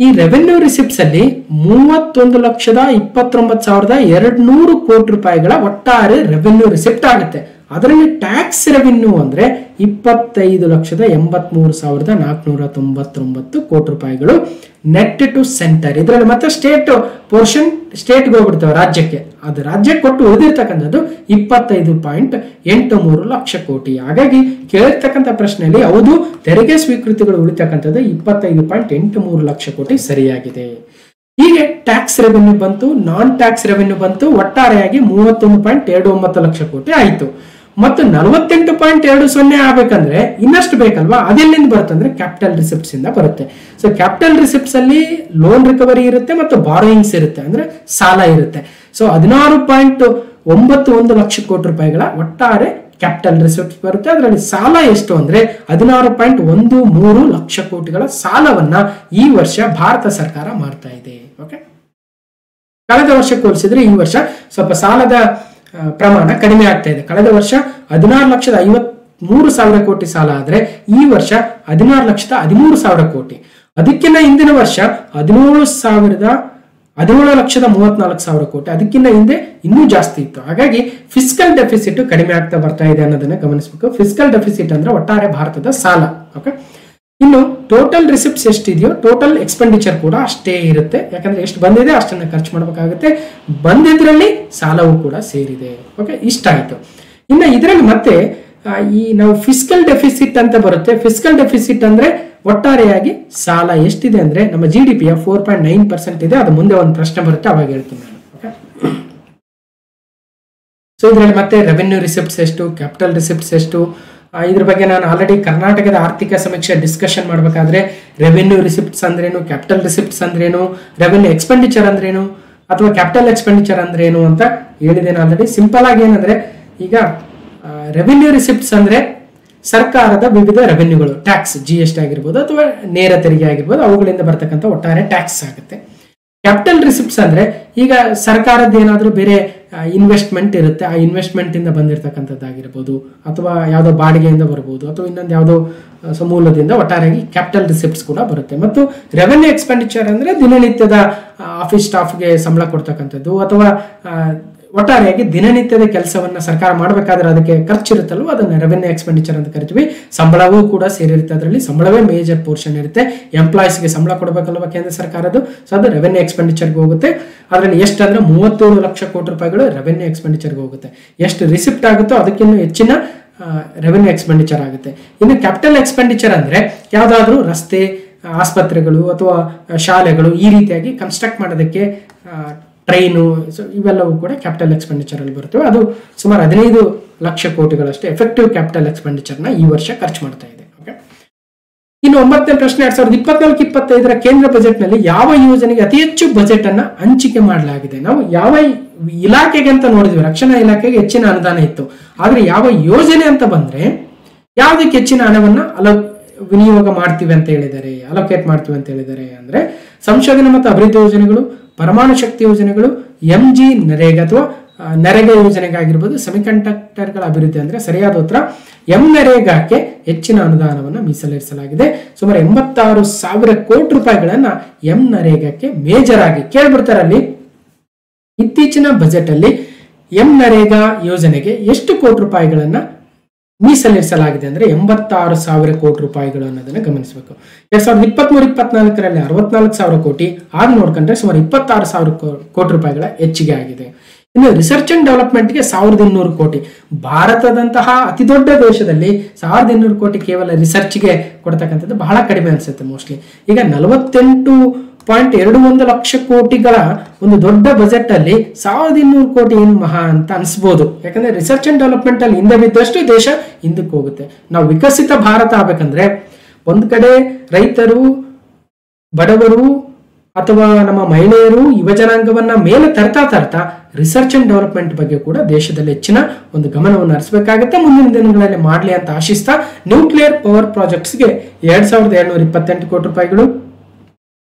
ಈ ರೆವೆನ್ಯೂ ರಿಸಿಪ್ಟ್ಸ್ ಅಲ್ಲಿ 31,29,200 ಕೋಟಿ ರೂಪಾಯಿಗಳ ಒಟ್ಟಾರೆ ರೆವೆನ್ಯೂ ರಿಸಿಪ್ಟ್ ಆಗುತ್ತೆ. ಅದರಲ್ಲಿ ಟ್ಯಾಕ್ಸ್ ರೆವೆನ್ಯೂ ಅಂದ್ರೆ 25,83,499 ಕೋಟಿ ರೂಪಾಯಿಗಳು ನೆಟ್ ಟು ಸೆಂಟರ್. ಇದರಲ್ಲಿ ಮತ್ತೆ ಸ್ಟೇಟ್ ಪೋರ್ಷನ್ ಸ್ಟೇಟ್ಗೆ ಹೋಗ್ಬಿಡ್ತವೆ, ರಾಜ್ಯಕ್ಕೆ. ಅದು ರಾಜ್ಯಕ್ಕೆ ಕೊಟ್ಟು ಉಳಿದಿರ್ತಕ್ಕಂಥದ್ದು 25.83 ಲಕ್ಷ ಕೋಟಿ. ಹಾಗಾಗಿ ಕೇಳಿರ್ತಕ್ಕಂಥ ಪ್ರಶ್ನೆಯಲ್ಲಿ ಹೌದು, ತೆರಿಗೆ ಸ್ವೀಕೃತಿಗಳು ಉಳಿತಕ್ಕಂಥದ್ದು 25.83 ಲಕ್ಷ ಕೋಟಿ ಸರಿಯಾಗಿದೆ. ಹೀಗೆ ಟ್ಯಾಕ್ಸ್ ರೆವೆನ್ಯೂ ಬಂತು, ನಾನ್ ಟ್ಯಾಕ್ಸ್ ರೆವೆನ್ಯೂ ಬಂತು, ಒಟ್ಟಾರೆಯಾಗಿ 31.29 ಲಕ್ಷ ಕೋಟಿ ಆಯಿತು. ಮತ್ತು 48.20 ಆಗ್ಬೇಕಂದ್ರೆ ಇನ್ನಷ್ಟು ಬೇಕಲ್ವಾ? ಅದೆಲ್ಲಿಂದ ಬರುತ್ತೆ ಅಂದ್ರೆ ಕ್ಯಾಪಿಟಲ್ ರಿಸಿಪ್ಟ್ಸ್ ಇಂದ ಬರುತ್ತೆ. ಸೊ ಕ್ಯಾಪಿಟಲ್ ರಿಸಿಪ್ಟ್ಸ್ ಅಲ್ಲಿ ಲೋನ್ ರಿಕವರಿ ಇರುತ್ತೆ ಮತ್ತು ಬಾರೋಯಿಂಗ್ಸ್ ಇರುತ್ತೆ, ಅಂದ್ರೆ ಸಾಲ ಇರುತ್ತೆ. ಸೊ 16.91 ಲಕ್ಷ ಕೋಟಿ ರೂಪಾಯಿಗಳ ಒಟ್ಟಾರೆ ಕ್ಯಾಪಿಟಲ್ ರಿಸಿಪ್ಟ್ಸ್ ಬರುತ್ತೆ. ಅದರಲ್ಲಿ ಸಾಲ ಎಷ್ಟು ಅಂದ್ರೆ 16.13 ಲಕ್ಷ ಕೋಟಿಗಳ ಸಾಲವನ್ನ ಈ ವರ್ಷ ಭಾರತ ಸರ್ಕಾರ ಮಾಡ್ತಾ ಇದೆ. ಓಕೆ, ಕಳೆದ ವರ್ಷಕ್ಕೆ ಹೋಲಿಸಿದ್ರೆ ಈ ವರ್ಷ ಸ್ವಲ್ಪ ಸಾಲದ ಪ್ರಮಾಣ ಕಡಿಮೆ ಆಗ್ತಾ ಇದೆ. ಕಳೆದ ವರ್ಷ 16,53,000 ಕೋಟಿ ಸಾಲ ಆದ್ರೆ ಈ ವರ್ಷ 16,13,000 ಕೋಟಿ. ಅದಕ್ಕಿಂತ ಹಿಂದಿನ ವರ್ಷ 17,34,000 ಕೋಟಿ, ಅದಕ್ಕಿಂತ ಹಿಂದೆ ಇನ್ನೂ ಜಾಸ್ತಿ ಇತ್ತು. ಹಾಗಾಗಿ ಫಿಸ್ಕಲ್ ಡೆಫಿಸಿಟ್ ಕಡಿಮೆ ಆಗ್ತಾ ಬರ್ತಾ ಇದೆ ಅನ್ನೋದನ್ನ ಗಮನಿಸಬೇಕು. ಫಿಸ್ಕಲ್ ಡೆಫಿಸಿಟ್ ಅಂದ್ರೆ ಒಟ್ಟಾರೆ ಭಾರತದ ಸಾಲ. ಓಕೆ, ಇನ್ನು ಟೋಟಲ್ ರಿಸಿಪ್ಟ್ಸ್ ಎಷ್ಟಿದೆಯೋ ಟೋಟಲ್ ಎಕ್ಸ್ಪೆಂಡಿಚರ್ ಕೂಡ ಅಷ್ಟೇ ಇರುತ್ತೆ. ಯಾಕಂದ್ರೆ ಎಷ್ಟು ಬಂದಿದೆ ಅಷ್ಟನ್ನ ಖರ್ಚು ಮಾಡಬೇಕಾಗುತ್ತೆ. ಬಂದಿದ್ರಲ್ಲಿ ಸಾಲವೂ ಕೂಡ ಸೇರಿದೆ. ಓಕೆ, ಇಷ್ಟ ಆಯ್ತು. ಇನ್ನು ಇದರಲ್ಲಿ ಮತ್ತೆ ಈ ನಾವು ಫಿಸ್ಕಲ್ ಡೆಫಿಸಿಟ್ ಅಂತ ಬರುತ್ತೆ. ಫಿಸ್ಕಲ್ ಡೆಫಿಸಿಟ್ ಅಂದ್ರೆ ಒಟ್ಟಾರೆಯಾಗಿ ಸಾಲ ಎಷ್ಟಿದೆ ಅಂದ್ರೆ ನಮ್ಮ GDP 4.9% ಇದೆ. ಅದು ಮುಂದೆ ಒಂದು ಪ್ರಶ್ನೆ ಬರುತ್ತೆ, ಅವಾಗ ಹೇಳ್ತೀನಿ ನಾನು. ಓಕೆ, ಸೊ ಇದರಲ್ಲಿ ಮತ್ತೆ ರೆವೆನ್ಯೂ ರಿಸಿಪ್ಟ್ಸ್ ಎಷ್ಟು, ಕ್ಯಾಪಿಟಲ್ ರಿಸಿಪ್ಟ್ಸ್ ಎಷ್ಟು, ಇದ್ರ ಬಗ್ಗೆ ನಾನು ಆಲ್ರೆಡಿ ಕರ್ನಾಟಕದ ಆರ್ಥಿಕ ಸಮೀಕ್ಷೆ ಡಿಸ್ಕಷನ್ ಮಾಡಬೇಕಾದ್ರೆ ರೆವೆನ್ಯೂ ರಿಸಿಪ್ಟ್ಸ್ ಅಂದ್ರೇನು, ಕ್ಯಾಪಿಟಲ್ ರಿಸಿಪ್ಟ್ಸ್ ಅಂದ್ರೇನು, ರೆವೆನ್ಯೂ ಎಕ್ಸ್ಪೆಂಡಿಚರ್ ಅಂದ್ರೇನು ಅಥವಾ ಕ್ಯಾಪಿಟಲ್ ಎಕ್ಸ್ಪೆಂಡಿಚರ್ ಅಂದ್ರೇನು ಅಂತ ಹೇಳಿದ್ದೇನೆ ಆಲ್ರೆಡಿ. ಸಿಂಪಲ್ ಆಗಿ ಏನಂದ್ರೆ ಈಗ ರೆವೆನ್ಯೂ ರಿಸಿಪ್ಟ್ಸ್ ಅಂದ್ರೆ ಸರ್ಕಾರದ ವಿವಿಧ ರೆವೆನ್ಯೂಗಳು, ಟ್ಯಾಕ್ಸ್, GST ಆಗಿರ್ಬೋದು ಅಥವಾ ನೇರ ತೆರಿಗೆ ಆಗಿರ್ಬೋದು, ಅವುಗಳಿಂದ ಬರ್ತಕ್ಕಂಥ ಒಟ್ಟಾರೆ ಟ್ಯಾಕ್ಸ್ ಆಗುತ್ತೆ. ಕ್ಯಾಪಿಟಲ್ ರಿಸಿಪ್ಟ್ಸ್ ಅಂದ್ರೆ ಈಗ ಸರ್ಕಾರದ ಏನಾದರೂ ಬೇರೆ ಇನ್ವೆಸ್ಟ್ಮೆಂಟ್ ಇರುತ್ತೆ, ಆ ಇನ್ವೆಸ್ಟ್ಮೆಂಟ್ ಇಂದ ಬಂದಿರತಕ್ಕಂಥದ್ದಾಗಿರ್ಬೋದು ಅಥವಾ ಯಾವುದೋ ಬಾಡಿಗೆಯಿಂದ ಬರ್ಬೋದು ಅಥವಾ ಇನ್ನೊಂದು ಯಾವುದೋ ಮೂಲದಿಂದ ಒಟ್ಟಾರೆಯಾಗಿ ಕ್ಯಾಪಿಟಲ್ ರಿಸಿಪ್ಟ್ಸ್ ಕೂಡ ಬರುತ್ತೆ. ಮತ್ತು ರೆವೆನ್ಯೂ ಎಕ್ಸ್ಪೆಂಡಿಚರ್ ಅಂದ್ರೆ ದಿನನಿತ್ಯದ ಆಫೀಸ್ ಸ್ಟಾಫ್ಗೆ ಸಂಬಳ ಕೊಡ್ತಕ್ಕಂಥದ್ದು ಅಥವಾ ಒಟ್ಟಾರೆಯಾಗಿ ದಿನನಿತ್ಯದ ಕೆಲಸವನ್ನ ಸರ್ಕಾರ ಮಾಡಬೇಕಾದ್ರೆ ಅದಕ್ಕೆ ಖರ್ಚಿರುತ್ತಲ್ವ, ಅದನ್ನ ರೆವೆನ್ಯೂ ಎಕ್ಸ್ಪೆಂಡಿಚರ್ ಅಂತ ಕರಿತೀವಿ. ಸಂಬಳವೂ ಕೂಡ ಸೇರಿರುತ್ತೆ, ಅದರಲ್ಲಿ ಸಂಬಳವೇ ಮೇಜರ್ ಪೋರ್ಷನ್ ಇರುತ್ತೆ. ಎಂಪ್ಲಾಯೀಸ್ಗೆ ಸಂಬಳ ಕೊಡಬೇಕಲ್ವ ಕೇಂದ್ರ ಸರ್ಕಾರದ್ದು, ಸೊ ಅದು ರೆವೆನ್ಯೂ ಎಕ್ಸ್ಪೆಂಡಿಚರ್ಗೆ ಹೋಗುತ್ತೆ. ಅದರಲ್ಲಿ ಎಷ್ಟು ಅಂದ್ರೆ 37 ಲಕ್ಷ ಕೋಟಿ ರೂಪಾಯಿಗಳು ರೆವೆನ್ಯೂ ಎಕ್ಸ್ಪೆಂಡಿಚರ್ಗೆ ಹೋಗುತ್ತೆ. ಎಷ್ಟು ರಿಸಿಪ್ಟ್ ಆಗುತ್ತೋ ಅದಕ್ಕಿಂತ ಹೆಚ್ಚಿನ ರೆವೆನ್ಯೂ ಎಕ್ಸ್ಪೆಂಡಿಚರ್ ಆಗುತ್ತೆ. ಇನ್ನು ಕ್ಯಾಪಿಟಲ್ ಎಕ್ಸ್ಪೆಂಡಿಚರ್ ಅಂದ್ರೆ ಯಾವ್ದಾದ್ರು ರಸ್ತೆ, ಆಸ್ಪತ್ರೆಗಳು ಅಥವಾ ಶಾಲೆಗಳು ಈ ರೀತಿಯಾಗಿ ಕನ್ಸ್ಟ್ರಕ್ಟ್ ಮಾಡೋದಕ್ಕೆ, ಟ್ರೈನು, ಸೊ ಇವೆಲ್ಲವೂ ಕೂಡ ಕ್ಯಾಪಿಟಲ್ ಎಕ್ಸ್ಪೆಂಡಿಚರ್ ಅಲ್ಲಿ ಬರ್ತವೆ. ಅದು ಸುಮಾರು 15 ಲಕ್ಷ ಕೋಟಿಗಳಷ್ಟು ಎಫೆಕ್ಟಿವ್ ಕ್ಯಾಪಿಟಲ್ ಎಕ್ಸ್ಪೆಂಡಿಚರ್ನ ಈ ವರ್ಷ ಖರ್ಚು ಮಾಡ್ತಾ ಇದೆ. ಓಕೆ, ಇನ್ನು 9ನೇ ಪ್ರಶ್ನೆ, 2024-25ರ ಕೇಂದ್ರ ಬಜೆಟ್ ನಲ್ಲಿ ಯಾವ ಯೋಜನೆಗೆ ಅತಿ ಹೆಚ್ಚು ಬಜೆಟ್ ಅನ್ನ ಹಂಚಿಕೆ ಮಾಡಲಾಗಿದೆ? ನಾವು ಯಾವ ಇಲಾಖೆಗೆ ಅಂತ ನೋಡಿದ್ವಿ, ರಕ್ಷಣಾ ಇಲಾಖೆಗೆ ಹೆಚ್ಚಿನ ಅನುದಾನ ಇತ್ತು. ಆದ್ರೆ ಯಾವ ಯೋಜನೆ ಅಂತ ಬಂದ್ರೆ ಯಾವ್ದಕ್ಕೆ ಹೆಚ್ಚಿನ ಹಣವನ್ನ ವಿನಿಯೋಗ ಮಾಡ್ತೀವಿ ಅಂತ ಹೇಳಿದ್ದಾರೆ, ಅಲೋಕೇಟ್ ಮಾಡ್ತೀವಿ ಅಂತ ಹೇಳಿದ್ದಾರೆ ಅಂದ್ರೆ ಸಂಶೋಧನೆ ಮತ್ತು ಅಭಿವೃದ್ಧಿ ಯೋಜನೆಗಳು, ಪರಮಾಣು ಶಕ್ತಿ ಯೋಜನೆಗಳು, MG ನರೇಗಾ ಅಥವಾ ನರೇಗಾ ಯೋಜನೆಗಾಗಿರ್ಬೋದು ಸೆಮಿಕಂಡಕ್ಟರ್ಗಳ ಅಭಿವೃದ್ಧಿ ಅಂದ್ರೆ ಸರಿಯಾದ ಉತ್ತರ ನರೇಗಾಕ್ಕೆ ಹೆಚ್ಚಿನ ಅನುದಾನವನ್ನು ಮೀಸಲಿರಿಸಲಾಗಿದೆ. ಸುಮಾರು 86,000 ಕೋಟಿ ರೂಪಾಯಿಗಳನ್ನ ನರೇಗಾಕ್ಕೆ ಮೇಜರ್ ಆಗಿ ಕೇಳ್ಬಿಡ್ತಾರೆ. ಅಲ್ಲಿ ಇತ್ತೀಚಿನ ಬಜೆಟ್ ಅಲ್ಲಿ ನರೇಗಾ ಯೋಜನೆಗೆ ಎಷ್ಟು ಕೋಟಿ ರೂಪಾಯಿಗಳನ್ನ ಮೀಸಲಿರಿಸಲಾಗಿದೆ ಅಂದ್ರೆ 86,000 ಕೋಟಿ ರೂಪಾಯಿಗಳು ಅನ್ನೋದನ್ನ ಗಮನಿಸಬೇಕು. 2023-24ರಲ್ಲಿ 64,000 ಕೋಟಿ, ಆಗ ನೋಡ್ಕೊಂಡ್ರೆ ಸುಮಾರು 26,000 ಕೋಟಿ ರೂಪಾಯಿಗಳ ಹೆಚ್ಚಿಗೆ ಆಗಿದೆ. ಇನ್ನು ರಿಸರ್ಚ್ ಅಂಡ್ ಡೆವಲಪ್ಮೆಂಟ್ಗೆ 1,200 ಕೋಟಿ. ಭಾರತದಂತಹ ಅತಿ ದೊಡ್ಡ ದೇಶದಲ್ಲಿ 1,200 ಕೋಟಿ ಕೇವಲ ರಿಸರ್ಚ್ಗೆ ಕೊಡ್ತಕ್ಕಂಥದ್ದು ಬಹಳ ಕಡಿಮೆ ಅನ್ಸುತ್ತೆ ಮೋಸ್ಟ್ಲಿ. ಈಗ 48.21 ಲಕ್ಷ ಕೋಟಿಗಳ ಒಂದು ದೊಡ್ಡ ಬಜೆಟ್ ಅಲ್ಲಿ 1,200 ಕೋಟಿ ಏನು ಮಹಾ ಅಂತ ಅನ್ಸ್ಬೋದು. ಯಾಕಂದ್ರೆ ರಿಸರ್ಚ್ ಅಂಡ್ ಡೆವಲಪ್ಮೆಂಟ್ ಅಲ್ಲಿ ಹಿಂದೆ ಬಿದ್ದಷ್ಟು ದೇಶ ಹಿಂದಕ್ಕೆ ಹೋಗುತ್ತೆ. ನಾವು ವಿಕಸಿತ ಭಾರತ ಆಗ್ಬೇಕಂದ್ರೆ ಒಂದ್ ಕಡೆ ರೈತರು, ಬಡವರು ಅಥವಾ ನಮ್ಮ ಮಹಿಳೆಯರು, ಯುವಜನಾಂಗವನ್ನ ಮೇಲೆ ತರ್ತಾ ರಿಸರ್ಚ್ ಅಂಡ್ ಡೆವಲಪ್ಮೆಂಟ್ ಬಗ್ಗೆ ಕೂಡ ದೇಶದಲ್ಲಿ ಹೆಚ್ಚಿನ ಒಂದು ಗಮನವನ್ನು ಹರಿಸಬೇಕಾಗುತ್ತೆ. ಮುಂದಿನ ದಿನಗಳಲ್ಲಿ ಮಾಡಲಿ ಅಂತ ಆಶಿಸ್ತಾ ನ್ಯೂಕ್ಲಿಯರ್ ಪವರ್ ಪ್ರಾಜೆಕ್ಟ್ಸ್ಗೆ 2,728 ಕೋಟಿ ರೂಪಾಯಿಗಳು,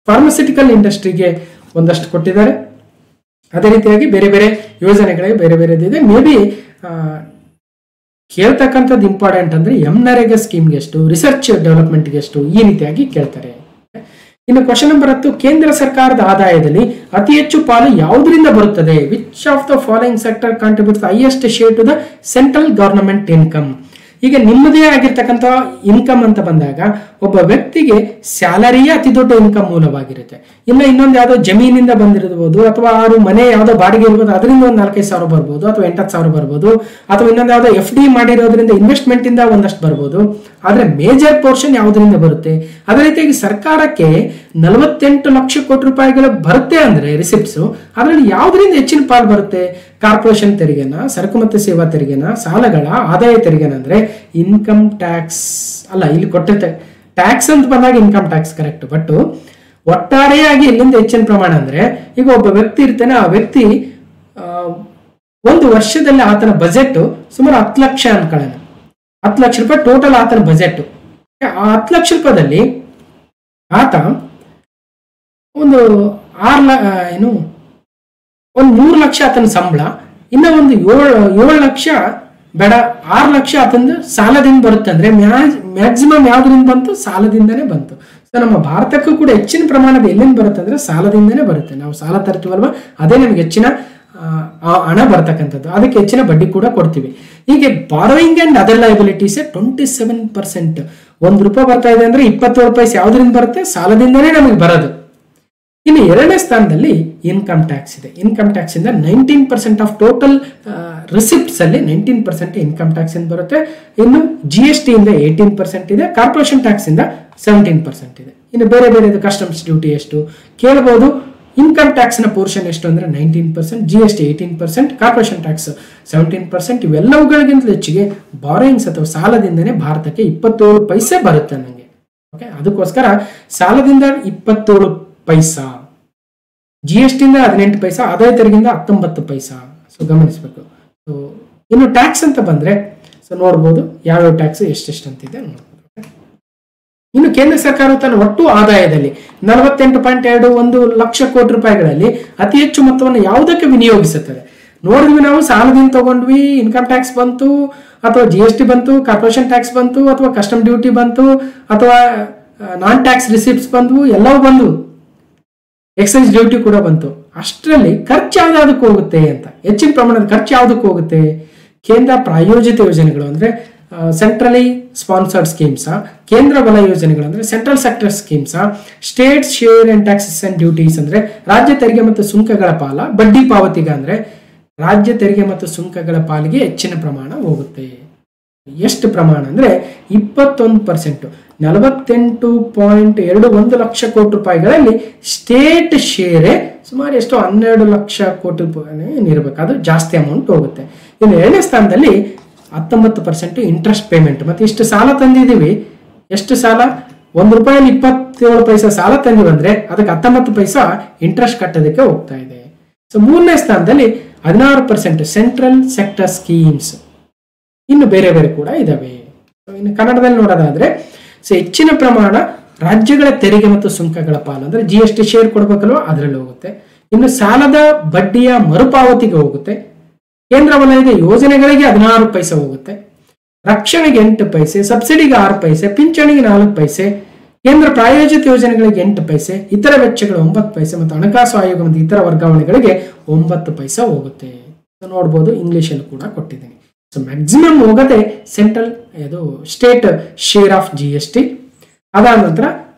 ಫಾರ್ಮಸ್ಯೂಟಿಕಲ್ ಇಂಡಸ್ಟ್ರಿಗೆ ಒಂದಷ್ಟು ಕೊಟ್ಟಿದ್ದಾರೆ. ಅದೇ ರೀತಿಯಾಗಿ ಬೇರೆ ಬೇರೆ ಯೋಜನೆಗಳಿಗೆ ಬೇರೆ ಬೇರೆದಿದೆ. ಮೇ ಬಿ ಕೇಳ್ತಕ್ಕಂಥದ್ದು ಇಂಪಾರ್ಟೆಂಟ್ ಅಂದ್ರೆ ನರೇಗಾ ಸ್ಕೀಮ್ಗೆ ಎಷ್ಟು, ರಿಸರ್ಚ್ ಡೆವಲಪ್ಮೆಂಟ್ಗೆ ಎಷ್ಟು, ಈ ರೀತಿಯಾಗಿ ಕೇಳ್ತಾರೆ. ಇನ್ನು ಕ್ವಶನ್ ನಂಬರ್ 10, ಕೇಂದ್ರ ಸರ್ಕಾರದ ಆದಾಯದಲ್ಲಿ ಅತಿ ಹೆಚ್ಚು ಪಾಲು ಯಾವುದರಿಂದ ಬರುತ್ತದೆ? Which of the following sector contributes the highest share to the central government income? ಈಗ ನಿಮ್ಮದೇ ಆಗಿರ್ತಕ್ಕಂಥ ಇನ್ಕಮ್ ಅಂತ ಬಂದಾಗ ಒಬ್ಬ ವ್ಯಕ್ತಿಗೆ ಸ್ಯಾಲರಿಯೇ ಅತಿ ದೊಡ್ಡ ಇನ್ಕಮ್ ಮೂಲವಾಗಿರುತ್ತೆ. ಇನ್ನೊಂದು ಯಾವುದೋ ಜಮೀನಿಂದ ಬಂದಿರಬಹುದು, ಅಥವಾ ಅವರು ಮನೆ ಯಾವುದೋ ಬಾಡಿಗೆ ಇರ್ಬೋದು, ಅದರಿಂದ ಒಂದು 4,500 ಬರ್ಬೋದು, ಅಥವಾ 8,000 ಬರ್ಬೋದು, ಅಥವಾ ಇನ್ನೊಂದು ಯಾವುದೋ FD ಮಾಡಿರೋದ್ರಿಂದ ಇನ್ವೆಸ್ಟ್ಮೆಂಟ್ ಇಂದ ಒಂದಷ್ಟು ಬರ್ಬೋದು. ಆದ್ರೆ ಮೇಜರ್ ಪೋರ್ಷನ್ ಯಾವುದರಿಂದ ಬರುತ್ತೆ? ಅದೇ ರೀತಿಯಾಗಿ ಸರ್ಕಾರಕ್ಕೆ 48 ಲಕ್ಷ ಕೋಟಿ ರೂಪಾಯಿಗಳು ಬರುತ್ತೆ ಅಂದ್ರೆ ರಿಸಿಪ್ಟ್ಸ್, ಅದರಲ್ಲಿ ಯಾವುದರಿಂದ ಹೆಚ್ಚಿನ ಪಾಲು ಬರುತ್ತೆ? ಕಾರ್ಪೊರೇಷನ್ ತೆರಿಗೆನ, ಸರಕು ಮತ್ತು ಸೇವಾ ತೆರಿಗೆನ, ಸಾಲಗಳ, ಆದಾಯ ತೆರಿಗೆನ ಅಂದ್ರೆ ಇನ್ಕಮ್ ಟ್ಯಾಕ್ಸ್ ಅಲ್ಲ, ಇಲ್ಲಿ ಕೊಟ್ಟಿರ್ತಾರೆ ಟ್ಯಾಕ್ಸ್ ಅಂತ ಬಂದಾಗ ಇನ್ಕಮ್ ಟ್ಯಾಕ್ಸ್ ಕರೆಕ್ಟ್. ಬಟ್ ಒಟ್ಟಾರೆಯಾಗಿ ಎಲ್ಲಿಂದ ಹೆಚ್ಚಿನ ಪ್ರಮಾಣ ಅಂದ್ರೆ, ಈಗ ಒಬ್ಬ ವ್ಯಕ್ತಿ ಇರ್ತಾನೆ, ಆ ವ್ಯಕ್ತಿ ಒಂದು ವರ್ಷದಲ್ಲಿ ಆತನ ಬಜೆಟ್ ಸುಮಾರು 10 ಲಕ್ಷ ಅನ್ಕೊಳ್ಳೋಣ, 10 ಲಕ್ಷ ರೂಪಾಯಿ ಟೋಟಲ್ ಆತನ ಬಜೆಟ್. ಆ 10 ಲಕ್ಷ ರೂಪಾಯಿದಲ್ಲಿ ಆತ ಒಂದು 3 ಲಕ್ಷ ಆತನ ಸಂಬಳ, ಇನ್ನ ಒಂದು 7 ಲಕ್ಷ ಬೇಡ 6 ಲಕ್ಷ ಆತಂದು ಸಾಲದಿಂದ ಬರುತ್ತೆ. ಅಂದ್ರೆ ಮ್ಯಾಕ್ಸಿಮಮ್ ಯಾವ್ದ್ರಿಂದ ಬಂತು? ಸಾಲದಿಂದನೇ ಬಂತು. ಸೊ ನಮ್ಮ ಭಾರತಕ್ಕೂ ಕೂಡ ಹೆಚ್ಚಿನ ಪ್ರಮಾಣದ ಎಲ್ಲಿಂದ ಬರುತ್ತೆ ಅಂದ್ರೆ ಸಾಲದಿಂದನೇ ಬರುತ್ತೆ. ನಾವು ಸಾಲ ತರ್ತೀವಲ್ವಾ, ಅದೇ ನಮ್ಗೆ ಹೆಚ್ಚಿನ ಹಣ ಬರ್ತಕ್ಕಂಥದ್ದು, ಅದಕ್ಕೆ ಹೆಚ್ಚಿನ ಬಡ್ಡಿ ಕೂಡ ಕೊಡ್ತೀವಿ. ಹೀಗೆ ಬಾರೋಯಿಂಗ್ ಅಂಡ್ ಅದರ್ ಲಯಬಿಲಿಟೀಸ್ 27%. ₹1 ಬರ್ತಾ ಇದೆ ಅಂದ್ರೆ 27 ಪೈಸೆ ಯಾವ್ದ್ರಿಂದ ಬರುತ್ತೆ? ಸಾಲದಿಂದನೇ ನಮಗೆ ಬರೋದು. ಇನ್ನು ಎರಡನೇ ಸ್ಥಾನದಲ್ಲಿ ಇನ್ಕಮ್ ಟ್ಯಾಕ್ಸ್ ಇದೆ. ಇನ್ಕಮ್ ಟ್ಯಾಕ್ಸ್ ಇಂದ 19% ಆಫ್ ಟೋಟಲ್ ರಿಸಿಪ್ಟ್ಸ್ ಅಲ್ಲಿ 19% ಇನ್ಕಮ್ ಟ್ಯಾಕ್ಸ್ ಇಂದ ಬರುತ್ತೆ. ಇನ್ನು GST ಇಂದ 18% ಇದೆ, ಕಾರ್ಪೊರೇಷನ್ ಟ್ಯಾಕ್ಸ್ ಇಂದ 17% ಇದೆ. ಇನ್ನು ಬೇರೆ ಬೇರೆ ಕಸ್ಟಮ್ಸ್ ಡ್ಯೂಟಿ ಎಷ್ಟು ಕೇಳಬಹುದು. ಇನ್ಕಮ್ ಟ್ಯಾಕ್ಸ್ ನ ಪೋರ್ಷನ್ ಎಷ್ಟು ಅಂದ್ರೆ 19%, GST 18%, ಕಾರ್ಪೊರೇಷನ್ ಟ್ಯಾಕ್ಸ್ 17%. ಇವೆಲ್ಲವುಗಳಿಗಿಂತ ಹೆಚ್ಚಿಗೆ ಬಾರೋಯಿಂಗ್ಸ್ ಅಥವಾ ಸಾಲದಿಂದನೇ ಭಾರತಕ್ಕೆ 27 ಪೈಸೆ ಬರುತ್ತೆ ನನಗೆ. ಓಕೆ, ಅದಕ್ಕೋಸ್ಕರ ಸಾಲದಿಂದ 27 ಪೈಸಾ, GST ಇಂದ 18 ಪೈಸಾ, ಆದಾಯ ತೆರಿಗೆಯಿಂದ 19 ಪೈಸಾ. ಸೊ ಗಮನಿಸಬೇಕು. ಸೊ ಇನ್ನು ಟ್ಯಾಕ್ಸ್ ಅಂತ ಬಂದ್ರೆ ಸೊ ನೋಡ್ಬೋದು ಯಾವ್ಯಾವ ಟ್ಯಾಕ್ಸ್ ಎಷ್ಟೆಷ್ಟು ಅಂತಿದೆ ನೋಡ್ಬೋದು. ಇನ್ನು ಕೇಂದ್ರ ಸರ್ಕಾರ ತನ್ನ ಒಟ್ಟು ಆದಾಯದಲ್ಲಿ 48.21 ಲಕ್ಷ ಕೋಟಿ ರೂಪಾಯಿಗಳಲ್ಲಿ ಅತಿ ಹೆಚ್ಚು ಮೊತ್ತವನ್ನು ಯಾವುದಕ್ಕೆ ವಿನಿಯೋಗಿಸುತ್ತದೆ? ನೋಡಿದ್ವಿ ನಾವು, ಸಾಲದಿಂದ ತಗೊಂಡ್ವಿ, ಇನ್ಕಮ್ ಟ್ಯಾಕ್ಸ್ ಬಂತು, ಅಥವಾ GST ಬಂತು, ಕಾರ್ಪೊರೇಷನ್ ಟ್ಯಾಕ್ಸ್ ಬಂತು, ಅಥವಾ ಕಸ್ಟಮ್ ಡ್ಯೂಟಿ ಬಂತು, ಅಥವಾ ನಾನ್ ಟ್ಯಾಕ್ಸ್ ರಿಸಿಪ್ಟ್ಸ್ ಬಂದ್ವು, ಎಲ್ಲವೂ ಬಂದು ಎಕ್ಸೈಸ್ ಡ್ಯೂಟಿ ಕೂಡ ಬಂತು. ಅಷ್ಟರಲ್ಲಿ ಖರ್ಚು ಯಾವ್ದಾದಕ್ಕೆ ಹೋಗುತ್ತೆ ಅಂತ, ಹೆಚ್ಚಿನ ಪ್ರಮಾಣದ ಖರ್ಚು ಯಾವ್ದಕ್ಕೆ ಹೋಗುತ್ತೆ? ಕೇಂದ್ರ ಪ್ರಾಯೋಜಿತ ಯೋಜನೆಗಳು ಅಂದ್ರೆ ಸೆಂಟ್ರಲಿ ಸ್ಪಾನ್ಸರ್ಡ್ ಸ್ಕೀಮ್ಸ್, ಕೇಂದ್ರ ವಲಯ ಯೋಜನೆಗಳು ಅಂದ್ರೆ central sector schemes, state share and taxes and duties ಅಂದ್ರೆ ರಾಜ್ಯ ತೆರಿಗೆ ಮತ್ತು ಸುಂಕಗಳ ಪಾಲ, ಬಡ್ಡಿ ಪಾವತಿಗ ಅಂದ್ರೆ ರಾಜ್ಯ ತೆರಿಗೆ ಮತ್ತು ಸುಂಕಗಳ ಪಾಲಿಗೆ ಹೆಚ್ಚಿನ ಪ್ರಮಾಣ ಹೋಗುತ್ತೆ. ಎಷ್ಟು ಪ್ರಮಾಣ ಅಂದ್ರೆ 21%. 48.21 ಲಕ್ಷ ಕೋಟಿ ರೂಪಾಯಿಗಳಲ್ಲಿ ಸ್ಟೇಟ್ ಶೇರೆ ಸುಮಾರು ಎಷ್ಟು 12 ಲಕ್ಷ ಕೋಟಿ ರೂಪಾಯಿ ಇರಬೇಕು, ಅದು ಜಾಸ್ತಿ ಅಮೌಂಟ್ ಹೋಗುತ್ತೆ. ಇನ್ನು ಎರಡನೇ ಸ್ಥಾನದಲ್ಲಿ 19% ಇಂಟ್ರೆಸ್ಟ್ ಪೇಮೆಂಟ್. ಮತ್ತೆ ಇಷ್ಟು ಸಾಲ ತಂದಿದ್ದೀವಿ, ಎಷ್ಟು ಸಾಲ? ₹1 27 ಪೈಸಾ ಸಾಲ ತಂದಿವಿ ಅಂದ್ರೆ ಅದಕ್ಕೆ 19 ಪೈಸಾ ಇಂಟ್ರೆಸ್ಟ್ ಕಟ್ಟೋದಕ್ಕೆ ಹೋಗ್ತಾ ಇದೆ. ಸೊ ಮೂರನೇ ಸ್ಥಾನದಲ್ಲಿ 16% ಸೆಂಟ್ರಲ್ ಸೆಕ್ಟರ್ ಸ್ಕೀಮ್ಸ್. ಇನ್ನು ಬೇರೆ ಬೇರೆ ಕೂಡ ಇದಾವೆ. ಇನ್ನು ಕನ್ನಡದಲ್ಲಿ ನೋಡೋದಾದ್ರೆ ಸೊ ಹೆಚ್ಚಿನ ಪ್ರಮಾಣ ರಾಜ್ಯಗಳ ತೆರಿಗೆ ಮತ್ತು ಸುಂಕಗಳ ಪಾಲು ಅಂದ್ರೆ GST ಶೇರ್ ಕೊಡ್ಬೇಕಲ್ವ, ಅದರಲ್ಲಿ ಹೋಗುತ್ತೆ. ಇನ್ನು ಸಾಲದ ಬಡ್ಡಿಯ ಮರುಪಾವತಿಗೆ ಹೋಗುತ್ತೆ. ಕೇಂದ್ರ ವಲಯದ ಯೋಜನೆಗಳಿಗೆ 16 ಪೈಸೆ ಹೋಗುತ್ತೆ, ರಕ್ಷಣೆಗೆ 8 ಪೈಸೆ, ಸಬ್ಸಿಡಿಗೆ 6 ಪೈಸೆ, ಪಿಂಚಣಿಗೆ 4 ಪೈಸೆ, ಕೇಂದ್ರ ಪ್ರಾಯೋಜಿತ ಯೋಜನೆಗಳಿಗೆ 8 ಪೈಸೆ, ಇತರ ವೆಚ್ಚಗಳು 9 ಪೈಸೆ ಮತ್ತು ಹಣಕಾಸು ಆಯೋಗ ಮತ್ತು ಇತರ ವರ್ಗಾವಣೆಗಳಿಗೆ 9 ಪೈಸೆ ಹೋಗುತ್ತೆ. ನೋಡ್ಬೋದು, ಇಂಗ್ಲಿಷಲ್ಲಿ ಕೂಡ ಕೊಟ್ಟಿದ್ದೀನಿ. ಸೊ ಮ್ಯಾಕ್ಸಿಮಮ್ ಹೋಗೋದೆ ಸೆಂಟ್ರಲ್ ಇದು ಸ್ಟೇಟ್ ಶೇರ್ ಆಫ್ GST, ಅದಾದ ನಂತರ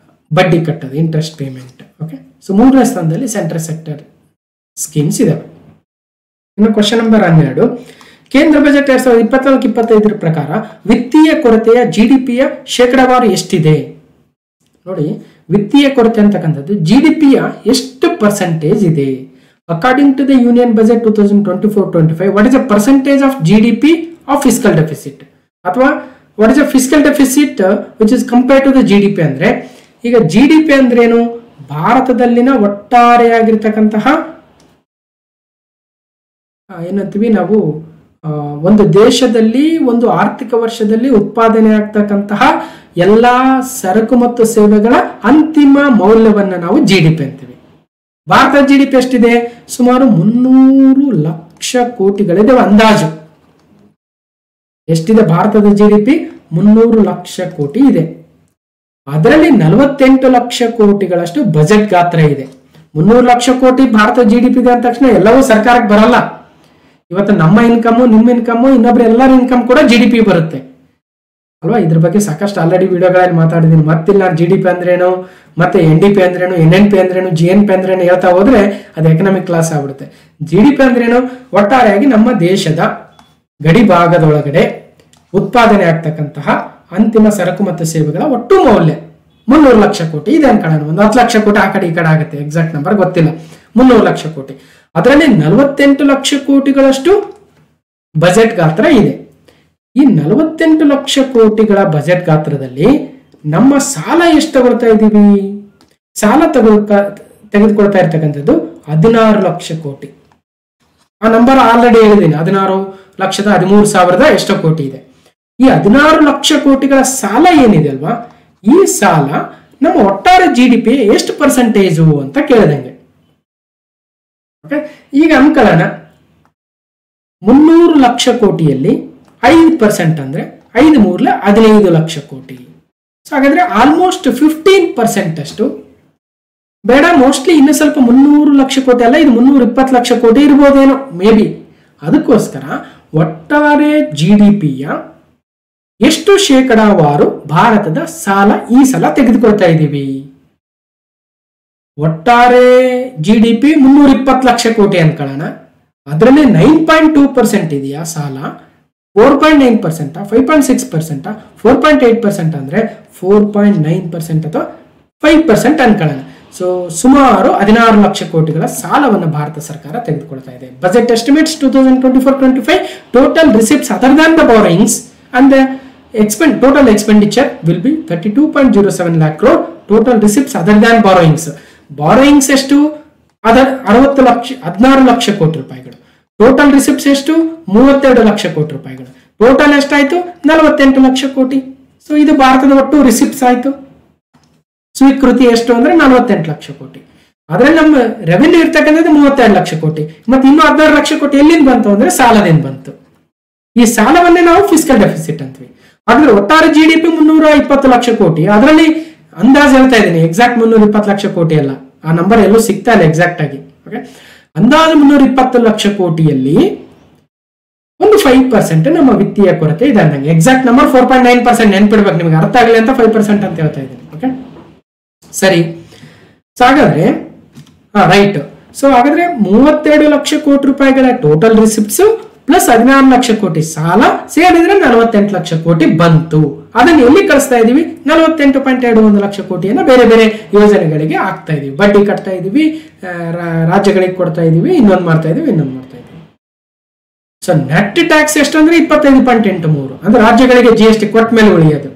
ಬಡ್ಡಿ ಕಟ್ಟೋದು ಇಂಟ್ರೆಸ್ಟ್ ಪೇಮೆಂಟ್. ಓಕೆ, ಸೊ 3ನೇ ಸ್ಥಾನದಲ್ಲಿ ಸೆಂಟ್ರಲ್ ಸೆಕ್ಟರ್ ಸ್ಕೀಮ್ಸ್ ಇದಾವೆ. ಇನ್ನು ಕ್ವಶನ್ ನಂಬರ್ 12, ಕೇಂದ್ರ ಬಜೆಟ್ 2024-25 ಪ್ರಕಾರ ವಿತ್ತೀಯ ಕೊರತೆಯ GDPಯ ಶೇಕಡಾವಾರು ಎಷ್ಟಿದೆ? ನೋಡಿ, ವಿತ್ತೀಯ ಕೊರತೆ ಅಂತಕ್ಕಂಥದ್ದು GDPಯ ಎಷ್ಟು ಪರ್ಸೆಂಟೇಜ್ ಇದೆ? According to the union budget 2024-25, what is the percentage of GDP of fiscal deficit, ಅಥವಾ what is the fiscal deficit which is compared to the GDP? ಅಂದ್ರೆ ಈಗ GDP ಅಂದ್ರೆ ಏನು? ಭಾರತದಲ್ಲಿನ ಒಟ್ಟಾರೆಯಾಗಿರ್ತಕ್ಕಂತಹ ಏನಂತೀವಿ ನಾವು, ಒಂದು ದೇಶದಲ್ಲಿ ಒಂದು ಆರ್ಥಿಕ ವರ್ಷದಲ್ಲಿ ಉತ್ಪಾದನೆ ಆಗ್ತಕ್ಕಂತಹ ಎಲ್ಲಾ ಸರಕು ಮತ್ತು ಸೇವೆಗಳ ಅಂತಿಮ ಮೌಲ್ಯವನ್ನ ನಾವು GDP ಅಂತೀವಿ. ಭಾರತದ GDP ಎಷ್ಟಿದೆ? ಸುಮಾರು 300 ಲಕ್ಷ ಕೋಟಿಗಳಿದೆ ಅಂದಾಜು. ಎಷ್ಟಿದೆ ಭಾರತದ GDP? 300 ಲಕ್ಷ ಕೋಟಿ ಇದೆ. ಅದರಲ್ಲಿ 48 ಲಕ್ಷ ಕೋಟಿಗಳಷ್ಟು ಬಜೆಟ್ ಗಾತ್ರ ಇದೆ. 300 ಲಕ್ಷ ಕೋಟಿ ಭಾರತ GDP ಇದೆ ಅಂದ ತಕ್ಷಣ ಎಲ್ಲವೂ ಸರ್ಕಾರಕ್ಕೆ ಬರಲ್ಲ. ಇವತ್ತು ನಮ್ಮ ಇನ್ಕಮ್, ನಿಮ್ಮ ಇನ್ಕಮ್, ಇನ್ನೊಬ್ರು ಎಲ್ಲರ ಇನ್ಕಮ್ ಕೂಡ GDP ಬರುತ್ತೆ ಅಲ್ವಾ? ಇದ್ರ ಬಗ್ಗೆ ಸಾಕಷ್ಟು ಆಲ್ರೆಡಿ ವಿಡಿಯೋಗಳಲ್ಲಿ ಮಾತಾಡಿದ್ದೀನಿ. ಮತ್ತಿಲ್ಲ GDP ಅಂದ್ರೇನು, ಮತ್ತೆ NDP ಅಂದ್ರೇನು, NNP ಅಂದ್ರೇನು, GNP ಅಂದ್ರೇನು ಹೇಳ್ತಾ ಹೋದ್ರೆ ಅದು ಎಕನಾಮಿಕ್ ಕ್ಲಾಸ್ ಆಗ್ಬಿಡುತ್ತೆ. GDP ಅಂದ್ರೇನು? ಒಟ್ಟಾರೆಯಾಗಿ ನಮ್ಮ ದೇಶದ ಗಡಿ ಭಾಗದೊಳಗಡೆ ಉತ್ಪಾದನೆ ಆಗ್ತಕ್ಕಂತಹ ಅಂತಿಮ ಸರಕು ಮತ್ತು ಸೇವೆಗಳ ಒಟ್ಟು ಮೌಲ್ಯ 300 ಲಕ್ಷ ಕೋಟಿ ಇದೆ ಅನ್ಕೊಳ್ಳೋಣ. ಒಂದು 10 ಲಕ್ಷ ಕೋಟಿ ಆ ಕಡೆ ಈ ಕಡೆ ಆಗುತ್ತೆ, ಎಕ್ಸಾಕ್ಟ್ ನಂಬರ್ ಗೊತ್ತಿಲ್ಲ. 300 ಲಕ್ಷ ಕೋಟಿ, ಅದರಲ್ಲಿ 48 ಲಕ್ಷ ಕೋಟಿಗಳಷ್ಟು ಬಜೆಟ್ ಗಾತ್ರ ಇದೆ. ಈ 48 ಲಕ್ಷ ಕೋಟಿಗಳ ಬಜೆಟ್ ಗಾತ್ರದಲ್ಲಿ ನಮ್ಮ ಸಾಲ ಎಷ್ಟು ತಗೊಳ್ತಾ ಇದ್ದೀವಿ? ಸಾಲ ತೆಗೆದುಕೊಳ್ತಾ ಇರ್ತಕ್ಕಂಥದ್ದು 16 ಲಕ್ಷ ಕೋಟಿ. ಆ ನಂಬರ್ ಆಲ್ರೆಡಿ ಹೇಳಿದ್ದೀನಿ, 16,13,000 ಎಷ್ಟೋ ಕೋಟಿ ಇದೆ. ಈ 16 ಲಕ್ಷ ಕೋಟಿಗಳ ಸಾಲ ಏನಿದೆ ಅಲ್ವಾ, ಈ ಸಾಲ ನಮ್ಮ ಒಟ್ಟಾರೆ GDP ಎಷ್ಟು ಪರ್ಸೆಂಟೇಜು ಅಂತ ಕೇಳಿದಂಗೆ. ಓಕೆ, ಈಗ ಅನ್ಕೊಳ್ಳೋಣ 300 ಲಕ್ಷ ಕೋಟಿಯಲ್ಲಿ 5% ಅಂದ್ರೆ 5×3 ಲಕ್ಷ ಕೋಟಿ. ಸೊ ಹಾಗಾದ್ರೆ ಆಲ್ಮೋಸ್ಟ್ 15% ಅಷ್ಟು ಬೇಡ, ಮೋಸ್ಟ್ಲಿ ಇನ್ನು ಸ್ವಲ್ಪ 300 ಲಕ್ಷ ಕೋಟಿ ಅಲ್ಲ, ಇದು 320 ಲಕ್ಷ ಕೋಟಿ ಇರ್ಬೋದೇನೋ ಮೇ ಬಿ. ಅದಕ್ಕೋಸ್ಕರ ಒಟ್ಟಾರೆ GDPಯ ಎಷ್ಟು ಶೇಕಡಾವಾರು ಭಾರತದ ಸಾಲ ಈ ಸಲ ತೆಗೆದುಕೊಳ್ತಾ ಇದ್ದೀವಿ? ಒಟ್ಟಾರೆ GDP 320 ಲಕ್ಷ ಕೋಟಿ ಅನ್ಕೊಳ್ಳೋಣ. ಅದರಲ್ಲಿ 9.2% ಇದೆಯಾ ಸಾಲ? 4.9%, 5.6%, 4.8% ಅಂದ್ರೆ 4.9% ಅಥವಾ 5% ಅನ್ಕೊಳ್ಳೋಣ. ಸೊ ಸುಮಾರು 16 ಲಕ್ಷ ಕೋಟಿಗಳ ಸಾಲವನ್ನು ಭಾರತ ಸರ್ಕಾರ ತೆಗೆದುಕೊಳ್ತಾ ಇದೆ. Budget estimates 2024-25 total receipts other than the borrowings and total expenditure will be 32.07 lakh crore. Total receipts other than borrowings. Borrowings ಎಷ್ಟು? ಅದರ್ 16 ಲಕ್ಷ ಕೋಟಿ ರೂಪಾಯಿಗಳು. ಟೋಟಲ್ ರಿಸಿಪ್ಟ್ಸ್ ಎಷ್ಟು? 32 ಲಕ್ಷ ಕೋಟಿ ರೂಪಾಯಿಗಳು. ಟೋಟಲ್ ಎಷ್ಟಾಯ್ತು? 48 ಲಕ್ಷ ಕೋಟಿ. ಸೊ ಇದು ಭಾರತದ ಒಟ್ಟು ರಿಸಿಪ್ಟ್ಸ್ ಆಯ್ತು. ಸ್ವೀಕೃತಿ ಎಷ್ಟು ಅಂದ್ರೆ 48 ಲಕ್ಷ ಕೋಟಿ. ಅದ್ರಲ್ಲಿ ನಮ್ಮ ರೆವೆನ್ಯೂ ಇರ್ತಕ್ಕಂಥದ್ದು 32 ಲಕ್ಷ ಕೋಟಿ. ಮತ್ತೆ ಇನ್ನು 16 ಲಕ್ಷ ಕೋಟಿ ಎಲ್ಲಿಂದ ಬಂತು ಅಂದ್ರೆ ಸಾಲದಿಂದ ಬಂತು. ಈ ಸಾಲವನ್ನೇ ನಾವು ಫಿಸ್ಕಲ್ ಡೆಫಿಸಿಟ್ ಅಂತೀವಿ. ಹಾಗಾದ್ರೆ ಒಟ್ಟಾರೆ GDP 320 ಲಕ್ಷ ಕೋಟಿ, ಅದರಲ್ಲಿ ಅಂದಾಜು ಹೇಳ್ತಾ ಇದ್ದೀನಿ, ಎಕ್ಸಾಕ್ಟ್ 320 ಲಕ್ಷ ಕೋಟಿ ಅಲ್ಲ, ಆ ನಂಬರ್ ಎಲ್ಲೂ ಸಿಗ್ತಾ ಇಲ್ಲ ಎಕ್ಸಾಕ್ಟ್ ಆಗಿ. ಓಕೆ, ಅಂದಾಜು 320 ಲಕ್ಷ ಕೋಟಿಯಲ್ಲಿ ಒಂದು 5% ನಮ್ಮ ವಿತ್ತೀಯ ಕೊರತೆ ಇದೆ ಅಂದಂಗೆ. ಎಕ್ಸಾಕ್ಟ್ ನಂಬರ್ 4.9%, ನೆನ್ಪಿಡ್ಬೇಕು ನಿಮ್ಗೆ, ಅರ್ಥ ಆಗಲಿ ಅಂತ 5% ಅಂತ ಹೇಳ್ತಾ ಇದ್ದೀನಿ. ಓಕೆ ಸರಿ. ಸೊ ಹಾಗಾದ್ರೆ ರೈಟ್. ಸೊ ಹಾಗಾದ್ರೆ 32 ಲಕ್ಷ ಕೋಟಿ ರೂಪಾಯಿಗಳ ಟೋಟಲ್ ರಿಸಿಪ್ಟ್ಸ್ ಪ್ಲಸ್ 16 ಲಕ್ಷ ಕೋಟಿ ಸಾಲ ಸೇರಿದ್ರೆ 48 ಲಕ್ಷ ಕೋಟಿ ಬಂತು. ಅದನ್ನು ಎಲ್ಲಿ ಕಳಿಸ್ತಾ ಇದೀವಿ? 48.21 ಲಕ್ಷ ಕೋಟಿಯನ್ನ ಬೇರೆ ಬೇರೆ ಯೋಜನೆಗಳಿಗೆ ಹಾಕ್ತಾ ಇದೀವಿ. ಬಡ್ಡಿ ಕಟ್ತಾ ಇದೀವಿ, ರಾಜ್ಯಗಳಿಗೆ ಕೊಡ್ತಾ ಇದೀವಿ, ಇನ್ನೊಂದು ಮಾಡ್ತಾ ಇದೀವಿ. ಸೊ ನೆಟ್ ಟ್ಯಾಕ್ಸ್ ಎಷ್ಟು ಅಂದ್ರೆ 25.83, ಅಂದ್ರೆ ರಾಜ್ಯಗಳಿಗೆ GST ಕೊಟ್ಟ ಮೇಲೆ ಉಳಿಯೋದು.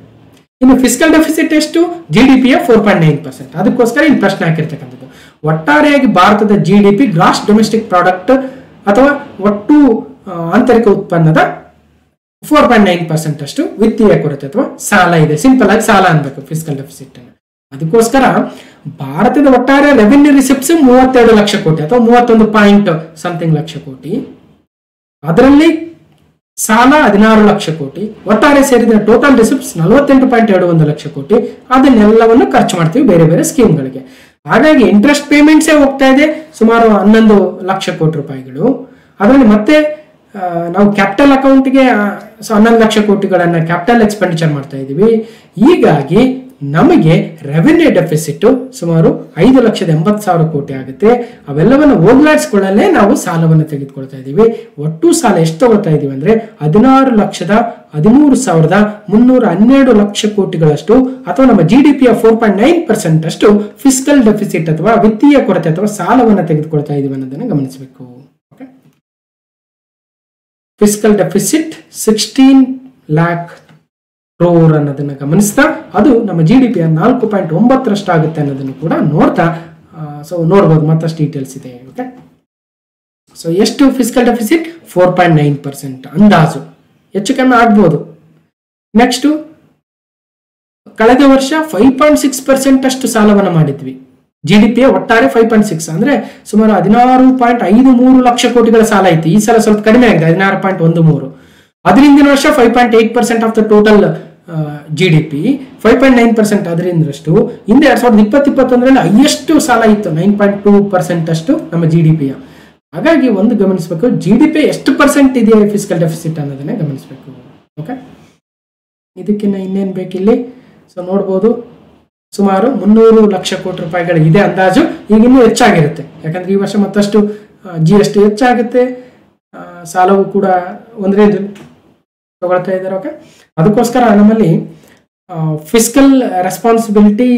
ಇನ್ನು ಫಿಸ್ಕಲ್ ಡೆಫಿಸಿಟ್ ಎಷ್ಟು? GDPಯ 4.9%. ಅದಕ್ಕೋಸ್ಕರ ಇಲ್ಲಿ ಪ್ರಶ್ನೆ ಹಾಕಿರ್ತಕ್ಕಂಥದ್ದು. ಒಟ್ಟಾರೆಯಾಗಿ ಭಾರತದ GDP ಗ್ರಾಸ್ ಡೊಮೆಸ್ಟಿಕ್ ಪ್ರಾಡಕ್ಟ್ ಅಥವಾ ಒಟ್ಟು ಆಂತರಿಕ ಉತ್ಪನ್ನದ 4.9% ಅಷ್ಟು ವಿತ್ತೀಯ ಕೊರತೆ ಅಥವಾ ಸಾಲ ಇದೆ. ಸಿಂಪಲ್ ಆಗಿ ಸಾಲ ಅನ್ಬೇಕು ಫಿಸ್ಕಲ್ ಡೆಫಿಸಿಟ್. ಅದಕ್ಕೋಸ್ಕರ ಭಾರತದ ಒಟ್ಟಾರೆ ರೆವಿನ್ಯೂ ರಿಸಿಪ್ಟ್ಸ್ 32 ಲಕ್ಷ ಕೋಟಿ ಅಥವಾ 31 ಪಾಯಿಂಟ್ ಸಮಥಿಂಗ್ ಲಕ್ಷ ಕೋಟಿ. ಅದರಲ್ಲಿ ಸಾಲ 16 ಲಕ್ಷ ಕೋಟಿ, ಒಟ್ಟಾರೆ ಸೇರಿದ ಟೋಟಲ್ ರಿಸಿಪ್ಟ್ಸ್ 48.21 ಲಕ್ಷ ಕೋಟಿ. ಅದನ್ನೆಲ್ಲವನ್ನು ಖರ್ಚು ಮಾಡ್ತೀವಿ ಬೇರೆ ಬೇರೆ ಸ್ಕೀಮ್ಗಳಿಗೆ. ಹಾಗಾಗಿ ಇಂಟ್ರೆಸ್ಟ್ ಪೇಮೆಂಟ್ಸೇ ಹೋಗ್ತಾ ಇದೆ ಸುಮಾರು 11 ಲಕ್ಷ ಕೋಟಿ ರೂಪಾಯಿಗಳು. ಅದರಲ್ಲಿ ಮತ್ತೆ ನಾವು ಕ್ಯಾಪಿಟಲ್ ಅಕೌಂಟ್ಗೆ 11 ಲಕ್ಷ ಕೋಟಿಗಳನ್ನ ಕ್ಯಾಪಿಟಲ್ ಎಕ್ಸ್ಪೆಂಡಿಚರ್ ಮಾಡ್ತಾ ಇದ್ದೀವಿ. ಹೀಗಾಗಿ ನಮಗೆ ರೆವೆನ್ಯೂ ಡೆಫಿಸಿಟ್ ಸುಮಾರು 5,80,000 ಕೋಟಿ ಆಗುತ್ತೆ. ಅವೆಲ್ಲವನ್ನು ಹೋಗ್ಲಾಡಿಸ್ಕೊಳ್ಳಲೇ ನಾವು ಸಾಲವನ್ನು ತೆಗೆದುಕೊಳ್ತಾ ಇದ್ದೀವಿ. ಒಟ್ಟು ಸಾಲ ಎಷ್ಟು ತಗೊಳ್ತಾ ಇದೀವಿ ಅಂದ್ರೆ 16,13,312 ಲಕ್ಷ ಕೋಟಿಗಳಷ್ಟು, ಅಥವಾ ನಮ್ಮ GDP 4.9% ಅಷ್ಟು ಫಿಸ್ಕಲ್ ಡೆಫಿಸಿಟ್ ಅಥವಾ ವಿತ್ತೀಯ ಕೊರತೆ ಅಥವಾ ಸಾಲವನ್ನು ತೆಗೆದುಕೊಳ್ತಾ ಇದೀವಿ ಅನ್ನೋದನ್ನು ಗಮನಿಸಬೇಕು. ಫಿಸ್ಕಲ್ ಡೆಫಿಸಿಟ್ 16 lakh crore ಅನ್ನೋದನ್ನ ಗಮನಿಸ್ತಾ ಅದು ನಮ್ಮ GDP 4.9% ಆಗುತ್ತೆ ಅನ್ನೋದನ್ನು ಕೂಡ ನೋಡ್ತಾ ನೋಡ್ಬೋದು. ಮತ್ತಷ್ಟು ಡೀಟೇಲ್ಸ್ ಇದೆ. ಓಕೆ, ಸೊ ಎಷ್ಟು ಫಿಸ್ಕಲ್ ಡೆಫಿಸಿಟ್? 4.9% ಅಂದಾಜು, ಹೆಚ್ಚು ಕಮ್ಮಿ ಆಗ್ಬೋದು. ನೆಕ್ಸ್ಟ್, ಕಳೆದ ವರ್ಷ 5.6% ಅಷ್ಟು ಸಾಲವನ್ನು ಮಾಡಿದ್ವಿ. GDP ಒಟ್ಟಾರೆ 5.6 ಅಂದ್ರೆ ಸುಮಾರು 16.53 ಲಕ್ಷ ಕೋಟಿಗಳ ಸಾಲ ಇತ್ತು. ಈ ಸಲ ಸ್ವಲ್ಪ ಕಡಿಮೆ ಆಗಿದೆ, 16.13. ಅದರಿಂದಿನ ವರ್ಷ 5.8% ಆಫ್ ದ ಟೋಟಲ್ GDP, 5.9% ಅದರಿಂದಷ್ಟು. ಹಿಂದೆ 2020-21 ಹೈಯೆಸ್ಟ್ ಸಾಲ ಇತ್ತು, 9.2% ಅಷ್ಟು ನಮ್ಮ GDP. ಹಾಗಾಗಿ ಒಂದು ಗಮನಿಸಬೇಕು, GDP ಎಷ್ಟು ಪರ್ಸೆಂಟ್ ಇದೆ ಫಿಸ್ಕಲ್ ಡೆಫಿಸಿಟ್ ಅನ್ನೋದನ್ನೇ ಗಮನಿಸಬೇಕು. ಓಕೆ, ಇದಕ್ಕಿಂತ ಇನ್ನೇನು ಬೇಕಿಲ್ಲಿ? ಸೊ ನೋಡ್ಬೋದು, ಸುಮಾರು 300 ಲಕ್ಷ ಕೋಟಿ ರೂಪಾಯಿಗಳು ಇದೆ ಅಂದಾಜು. ಈಗ ಇನ್ನೂ ಹೆಚ್ಚಾಗಿರುತ್ತೆ, ಯಾಕಂದ್ರೆ ಈ ವರ್ಷ ಮತ್ತಷ್ಟು GST ಹೆಚ್ಚಾಗುತ್ತೆ, ಸಾಲವು ಕೂಡ ಒಂದನೇ ತಗೊಳ್ತಾ ಇದ್ದಾರೆ. ಓಕೆ, ಅದಕ್ಕೋಸ್ಕರ ನಮ್ಮಲ್ಲಿ ಫಿಸ್ಕಲ್ ರೆಸ್ಪಾನ್ಸಿಬಿಲಿಟಿ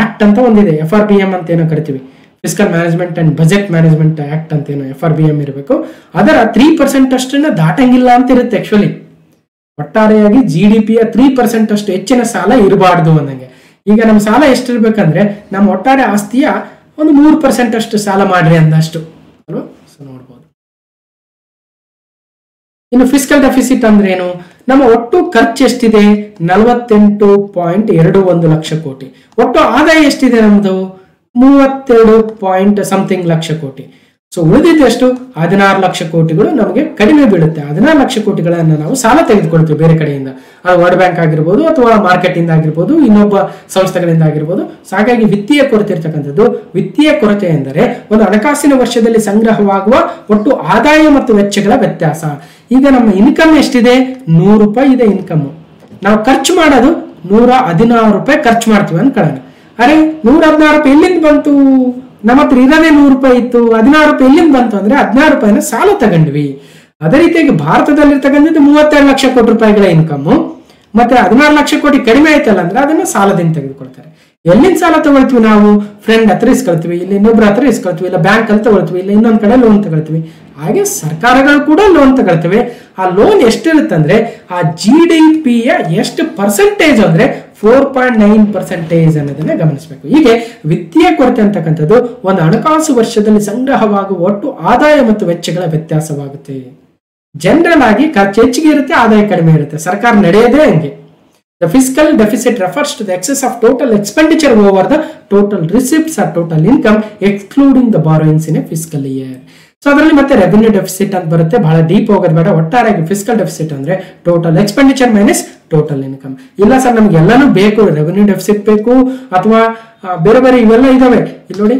ಆಕ್ಟ್ ಅಂತ ಒಂದಿದೆ, FRBM ಅಂತ ಏನೋ ಕರಿತೀವಿ, fiscal management and budget management act ಅಂತ ಏನೋ FRBM ಇರಬೇಕು. ಅದರ 3% ಅಷ್ಟನ್ನ ದಾಟಂಗಿಲ್ಲ ಅಂತ ಇರುತ್ತೆ. ಆಕ್ಚುಲಿ ಒಟ್ಟಾರೆಯಾಗಿ GDP 3% ಅಷ್ಟು ಹೆಚ್ಚಿನ ಸಾಲ ಇರಬಾರ್ದು ಅನ್ನಂಗೆ. ಈಗ ನಮ್ಮ ಸಾಲ ಎಷ್ಟಿರ್ಬೇಕಂದ್ರೆ ನಮ್ಮ ಒಟ್ಟಾರೆ ಆಸ್ತಿಯ ಒಂದು 3% ಅಷ್ಟು ಸಾಲ ಮಾಡ್ರಿ ಅಂದಷ್ಟು ಅಲ್ವಾ. ಸೊ ನೋಡ್ಬೋದು. ಇನ್ನು ಫಿಸ್ಕಲ್ ಡೆಫಿಸಿಟ್ ಅಂದ್ರೆ ಏನು? ನಮ್ಮ ಒಟ್ಟು ಖರ್ಚು ಎಷ್ಟಿದೆ? 48.21 ಲಕ್ಷ ಕೋಟಿ. ಒಟ್ಟು ಆದಾಯ ಎಷ್ಟಿದೆ ನಮ್ದು? 32 ಸಮಥಿಂಗ್ ಲಕ್ಷ ಕೋಟಿ. ಸೊ ಉಳಿದಿದ್ದು ಎಷ್ಟು? 16 ಲಕ್ಷ ಕೋಟಿಗಳು ನಮಗೆ ಕಡಿಮೆ ಬೀಳುತ್ತೆ. 16 ಲಕ್ಷ ಕೋಟಿಗಳನ್ನ ನಾವು ಸಾಲ ತೆಗೆದುಕೊಳ್ತೀವಿ ಬೇರೆ ಕಡೆಯಿಂದ, ಅದು ವರ್ಲ್ಡ್ ಬ್ಯಾಂಕ್ ಆಗಿರ್ಬೋದು ಅಥವಾ ಮಾರ್ಕೆಟ್ ಇಂದ ಆಗಿರ್ಬೋದು, ಇನ್ನೊಬ್ಬ ಸಂಸ್ಥೆಗಳಿಂದ ಆಗಿರ್ಬೋದು. ಹಾಗಾಗಿ ವಿತ್ತೀಯ ಕೊರತೆ ಇರ್ತಕ್ಕಂಥದ್ದು. ವಿತ್ತೀಯ ಕೊರತೆ ಎಂದರೆ ಒಂದು ಹಣಕಾಸಿನ ವರ್ಷದಲ್ಲಿ ಸಂಗ್ರಹವಾಗುವ ಒಟ್ಟು ಆದಾಯ ಮತ್ತು ವೆಚ್ಚಗಳ ವ್ಯತ್ಯಾಸ. ಈಗ ನಮ್ಮ ಇನ್ಕಮ್ ಎಷ್ಟಿದೆ? 100 ರೂಪಾಯಿ ಇದೆ ಇನ್ಕಮ್. ನಾವು ಖರ್ಚು ಮಾಡೋದು 116 ರೂಪಾಯಿ ಖರ್ಚು ಮಾಡ್ತೀವಿ ಅನ್ಕೊಳ್ಳೋಣ. ಅರೆ 116 ರೂಪಾಯಿ ಎಲ್ಲಿಂದ ಬಂತು? ನಮ್ಮ ಹತ್ರ ಇರೋದೇ 100 ರೂಪಾಯಿ ಇತ್ತು, 16 ರೂಪಾಯಿ ಎಲ್ಲಿಂದ ಬಂತು ಅಂದ್ರೆ 16 ರೂಪಾಯಿನ ಸಾಲ ತಗೊಂಡ್ವಿ. ಅದೇ ರೀತಿಯಾಗಿ ಭಾರತದಲ್ಲಿರ್ತಕ್ಕಂಥದ್ದು 32 ಲಕ್ಷ ಕೋಟಿ ರೂಪಾಯಿಗಳ ಇನ್ಕಮ್, ಮತ್ತೆ 16 ಲಕ್ಷ ಕೋಟಿ ಕಡಿಮೆ ಆಯ್ತಲ್ಲ ಅಂದ್ರೆ ಅದನ್ನ ಸಾಲದಿಂದ ತೆಗೆದುಕೊಳ್ತಾರೆ. ಎಲ್ಲಿಂದ ಸಾಲ ತಗೊಳ್ತೀವಿ? ನಾವು ಫ್ರೆಂಡ್ ಹತ್ರ ಇಸ್ಕೊಳ್ತೀವಿ, ಇಲ್ಲಿ ಇನ್ನೊಬ್ರ ಹತ್ರ ಇಸ್ಕೊಳ್ತೀವಿ, ಇಲ್ಲ ಬ್ಯಾಂಕ್ ಅಲ್ಲಿ ತಗೊಳ್ತೀವಿ, ಇಲ್ಲ ಇನ್ನೊಂದ್ ಕಡೆ ಲೋನ್ ತಗೊಳ್ತೀವಿ. ಹಾಗೆ ಸರ್ಕಾರಗಳು ಕೂಡ ಲೋನ್ ತಗೊಳ್ತವೆ. ಆ ಲೋನ್ ಎಷ್ಟಿರುತ್ತಂದ್ರೆ ಆ GDP ಎಷ್ಟು ಪರ್ಸೆಂಟೇಜ್ ಅಂದ್ರೆ 4.9% ಅನ್ನೋದನ್ನ ಗಮನಿಸಬೇಕು. ಹೀಗೆ ವಿತ್ತೀಯ ಕೊರತೆ ಅಂತಕ್ಕಂಥದ್ದು ಒಂದು ಹಣಕಾಸು ವರ್ಷದಲ್ಲಿ ಸಂಗ್ರಹವಾಗುವ ಒಟ್ಟು ಆದಾಯ ಮತ್ತು ವೆಚ್ಚಗಳ ವ್ಯತ್ಯಾಸವಾಗುತ್ತೆ. ಜನರಲ್ ಆಗಿ ಖರ್ಚು ಹೆಚ್ಚಿಗೆ ಇರುತ್ತೆ, ಆದಾಯ ಕಡಿಮೆ ಇರುತ್ತೆ. ಸರ್ಕಾರ ನಡೆಯೋದೇ ಹಂಗೆ. The fiscal deficit refers to the excess of total expenditure over the total receipts or total income excluding the borrowings in a fiscal year. So ಅದರಲ್ಲಿ ಮತ್ತೆ ರೆವೆನ್ಯೂ ಡೆಫಿಸಿಟ್ ಅಂತ ಬರುತ್ತೆ. ಬಹಳ ಡೀಪ್ ಹೋಗೋದು ಬೇಡ. ಒಟ್ಟಾರೆಯಾಗಿ ಫಿಸ್ಕಲ್ ಡೆಫಿಸಿಟ್ ಅಂದ್ರೆ total expenditure minus total income. ಇಲ್ಲ ಸರ್ ನಮ್ಗೆ ಎಲ್ಲಾನು ಬೇಕು, ರೆವೆನ್ಯೂ ಡೆಫಿಸಿಟ್ ಬೇಕು ಅಥವಾ ಬೇರೆ ಬೇರೆ ಇವೆಲ್ಲ ಇದಾವೆ. ಇಲ್ಲಿ ನೋಡಿ,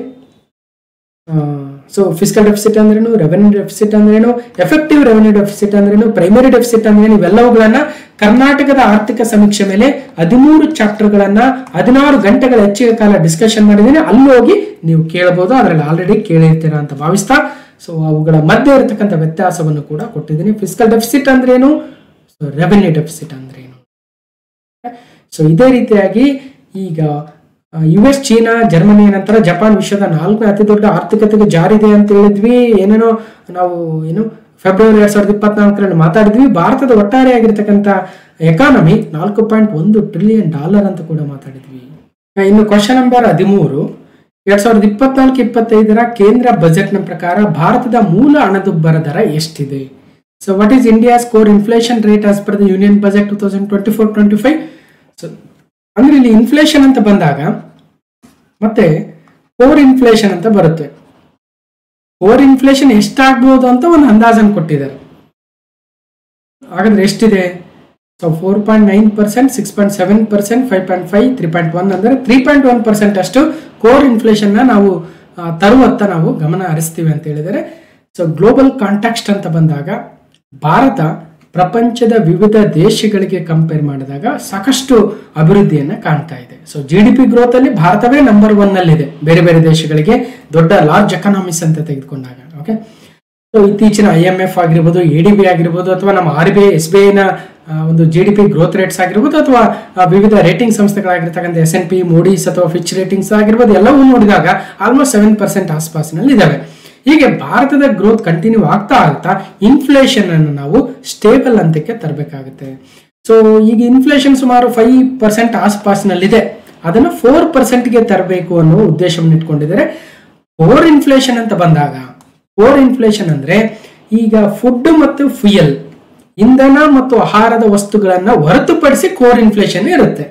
ಸೊ ಫಿಸ್ಕಲ್ ಡೆಫಿಸಿಟ್ ಅಂದ್ರೇನು, ರೆವೆನ್ಯೂ ಡೆಫಿಸಿಟ್ ಅಂದ್ರೇನು, ಎಫೆಕ್ಟಿವ್ ರೆವೆನ್ಯೂ ಡೆಫಿಸಿಟ್ ಅಂದ್ರೇನು, ಪ್ರೈಮರಿ ಡೆಫಿಸಿಟ್ ಅಂದ್ರೇನು, ಇವೆಲ್ಲವುಗಳನ್ನ ಕರ್ನಾಟಕದ ಆರ್ಥಿಕ ಸಮೀಕ್ಷೆ ಮೇಲೆ 13 ಚಾಪ್ಟರ್ಗಳನ್ನ 16 ಗಂಟೆಗಳ ಹೆಚ್ಚಿನ ಕಾಲ ಡಿಸ್ಕಷನ್ ಮಾಡಿದ್ದೀನಿ. ಅಲ್ಲಿ ಹೋಗಿ ನೀವು ಕೇಳಬಹುದು, ಅದರಲ್ಲಿ ಆಲ್ರೆಡಿ ಕೇಳಿರ್ತೀರಾ ಅಂತ ಭಾವಿಸ್ತಾ. ಸೊ ಅವುಗಳ ಮಧ್ಯೆ ಇರತಕ್ಕಂಥ ವ್ಯತ್ಯಾಸವನ್ನು ಕೂಡ ಕೊಟ್ಟಿದ್ದೀನಿ. ಫಿಸ್ಕಲ್ ಡೆಫಿಸಿಟ್ ಅಂದ್ರೇನು, ರೆವೆನ್ಯೂ ಡೆಫಿಸಿಟ್ ಅಂದ್ರೇನು. ಸೊ ಇದೇ ರೀತಿಯಾಗಿ ಈಗ US, ಚೀನಾ, ಜರ್ಮನಿ ನಂತರ ಜಪಾನ್ ವಿಶ್ವದ 4ನೇ ಅತಿ ದೊಡ್ಡ ಆರ್ಥಿಕತೆಗೆ ಜಾರಿದೆ ಅಂತ ಹೇಳಿದ್ವಿ. ಏನೇನೋ ನಾವು ಫೆಬ್ರವರಿ 2024 ಮಾತಾಡಿದ್ವಿ. ಭಾರತದ ಒಟ್ಟಾರೆಯಾಗಿರ್ತಕ್ಕಂಥ ಎಕಾನಮಿ $4.1 ಟ್ರಿಲಿಯನ್ ಅಂತ ಕೂಡ ಮಾತಾಡಿದ್ವಿ. ಇನ್ನು ಕ್ವಶನ್ ನಂಬರ್ 13, 2024-25 ಕೇಂದ್ರ ಬಜೆಟ್ನ ಪ್ರಕಾರ ಭಾರತದ ಮೂಲ ಹಣದುಬ್ಬರ ದರ ಎಷ್ಟಿದೆ? So what is India's core inflation rate as per the union budget 2024-25? So ಅಂದ್ರೆ ಇಲ್ಲಿ ಇನ್ಫ್ಲೇಷನ್ ಅಂತ ಬಂದಾಗ ಮತ್ತೆ ಕೋರ್ ಇನ್ಫ್ಲೇಷನ್ ಅಂತ ಬರುತ್ತೆ. ಕೋರ್ ಇನ್ಫ್ಲೇಷನ್ ಎಷ್ಟಾಗ್ಬೋದು ಅಂತ ಒಂದು ಅಂದಾಜನ್ನು ಕೊಟ್ಟಿದ್ದಾರೆ. ಹಾಗಾದ್ರೆ ಎಷ್ಟಿದೆ? ಸೊ 4.9%, 6.7%, 5.5, 3.1 ಅಂದರೆ 3.1% ಅಷ್ಟು ಕೋರ್ ಇನ್ಫ್ಲೇಷನ್ನ ನಾವು ತರುವತ್ತ ನಾವು ಗಮನ ಹರಿಸ್ತೀವಿ ಅಂತ ಹೇಳಿದರೆ. ಸೊ ಗ್ಲೋಬಲ್ ಕಾಂಟೆಕ್ಸ್ಟ್ ಅಂತ ಬಂದಾಗ ಭಾರತ ಪ್ರಪಂಚದ ವಿವಿಧ ದೇಶಗಳಿಗೆ ಕಂಪೇರ್ ಮಾಡಿದಾಗ ಸಾಕಷ್ಟು ಅಭಿವೃದ್ಧಿಯನ್ನು ಕಾಣ್ತಾ ಇದೆ. ಸೊ GDP ಗ್ರೋತ್ ಅಲ್ಲಿ ಭಾರತವೇ ನಂಬರ್ 1 ನಲ್ಲಿದೆ ಬೇರೆ ಬೇರೆ ದೇಶಗಳಿಗೆ, ದೊಡ್ಡ ಲಾರ್ಜ್ ಎಕನಾಮಿಕ್ಸ್ ಅಂತ ತೆಗೆದುಕೊಂಡಾಗ. ಓಕೆ, ಸೊ ಇತ್ತೀಚಿನ IMF ಆಗಿರ್ಬೋದು, ADB ಆಗಿರ್ಬೋದು, ಅಥವಾ ನಮ್ಮ RBI SBI ನ ಒಂದು GDP ಗ್ರೋತ್ ರೇಟ್ಸ್ ಆಗಿರ್ಬೋದು, ಅಥವಾ ವಿವಿಧ ರೇಟಿಂಗ್ ಸಂಸ್ಥೆಗಳಾಗಿರ್ತಕ್ಕಂಥ S&P, ಮೂಡೀಸ್ ಅಥವಾ ಫಿಚ್ ರೇಟಿಂಗ್ಸ್ ಆಗಿರ್ಬೋದು, ಎಲ್ಲವೂ ನೋಡಿದಾಗ ಆಲ್ಮೋಸ್ಟ್ 7% ಆಸ್ಪಾಸಿನಲ್ಲಿ ಇದಾವೆ. ಹೀಗೆ ಭಾರತದ ಗ್ರೋತ್ ಕಂಟಿನ್ಯೂ ಆಗ್ತಾ ಇನ್ಫ್ಲೇಷನ್ ಅನ್ನು ನಾವು ಸ್ಟೇಬಲ್ ಹಂತಕ್ಕೆ ತರಬೇಕಾಗುತ್ತೆ. ಸೊ ಈಗ ಇನ್ಫ್ಲೇಷನ್ ಸುಮಾರು 5% ಆಸ್ಪಾಸಿನಲ್ಲಿದೆ, ಅದನ್ನು 4%ಗೆ ತರಬೇಕು ಅನ್ನೋ ಉದ್ದೇಶವನ್ನು ಇಟ್ಕೊಂಡಿದ್ದಾರೆ. ಕೋರ್ ಇನ್ಫ್ಲೇಷನ್ ಅಂತ ಬಂದಾಗ, ಕೋರ್ ಇನ್ಫ್ಲೇಷನ್ ಅಂದ್ರೆ ಈಗ ಫುಡ್ ಮತ್ತು ಫ್ಯೂಯಲ್, ಇಂಧನ ಮತ್ತು ಆಹಾರದ ವಸ್ತುಗಳನ್ನ ಹೊರತುಪಡಿಸಿ ಕೋರ್ ಇನ್ಫ್ಲೇಷನ್ ಇರುತ್ತೆ.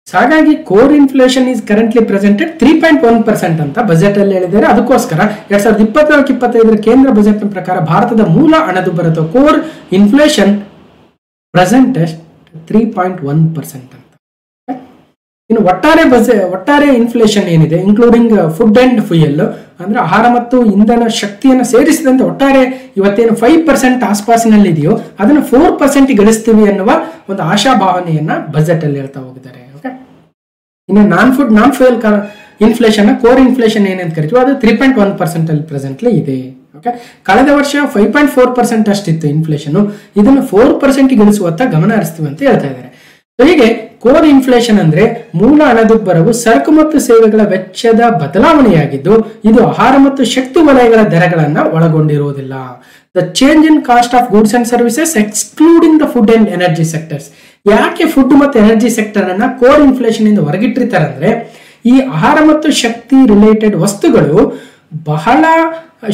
ಹಾಗಾಗಿ core inflation is currently presented 3.1% ಅಂತ ಬಜೆಟ್ ಅಲ್ಲಿ ಹೇಳಿದ್ದಾರೆ. ಅದಕ್ಕೋಸ್ಕರ 2024-25 ಕೇಂದ್ರ ಬಜೆಟ್ ಪ್ರಕಾರ ಭಾರತದ ಮೂಲ ಹಣದುಬ್ಬರದ ಕೋರ್ ಇನ್ಫ್ಲೇಷನ್ ಪ್ರೆಸೆಂಟ್ 3.1% ಅಂತ. ಇನ್ನು ಒಟ್ಟಾರೆ ಇನ್ಫ್ಲೇಷನ್ ಏನಿದೆ, ಇನ್ಕ್ಲೂಡಿಂಗ್ ಫುಡ್ ಅಂಡ್ ಫ್ಯೂಯಲ್ ಅಂದ್ರೆ ಆಹಾರ ಮತ್ತು ಇಂಧನ ಶಕ್ತಿಯನ್ನು ಸೇರಿಸಿದಂತೆ ಒಟ್ಟಾರೆ ಇವತ್ತೇನು 5% ಆಸ್ಪಾಸಿನಲ್ಲಿ ಇದೆಯೋ ಅದನ್ನು 4% ಗಳಿಸ್ತೀವಿ ಅನ್ನುವ ಒಂದು ಆಶಾಭಾವನೆಯನ್ನ ಬಜೆಟ್ ಅಲ್ಲಿ ಹೇಳ್ತಾ ಹೋಗಿದ್ದಾರೆ. ಓಕೆ, ಇನ್ನು ನಾನ್ ಫ್ಯೂಯಲ್ ಇನ್ಫ್ಲೇಷನ್, ಕೋರ್ ಇನ್ಫ್ಲೇಷನ್ ಏನಂತ ಕರಿತೀವಿ, ಅದು 3.1% ಅಲ್ಲಿ ಪ್ರೆಸೆಂಟ್ಲಿ ಇದೆ. ಓಕೆ, ಕಳೆದ ವರ್ಷ 5.4% ಅಷ್ಟಿತ್ತು ಇನ್ಫ್ಲೇಷನ್, ಇದನ್ನು 4% ಗಳಿಸುವತ್ತ ಗಮನ ಹರಿಸ್ತೀವಿ ಅಂತ ಹೇಳ್ತಾ ಇದ್ದಾರೆ. ಹೀಗೆ ಕೋರ್ ಇನ್ಫ್ಲೇಷನ್ ಅಂದ್ರೆ ಮೂಲ ಹಣದುಬ್ಬರವು ಸರಕು ಮತ್ತು ಸೇವೆಗಳ ವೆಚ್ಚದ ಬದಲಾವಣೆಯಾಗಿದ್ದು ಇದು ಆಹಾರ ಮತ್ತು ಶಕ್ತಿ ವಲಯಗಳ ದರಗಳನ್ನ ಒಳಗೊಂಡಿರುವುದಿಲ್ಲ. The change in cost of goods and services excluding the food and energy sectors. ಯಾಕೆ ಫುಡ್ ಮತ್ತು ಎನರ್ಜಿ ಸೆಕ್ಟರ್ ಅನ್ನ ಕೋರ್ ಇನ್ಫ್ಲೇಷನ್ ಇಂದ ಹೊರಗಿಟ್ಟಿರ್ತಾರೆ ಅಂದ್ರೆ, ಈ ಆಹಾರ ಮತ್ತು ಶಕ್ತಿ ರಿಲೇಟೆಡ್ ವಸ್ತುಗಳು ಬಹಳ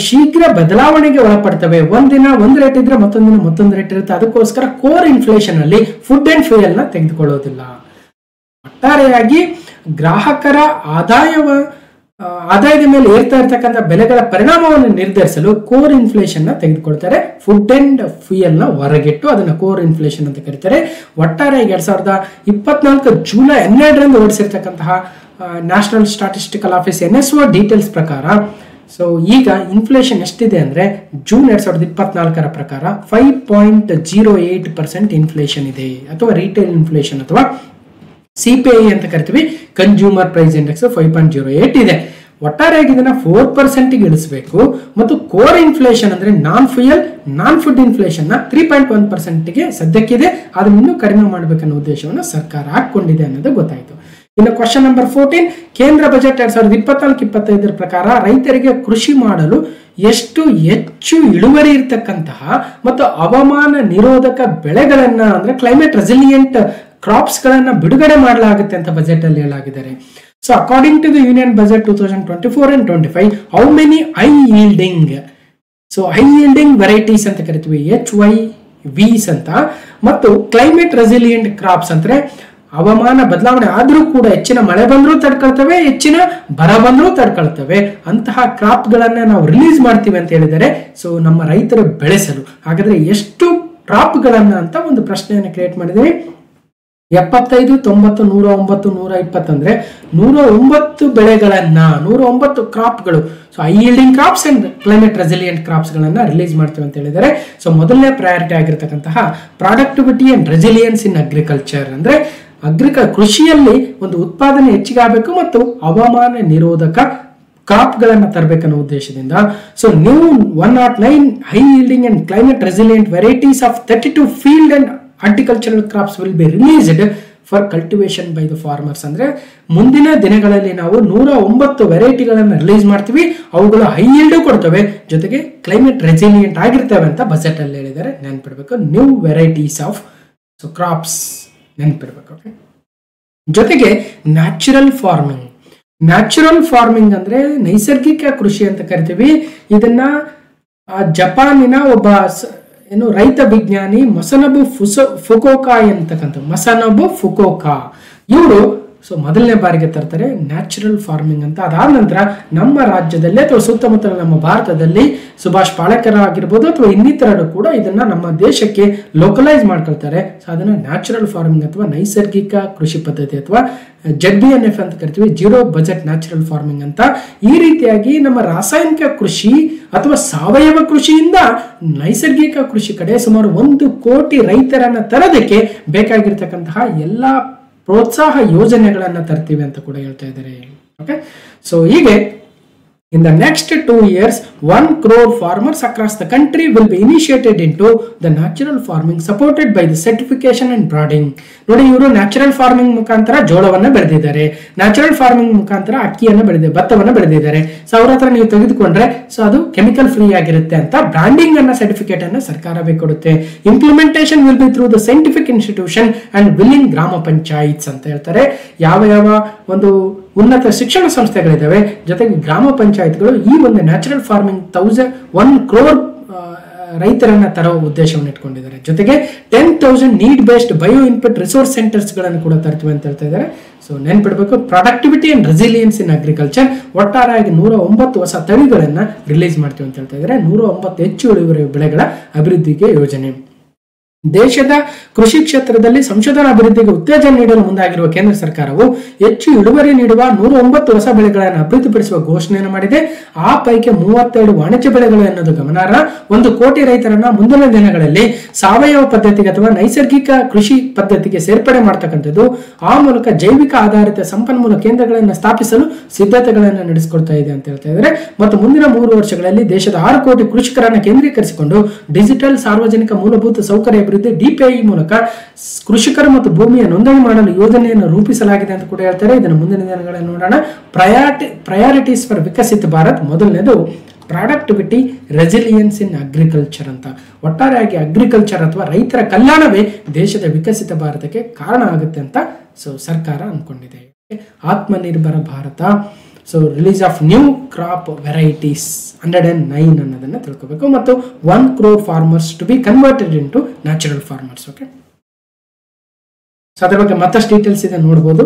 ಶೀಘ್ರ ಬದಲಾವಣೆಗೆ ಒಳಪಡ್ತವೆ. ಒಂದಿನ ಒಂದು ರೇಟ್ ಇದ್ರೆ ಮತ್ತೊಂದಿನ ಮತ್ತೊಂದು ರೇಟ್ ಇರುತ್ತೆ. ಅದಕ್ಕೋಸ್ಕರ ಕೋರ್ ಇನ್ಫ್ಲೇಷನ್ ಅಲ್ಲಿ ಫುಡ್ ಅಂಡ್ ಫ್ಯೂಯಲ್ ನ ತೆಗೆದುಕೊಳ್ಳೋದಿಲ್ಲ. ಒಟ್ಟಾರೆಯಾಗಿ ಗ್ರಾಹಕರ ಆದಾಯದ ಮೇಲೆ ಏರ್ತಾ ಇರ್ತಕ್ಕಂಥ ಬೆಲೆಗಳ ಪರಿಣಾಮವನ್ನು ನಿರ್ಧರಿಸಲು ಕೋರ್ ಇನ್ಫ್ಲೇಷನ್ ನ ತೆಗೆದುಕೊಳ್ತಾರೆ. ಫುಡ್ ಅಂಡ್ ಫ್ಯೂಯಲ್ ನ ಹೊರಗಿಟ್ಟು ಅದನ್ನ ಕೋರ್ ಇನ್ಫ್ಲೇಷನ್ ಅಂತ ಕರೀತಾರೆ. ಒಟ್ಟಾರೆ 2024 ಜುಲೈ 12ರಂದು ಹೊರಡಿಸಿರ್ತಕ್ಕಂತಹ national statistical office NSO details ಪ್ರಕಾರ, ಸೊ ಈಗ ಇನ್ಫ್ಲೇಷನ್ ಎಷ್ಟಿದೆ ಅಂದ್ರೆ ಜೂನ್ 2024 ಪ್ರಕಾರ 5.08% ಇನ್ಫ್ಲೇಷನ್ ಇದೆ, ಅಥವಾ ರಿಟೇಲ್ ಇನ್ಫ್ಲೇಷನ್ ಅಥವಾ CPI ಅಂತ ಕರಿತೀವಿ, ಕನ್ಸ್ಯೂಮರ್ ಪ್ರೈಸ್ ಇಂಡೆಕ್ಸ್ 5.08 ಇದೆ. ಒಟ್ಟಾರೆಯಾಗಿ ಇದನ್ನ 4% ಇಳಿಸಬೇಕು. ಮತ್ತು ಕೋರ್ ಇನ್ಫ್ಲೇಷನ್ ಅಂದ್ರೆ ನಾನ್ ಫ್ಯೂಯಲ್ ನಾನ್ ಫುಡ್ ಇನ್ಫ್ಲೇಷನ್ ನ 3.1%ಗೆ ಸದ್ಯಕ್ಕಿದೆ, ಅದನ್ನು ಇನ್ನೂ ಕಡಿಮೆ ಮಾಡಬೇಕನ್ನೋ ಉದ್ದೇಶವನ್ನು ಸರ್ಕಾರ ಹಾಕೊಂಡಿದೆ ಅನ್ನೋದು ಗೊತ್ತಾಯಿತು. ಇನ್ನು ಕ್ವಶನ್ ನಂಬರ್ 14, ಕೇಂದ್ರ ಬಜೆಟ್ 2024-25 ಪ್ರಕಾರ ರೈತರಿಗೆ ಕೃಷಿ ಮಾಡಲು ಎಷ್ಟು ಹೆಚ್ಚು ಇಳುವರಿ ಇರತಕ್ಕಂತಹ ಮತ್ತು ಹವಾಮಾನ ನಿರೋಧಕ ಬೆಳೆಗಳನ್ನ ಅಂದ್ರೆ ಕ್ಲೈಮೇಟ್ ರೆಸಿಲಿಯಂಟ್ ಕ್ರಾಪ್ಸ್ ಗಳನ್ನ ಬಿಡುಗಡೆ ಮಾಡಲಾಗುತ್ತೆ ಅಂತ ಬಜೆಟ್ ಅಲ್ಲಿ ಹೇಳಲಾಗಿದ್ದಾರೆ. So according to the union budget 2024 and 25, how many high yielding, so high yielding varieties ಅಂತ ಕರಿತೀವಿ HYVs ಅಂತ, ಮತ್ತು ಕ್ಲೈಮೇಟ್ ರೆಸಿಲಿಯಂಟ್ ಕ್ರಾಪ್ಸ್ ಅಂದ್ರೆ ಹವಾಮಾನ ಬದಲಾವಣೆ ಆದ್ರೂ ಕೂಡ ಹೆಚ್ಚಿನ ಮಳೆ ಬಂದ್ರೂ ತಡ್ಕೊಳ್ತವೆ, ಹೆಚ್ಚಿನ ಬರ ಬಂದ್ರೂ ತಡ್ಕೊಳ್ತವೆ, ಅಂತಹ ಕ್ರಾಪ್ ಗಳನ್ನ ನಾವು ರಿಲೀಸ್ ಮಾಡ್ತೀವಿ ಅಂತ ಹೇಳಿದರೆ. ಸೊ ನಮ್ಮ ರೈತರು ಬೆಳೆಸಲು ಹಾಗಾದ್ರೆ ಎಷ್ಟು ಕ್ರಾಪ್ ಗಳನ್ನ ಅಂತ ಒಂದು ಪ್ರಶ್ನೆಯನ್ನು ಕ್ರಿಯೇಟ್ ಮಾಡಿದೀವಿ. 75, 90, 109, 120 ಅಂದ್ರೆ 109 ಬೆಳೆಗಳನ್ನ 109 ಕ್ರಾಪ್ಗಳು, so high yielding crops and climate resilient crops ಗಳನ್ನ ರಿಲೀಸ್ ಮಾಡ್ತೀವಿ ಅಂತ ಹೇಳಿದರೆ. ಸೊ ಮೊದಲನೇ ಪ್ರಯಾರಿಟಿ ಆಗಿರ್ತಕ್ಕಂತಹ productivity and resilience in agriculture ಅಂದ್ರೆ ಕೃಷಿಯಲ್ಲಿ ಒಂದು ಉತ್ಪಾದನೆ ಹೆಚ್ಚಿಗೆ ಆಗಬೇಕು ಮತ್ತು ಹವಾಮಾನ ನಿರೋಧಕ ಕ್ರಾಪ್ ಗಳನ್ನ ತರಬೇಕನ್ನೋ ಉದ್ದೇಶದಿಂದ. So new 109 high ಯೀಲ್ಡಿಂಗ್ and climate resilient varieties of 32 field and horticultural crops will be released for cultivation by the farmers. ಅಂದ್ರೆ ಮುಂದಿನ ದಿನಗಳಲ್ಲಿ ನಾವು 109 ವೆರೈಟಿಗಳನ್ನು ರಿಲೀಸ್ ಮಾಡ್ತೀವಿ, ಅವುಗಳು ಹೈ ಯೀಲ್ಡ್ ಕೊಡ್ತವೆ, ಜೊತೆಗೆ ಕ್ಲೈಮೇಟ್ ರೆಸಿಲಿಯಂಟ್ ಆಗಿರ್ತವೆ ಅಂತ ಬಜೆಟ್ ಅಲ್ಲಿ ಹೇಳಿದ್ದಾರೆ. ನೆನಪಿಡ್ಬೇಕು, ನ್ಯೂ ವೆರೈಟೀಸ್ ಆಫ್ ಕ್ರಾಪ್ಸ್ ನೆನಪಿಡ್ಬೇಕು. ಓಕೆ, ಜೊತೆಗೆ ನ್ಯಾಚುರಲ್ ಫಾರ್ಮಿಂಗ್ ಅಂದ್ರೆ ನೈಸರ್ಗಿಕ ಕೃಷಿ ಅಂತ ಕರಿತೀವಿ. ಇದನ್ನ ಜಪಾನಿನ ಒಬ್ಬ ರೈತ ವಿಜ್ಞಾನಿ ಮಸನಬು ಫುಕೋಕಾ ಇವರು ಸೊ ಮೊದಲನೇ ಬಾರಿಗೆ ತರ್ತಾರೆ ನ್ಯಾಚುರಲ್ ಫಾರ್ಮಿಂಗ್ ಅಂತ. ಅದಾದ ನಂತರ ನಮ್ಮ ರಾಜ್ಯದಲ್ಲಿ ಅಥವಾ ಸುತ್ತಮುತ್ತಲ ನಮ್ಮ ಭಾರತದಲ್ಲಿ ಸುಭಾಷ್ ಪಾಳೇಕರ್ ಆಗಿರ್ಬೋದು ಅಥವಾ ಇನ್ನಿತರರು ಕೂಡ ಇದನ್ನ ನಮ್ಮ ದೇಶಕ್ಕೆ ಲೋಕಲೈಸ್ ಮಾಡ್ಕೊಳ್ತಾರೆ. ಸೊ ಅದನ್ನ ನ್ಯಾಚುರಲ್ ಫಾರ್ಮಿಂಗ್ ಅಥವಾ ನೈಸರ್ಗಿಕ ಕೃಷಿ ಪದ್ಧತಿ ಅಥವಾ ZBNF ಅಂತ ಕರಿತೀವಿ, ಜೀರೋ ಬಜೆಟ್ ನ್ಯಾಚುರಲ್ ಫಾರ್ಮಿಂಗ್ ಅಂತ. ಈ ರೀತಿಯಾಗಿ ನಮ್ಮ ರಾಸಾಯನಿಕ ಕೃಷಿ ಅಥವಾ ಸಾವಯವ ಕೃಷಿಯಿಂದ ನೈಸರ್ಗಿಕ ಕೃಷಿ ಕಡೆ ಸುಮಾರು 1 ಕೋಟಿ ರೈತರನ್ನ ತರೋದಕ್ಕೆ ಬೇಕಾಗಿರ್ತಕ್ಕಂತಹ ಎಲ್ಲ ಪ್ರೋತ್ಸಾಹ ಯೋಜನೆಗಳನ್ನ ತರ್ತೀವಿ ಅಂತ ಕೂಡ ಹೇಳ್ತಾ ಇದ್ದಾರೆ. ಓಕೆ, ಸೊ ಹೀಗೆ in the next 2 years 1 crore farmers across the country will be initiated into the natural farming supported by the certification and broading. ನೋಡಿ, ಇವರು ನ್ಯಾಚುರಲ್ ಫಾರ್ಮಿಂಗ್ ಮುಖಾಂತರ ಜೋಳವನ್ನ ಬೆಳೆದಿದ್ದಾರೆ, ನ್ಯಾಚುರಲ್ ಫಾರ್ಮಿಂಗ್ ಮುಖಾಂತರ ಅಕ್ಕಿಯನ್ನು ಬೆಳೆದಿದ್ದಾರೆ, ಭತ್ತವನ್ನ ಬೆಳೆದಿದ್ದಾರೆ. ಸೊ ಅವ್ರ ಹತ್ರ ನೀವು ತೆಗೆದುಕೊಂಡ್ರೆ ಸೊ ಅದು ಕೆಮಿಕಲ್ ಫ್ರೀ ಆಗಿರುತ್ತೆ ಅಂತ ಬ್ರಾಂಡಿಂಗ್ ಅನ್ನ ಸರ್ಟಿಫಿಕೇಟ್ ಅನ್ನ ಸರ್ಕಾರವೇ ಕೊಡುತ್ತೆ. Implementation will be through the scientific institution and willing ಗ್ರಾಮ ಪಂಚಾಯತ್ಸ್ ಅಂತ ಹೇಳ್ತಾರೆ. ಯಾವ ಯಾವ ಒಂದು ಉನ್ನತ ಶಿಕ್ಷಣ ಸಂಸ್ಥೆಗಳಿದ್ದಾವೆ, ಜೊತೆಗೆ ಗ್ರಾಮ ಪಂಚಾಯತ್ಗಳು ಈ ಒಂದು ನ್ಯಾಚುರಲ್ ಫಾರ್ಮಿಂಗ್ 1 crore ರೈತರನ್ನ ತರೋ ಉದ್ದೇಶವನ್ನು ಇಟ್ಕೊಂಡಿದ್ದಾರೆ. ಜೊತೆಗೆ 10,000 need based bio input resource centres ಗಳನ್ನು ಕೂಡ ತರ್ತೀವಿ ಅಂತ ಹೇಳ್ತಾ ಇದ್ದಾರೆ. ಸೊ ನೆನ್ಪಿಡ್ಬೇಕು, productivity and resilience in agriculture. ಒಟ್ಟಾರೆಯಾಗಿ 109 ಹೊಸ ತಳಿಗಳನ್ನ ರಿಲೀಸ್ ಮಾಡ್ತೀವಿ ಅಂತ ಹೇಳ್ತಾ ಇದ್ದಾರೆ. 109 ಹೆಚ್ಚು ಇಳುವರಿ ಬೆಳೆಗಳ ಅಭಿವೃದ್ಧಿಗೆ ಯೋಜನೆ. ದೇಶದ ಕೃಷಿ ಕ್ಷೇತ್ರದಲ್ಲಿ ಸಂಶೋಧನಾ ಅಭಿವೃದ್ಧಿಗೆ ಉತ್ತೇಜನ ನೀಡಲು ಮುಂದಾಗಿರುವ ಕೇಂದ್ರ ಸರ್ಕಾರವು ಹೆಚ್ಚು ಇಳುವರಿ ನೀಡುವ 109 ಹೊಸ ಬೆಳೆಗಳನ್ನು ಅಭಿವೃದ್ಧಿಪಡಿಸುವ ಘೋಷಣೆಯನ್ನು ಮಾಡಿದೆ. ಆ ಪೈಕಿ 32 ವಾಣಿಜ್ಯ ಬೆಳೆಗಳು ಎನ್ನುವುದು ಗಮನಾರ್ಹ. 1 ಕೋಟಿ ರೈತರನ್ನ ಮುಂದಿನ ದಿನಗಳಲ್ಲಿ ಸಾವಯವ ಪದ್ಧತಿಗೆ ಅಥವಾ ನೈಸರ್ಗಿಕ ಕೃಷಿ ಪದ್ಧತಿಗೆ ಸೇರ್ಪಡೆ ಮಾಡತಕ್ಕಂಥದ್ದು. ಆ ಮೂಲಕ ಜೈವಿಕ ಆಧಾರಿತ ಸಂಪನ್ಮೂಲ ಕೇಂದ್ರಗಳನ್ನು ಸ್ಥಾಪಿಸಲು ಸಿದ್ಧತೆಗಳನ್ನು ನಡೆಸಿಕೊಳ್ತಾ ಇದೆ ಅಂತ ಹೇಳ್ತಾ ಇದ್ದಾರೆ. ಮತ್ತು ಮುಂದಿನ 3 ವರ್ಷಗಳಲ್ಲಿ ದೇಶದ 6 ಕೋಟಿ ಕೃಷಿಕರನ್ನು ಕೇಂದ್ರೀಕರಿಸಿಕೊಂಡು ಡಿಜಿಟಲ್ ಸಾರ್ವಜನಿಕ ಮೂಲಭೂತ ಸೌಕರ್ಯ DPI ಮೂಲಕ ಕೃಷಿಕರು ಮತ್ತು ಭೂಮಿಯ ನೋಂದಣಿ ಮಾಡಲು ಯೋಜನೆಯನ್ನು ರೂಪಿಸಲಾಗಿದೆ ಅಂತ ಕೂಡ ಹೇಳ್ತಾರೆ. ಇದನ್ನು ಮುಂದಿನ ದಿನಗಳಲ್ಲಿ ನೋಡೋಣ. ಪ್ರಯಾರಿಟೀಸ್ ಫಾರ್ ವಿಕಸಿತ ಭಾರತ್. ಮೊದಲನೇದು ಪ್ರಾಡಕ್ಟಿವಿಟಿ ರೆಸಿಲಿಯನ್ಸ್ ಇನ್ ಅಗ್ರಿಕಲ್ಚರ್ ಅಂತ. ಒಟ್ಟಾರೆಯಾಗಿ ಅಗ್ರಿಕಲ್ಚರ್ ಅಥವಾ ರೈತರ ಕಲ್ಯಾಣವೇ ದೇಶದ ವಿಕಸಿತ ಭಾರತಕ್ಕೆ ಕಾರಣ ಆಗುತ್ತೆ ಅಂತ ಸರ್ಕಾರ ಅನ್ಕೊಂಡಿದೆ. Atmanirbhar Bharat. So release of new crop varieties 109 ಅನ್ನೋದನ್ನ ತಿಳ್ಕೋಬೇಕು. ಮತ್ತು 1 crore farmers to be converted into natural farmers. Okay, so ಅದರ ಬಗ್ಗೆ ಮತ್ತಷ್ಟು ಡೀಟೇಲ್ಸ್ ಇದೆ ನೋಡಬಹುದು.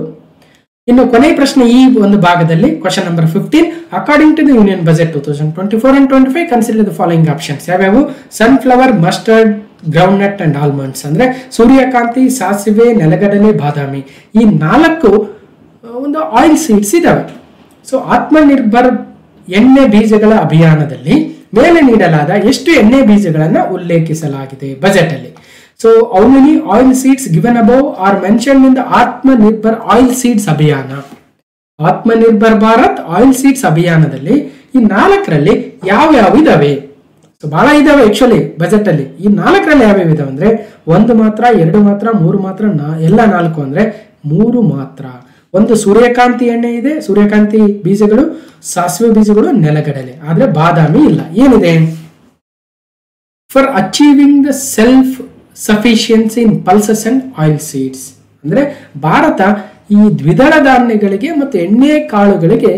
ಇನ್ನು ಕೊನೆಯ ಪ್ರಶ್ನೆ ಈ ಒಂದು ಭಾಗದಲ್ಲಿ question number 15. According to the union budget 2024 and 25 consider the following options. ಯಾವ್ಯಾವು? Sunflower, mustard, groundnut and almonds. ಅಂದ್ರೆ ಸೂರ್ಯಕಾಂತಿ, ಸಾಸಿವೆ, ನೆಲಗಡಲೆ, ಬಾದಾಮಿ. ಈ 4 ಒಂದು ಆಯಿಲ್ ಸೀಡ್ಸ್ ಇದಾವೆ. ಸೊ ಆತ್ಮನಿರ್ಭರ್ ಎಣ್ಣೆ ಬೀಜಗಳ ಅಭಿಯಾನದಲ್ಲಿ ಮೇಲೆ ನೀಡಲಾದ ಎಷ್ಟು ಎಣ್ಣೆ ಬೀಜಗಳನ್ನ ಉಲ್ಲೇಖಿಸಲಾಗಿದೆ ಬಜೆಟ್ ಅಲ್ಲಿ? So how many oil seeds given above R mentioned in the Atmanirbhar oil seeds ಅಭಿಯಾನ. ಆತ್ಮನಿರ್ಭರ್ ಭಾರತ್ ಆಯಿಲ್ ಸೀಡ್ಸ್ ಅಭಿಯಾನದಲ್ಲಿ ಈ 4ರಲ್ಲಿ ಯಾವ ಇದಾವೆ? ಸೊ ಬಹಳ ಇದಾವೆ ಆಕ್ಚುಲಿ ಬಜೆಟ್ ಅಲ್ಲಿ. ಈ 4ರಲ್ಲಿ ಯಾವ್ಯಾವ ಇದಾವೆ ಅಂದ್ರೆ 1 ಮಾತ್ರ, 2 ಮಾತ್ರ, 3 ಮಾತ್ರ, ಎಲ್ಲ 4 ಅಂದ್ರೆ 3 ಮಾತ್ರ. ಒಂದು ಸೂರ್ಯಕಾಂತಿ ಎಣ್ಣೆ ಇದೆ, ಸೂರ್ಯಕಾಂತಿ ಬೀಜಗಳು, ಸಾಸಿವೆ ಬೀಜಗಳು, ನೆಲಗಡಲೆ. ಆದ್ರೆ ಬಾದಾಮಿ ಇಲ್ಲ. ಏನಿದೆ? For achieving the self sufficiency in pulses and oil seeds. ಅಂದ್ರೆ ಭಾರತ ಈ ದ್ವಿದಳ ಧಾನ್ಯಗಳಿಗೆ ಮತ್ತು ಎಣ್ಣೆ ಕಾಳುಗಳಿಗೆ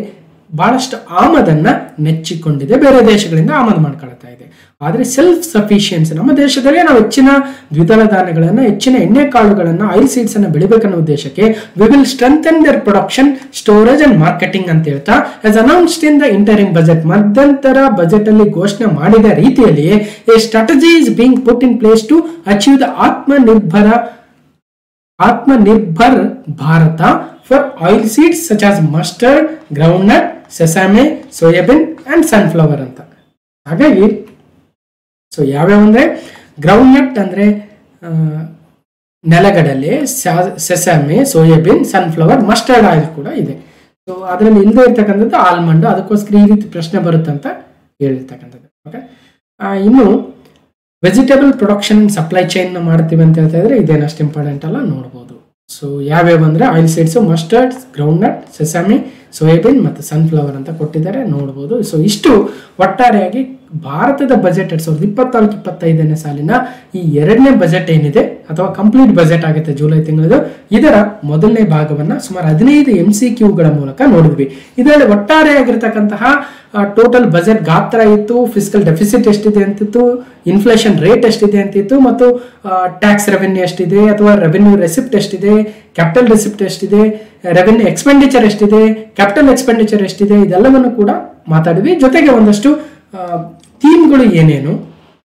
ಬಹಳಷ್ಟು ಆಮದನ್ನ ನೆಚ್ಚಿಕೊಂಡಿದೆ, ಬೇರೆ ದೇಶಗಳಿಂದ ಆಮದು ಮಾಡ್ಕೊಳ್ತಾ ಇದೆ. ಆದ್ರೆ ಸೆಲ್ಫ್ ಸಫಿಶಿಯನ್ಸಿ ನಮ್ಮ ದೇಶದಲ್ಲಿ ನಾವು ಹೆಚ್ಚಿನ ದ್ವಿದಳ ಧಾನ್ಯಗಳನ್ನ, ಹೆಚ್ಚಿನ ಎಣ್ಣೆ ಕಾಳುಗಳನ್ನ, ಆಯಿಲ್ ಸೀಡ್ಸ್ ಅನ್ನ ಬೆಳಿಬೇಕನ್ನೋ ಉದ್ದೇಶಕ್ಕೆ we will strengthen their production, storage and marketing ಅಂತ ಹೇಳ್ತಾ as announced in the interim budget, ಮಧ್ಯಂತರ ಬಜೆಟ್ ಅಲ್ಲಿ ಘೋಷಣೆ ಮಾಡಿದ ರೀತಿಯಲ್ಲಿಯೇ a strategy is being put in place to achieve the Atmanirbhar Bharat for oil seeds such as mustard, groundnut, sesame, soybean and sunflower ಅಂತ. ಹಾಗಾಗಿ so ಯಾವ್ಯಾವ ಅಂದ್ರೆ ಗ್ರೌಂಡ್ ನಟ್ ಅಂದ್ರೆ ನೆಲಗಡಲೆ, sesame, soybean, sunflower, mustard oil ಕೂಡ ಇದೆ. ಸೊ ಅದರಲ್ಲಿ ಇಲ್ಲದೆ ಇರ್ತಕ್ಕಂಥದ್ದು ಆಲ್ಮಂಡ್. ಅದಕ್ಕೋಸ್ಕರ ಈ ರೀತಿ ಪ್ರಶ್ನೆ ಬರುತ್ತೆ ಅಂತ ಹೇಳಿರ್ತಕ್ಕಂಥದ್ದು. ಓಕೆ, ಇನ್ನು ವೆಜಿಟೇಬಲ್ ಪ್ರೊಡಕ್ಷನ್ ಸಪ್ಲೈ ಚೈನ್ ಮಾಡ್ತೀವಿ ಅಂತ ಹೇಳ್ತಾ ಇದ್ರೆ ಇದೇನಷ್ಟು ಇಂಪಾರ್ಟೆಂಟ್ ಅಲ್ಲ, ನೋಡ್ಬೋದು. ಸೊ ಯಾವ್ಯಾವ ಅಂದ್ರೆ oil seeds, mustard, groundnut, sesame, soybean ಮತ್ತು ಸನ್ಫ್ಲವರ್ ಅಂತ ಕೊಟ್ಟಿದ್ದಾರೆ, ನೋಡ್ಬೋದು. ಸೊ ಇಷ್ಟು ಒಟ್ಟಾರೆಯಾಗಿ ಭಾರತದ ಬಜೆಟ್ 2024-25ನೇ ಸಾಲಿನ ಈ ಎರಡನೇ ಬಜೆಟ್ ಏನಿದೆ ಅಥವಾ ಕಂಪ್ಲೀಟ್ ಬಜೆಟ್ ಆಗುತ್ತೆ ಜುಲೈ ತಿಂಗಳದು, ಇದರ ಮೊದಲನೇ ಭಾಗವನ್ನ ಸುಮಾರು 15 MCQಗಳ ಮೂಲಕ ನೋಡಿದ್ವಿ. ಇದರಲ್ಲಿ ಒಟ್ಟಾರೆ ಆಗಿರ್ತಕ್ಕಂತಹ ಟೋಟಲ್ ಬಜೆಟ್ ಗಾತ್ರ ಇತ್ತು, ಫಿಸ್ಕಲ್ ಡೆಫಿಸಿಟ್ ಎಷ್ಟಿದೆ ಅಂತಿತ್ತು, ಇನ್ಫ್ಲೇಷನ್ ರೇಟ್ ಎಷ್ಟಿದೆ ಅಂತಿತ್ತು, ಮತ್ತು ಟ್ಯಾಕ್ಸ್ ರೆವೆನ್ಯೂ ಎಷ್ಟಿದೆ ಅಥವಾ ರೆವೆನ್ಯೂ ರೆಸಿಪ್ಟ್ ಎಷ್ಟಿದೆ, ಕ್ಯಾಪಿಟಲ್ ರೆಸಿಪ್ಟ್ ಎಷ್ಟಿದೆ, ರೆವೆನ್ಯೂ ಎಕ್ಸ್ಪೆಂಡಿಚರ್ ಎಷ್ಟಿದೆ, ಕ್ಯಾಪಿಟಲ್ ಎಕ್ಸ್ಪೆಂಡಿಚರ್ ಎಷ್ಟಿದೆ, ಇದೆಲ್ಲವನ್ನು ಕೂಡ ಮಾತಾಡಿದ್ವಿ. ಜೊತೆಗೆ ಒಂದಷ್ಟು ಥೀಮ್ಗಳು ಏನೇನು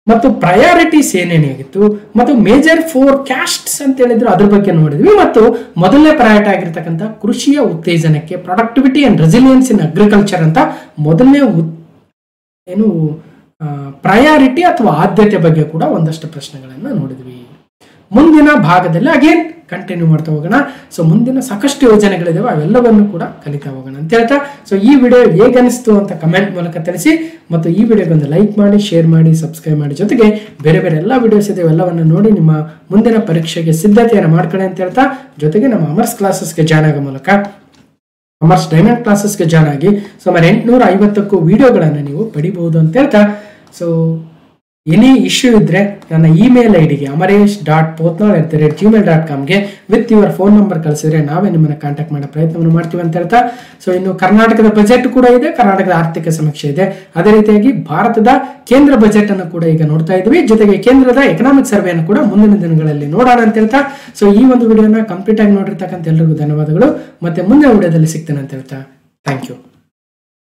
ಮತ್ತು ಪ್ರಯಾರಿಟೀಸ್ ಏನೇನಾಗಿತ್ತು ಮತ್ತು ಮೇಜರ್ ಫೋರ್ಕಾಸ್ಟ್ಸ್ ಅಂತ ಹೇಳಿದ್ರು ಅದ್ರ ಬಗ್ಗೆ ನೋಡಿದ್ವಿ. ಮತ್ತು ಮೊದಲನೇ ಪ್ರಯಾರಿಟಿ ಆಗಿರ್ತಕ್ಕಂಥ ಕೃಷಿಯ ಉತ್ತೇಜನಕ್ಕೆ, productivity and resilience in agriculture ಅಂತ ಮೊದಲನೇ ಪ್ರಯಾರಿಟಿ ಅಥವಾ ಆದ್ಯತೆ ಬಗ್ಗೆ ಕೂಡ ಒಂದಷ್ಟು ಪ್ರಶ್ನೆಗಳನ್ನು ನೋಡಿದ್ವಿ. ಮುಂದಿನ ಭಾಗದಲ್ಲಿ ಅಗೇನ್ ಕಂಟಿನ್ಯೂ ಮಾಡ್ತಾ ಹೋಗೋಣ. ಸೊ ಮುಂದಿನ ಸಾಕಷ್ಟು ಯೋಜನೆಗಳಿದಾವೆ, ಅವೆಲ್ಲವನ್ನು ಕೂಡ ಕಲಿತಾ ಹೋಗೋಣ ಅಂತ ಹೇಳ್ತಾ, ಸೊ ಈ ವಿಡಿಯೋ ಹೇಗನಿಸ್ತು ಅಂತ ಕಮೆಂಟ್ ಮೂಲಕ ತಿಳಿಸಿ, ಮತ್ತು ಈ ವಿಡಿಯೋಗೆ ಒಂದು ಲೈಕ್ ಮಾಡಿ, ಶೇರ್ ಮಾಡಿ, ಸಬ್ಸ್ಕ್ರೈಬ್ ಮಾಡಿ. ಜೊತೆಗೆ ಬೇರೆ ಬೇರೆ ಎಲ್ಲ ವಿಡಿಯೋಸ್ ಇದೆ, ಎಲ್ಲವನ್ನು ನೋಡಿ ನಿಮ್ಮ ಮುಂದಿನ ಪರೀಕ್ಷೆಗೆ ಸಿದ್ಧತೆಯನ್ನು ಮಾಡ್ಕೊಳ್ಳಿ ಅಂತ ಹೇಳ್ತಾ, ಜೊತೆಗೆ ನಮ್ಮ ಅಮರ್ಸ್ ಕ್ಲಾಸಸ್ಗೆ ಜಾಯ್ನ್ ಆಗೋ ಮೂಲಕ ಅಮರ್ಸ್ ಡೈಮಂಡ್ ಕ್ಲಾಸಸ್ಗೆ ಜಾಯ್ನ್ ಆಗಿ ಸುಮಾರು 850ಕ್ಕೂ ವಿಡಿಯೋಗಳನ್ನು ನೀವು ಪಡಿಬಹುದು ಅಂತ ಹೇಳ್ತಾ, ಸೊ ಎನಿ ಇಶ್ಯೂ ಇದ್ರೆ ನನ್ನ ಇಮೇಲ್ ಐಡಿಗೆ amaresh.pothnal@gmail.comಗೆ ವಿತ್ ಯುವರ್ ಫೋನ್ ನಂಬರ್ ಕಳಿಸಿದ್ರೆ ನಾವೇ ನಿಮ್ಮನ್ನ ಕಾಂಟ್ಯಾಕ್ಟ್ ಮಾಡೋ ಪ್ರಯತ್ನವನ್ನು ಮಾಡ್ತೀವಿ ಅಂತ ಹೇಳ್ತಾ, ಸೊ ಇನ್ನು ಕರ್ನಾಟಕದ ಬಜೆಟ್ ಕೂಡ ಇದೆ, ಕರ್ನಾಟಕದ ಆರ್ಥಿಕ ಸಮೀಕ್ಷೆ ಇದೆ, ಅದೇ ರೀತಿಯಾಗಿ ಭಾರತದ ಕೇಂದ್ರ ಬಜೆಟ್ ಅನ್ನು ಕೂಡ ಈಗ ನೋಡ್ತಾ ಇದ್ವಿ. ಜೊತೆಗೆ ಕೇಂದ್ರದ ಎಕನಾಮಿಕ್ ಸರ್ವೆಯನ್ನು ಕೂಡ ಮುಂದಿನ ದಿನಗಳಲ್ಲಿ ನೋಡೋಣ ಅಂತ ಹೇಳ್ತಾ, ಸೊ ಈ ಒಂದು ವಿಡಿಯೋನ ಕಂಪ್ಲೀಟ್ ಆಗಿ ನೋಡಿರ್ತಕ್ಕಂಥ ಎಲ್ರಿಗೂ ಧನ್ಯವಾದಗಳು. ಮತ್ತೆ ಮುಂದಿನ ವಿಡಿಯೋದಲ್ಲಿ ಸಿಗ್ತೇನೆ ಅಂತ ಹೇಳ್ತಾ, ಥ್ಯಾಂಕ್ ಯು.